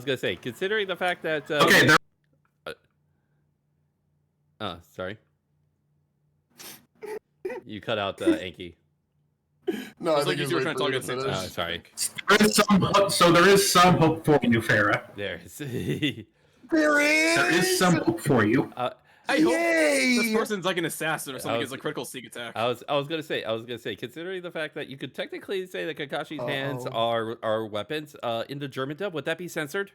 gonna say, considering the fact that Okay. sorry. You cut out Anky. No, I It's like think you it's were trying to talk at the same finish. time. Sorry. There is some hope for you, Farah. There is. There is. There is some hope for you. I hope Yay! this person's like an assassin or something. Gets a critical sneak attack. I was gonna say, considering the fact that you could technically say that Kakashi's hands are weapons, in the German dub, would that be censored?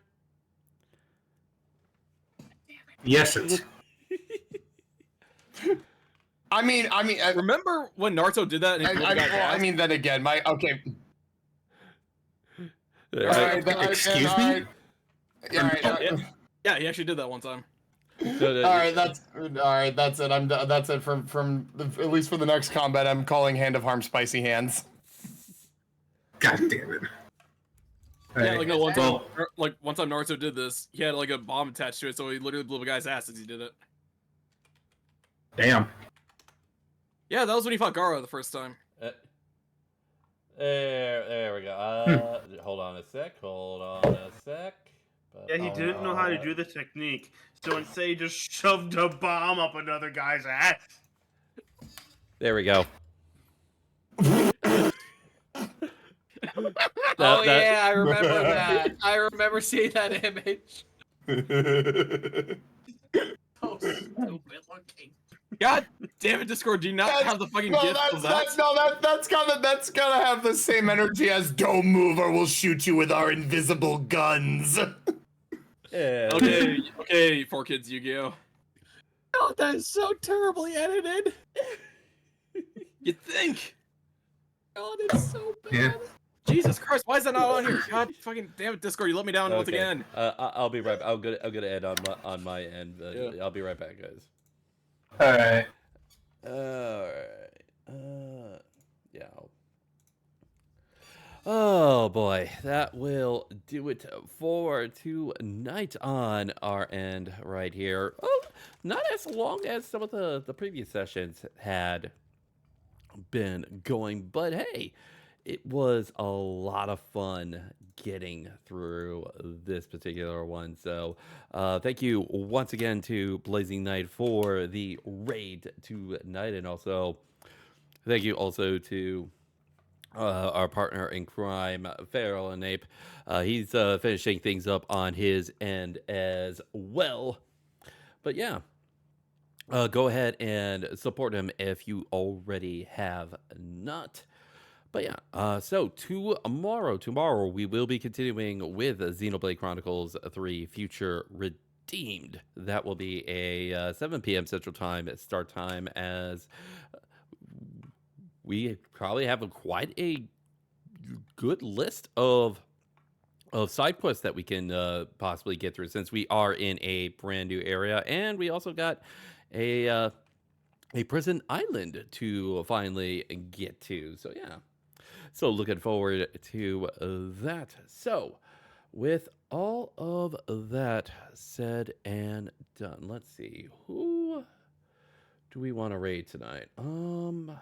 Yes, it's. I mean, Remember when Naruto did that? And he then again, okay. Excuse me? Yeah, he actually did that one time. All right, that's it. That's it from at least for the next combat. I'm calling Hand of Harm spicy hands. God damn it. Yeah, like no one time, one time Naruto did this. He had like a bomb attached to it, so he literally blew a guy's ass as he did it. Damn. Yeah, that was when he fought Gaara the first time. There we go. Hold on a sec. Yeah, he didn't know how to do the technique, so instead he just shoved a bomb up another guy's ass. There we go. Yeah, I remember that. I remember seeing that image. So stupid looking. God damn it, Discord! Do you not have the fucking gift of that? That's gotta have the same energy as "Don't move or we'll shoot you with our invisible guns." Yeah. Okay, 4Kids Yu-Gi-Oh. Oh, that is so terribly edited. You think? God, it's so bad. Yeah. Jesus Christ, why is that not on here? God fucking damn it, Discord, you let me down once again. I'll be right back. I'm gonna end on my end. Yeah. I'll be right back, guys. Alright. Yeah. Oh boy, that will do it for tonight on our end right here. Oh, not as long as some of the previous sessions had been going, but hey, it was a lot of fun getting through this particular one. So thank you once again to Blazing Knight for the raid tonight, and also thank you also to our partner in crime, Feral and Ape. He's finishing things up on his end as well. But yeah, go ahead and support him if you already have not. But yeah, so tomorrow we will be continuing with Xenoblade Chronicles 3 Future Redeemed. That will be a 7 p.m. Central Time start time, as we probably have quite a good list of side quests that we can possibly get through, since we are in a brand new area, and we also got a a prison island to finally get to. So yeah, so looking forward to that. So with all of that said and done, let's see, who do we want to raid tonight? Who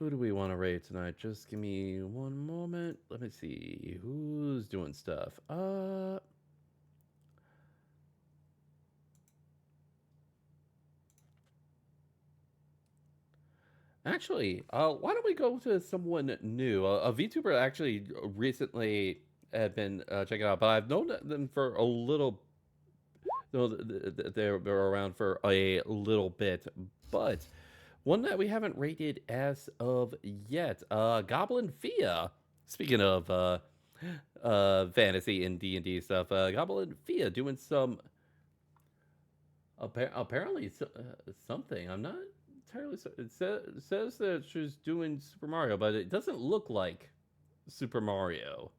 do we want to raid tonight? Just give me one moment. Let me see who's doing stuff. Actually, why don't we go to someone new? A VTuber actually recently had been checking out, but I've known them for a little. No, they're around for a little bit, but one that we haven't rated as of yet, Goblin Fia. Speaking of fantasy and D&D stuff, Goblin Fia doing some apparently something. I'm not entirely. Says that she's doing Super Mario, but it doesn't look like Super Mario.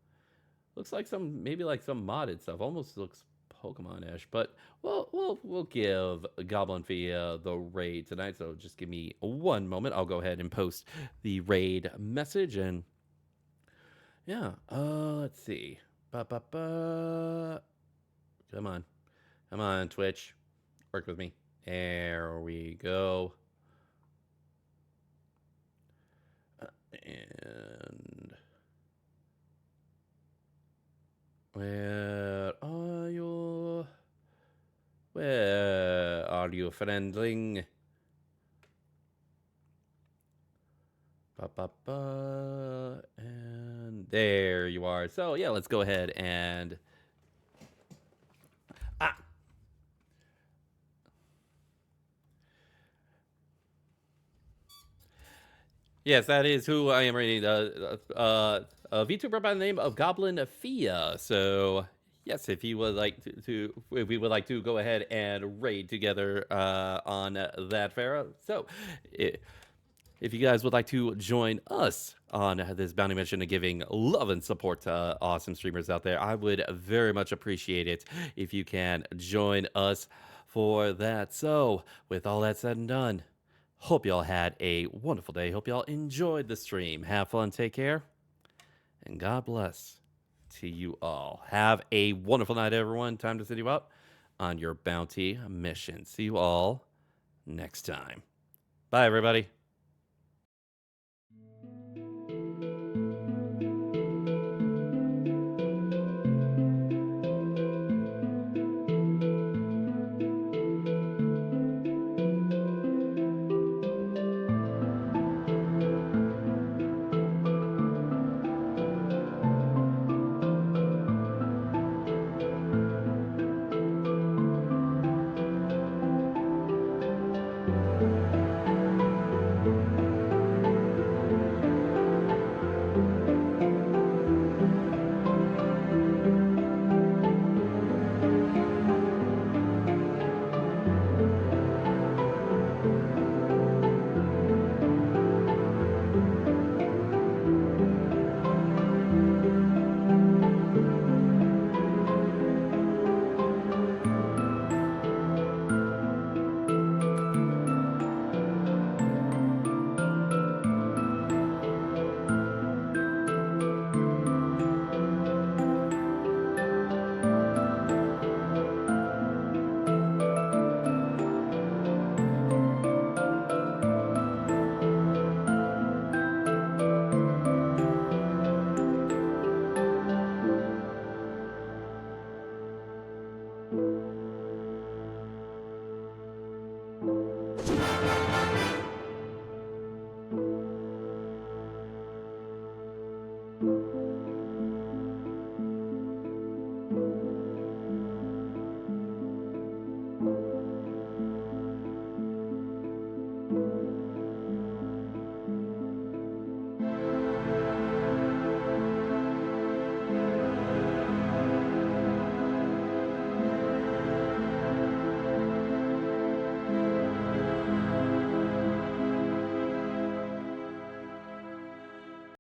Looks like some, maybe like some modded stuff. Almost looks Pokemon-ish. But we'll give Goblin Fia the raid tonight. So just give me one moment. I'll go ahead and post the raid message, and yeah. Let's see. Ba ba ba. Come on, Twitch. Work with me. There we go. And where are you? Where are you, friendling? Ba, ba, ba. And there you are. So yeah, let's go ahead and yes, that is who I am reading. A VTuber by the name of Goblin Fia. So yes, if you would like if we would like to go ahead and raid together on that Pharaoh. So if you guys would like to join us on this bounty mission of giving love and support to awesome streamers out there, I would very much appreciate it if you can join us for that. So with all that said and done, hope y'all had a wonderful day. Hope y'all enjoyed the stream. Have fun, take care, and God bless to you all. Have a wonderful night, everyone. Time to send you out on your bounty mission. See you all next time. Bye, everybody.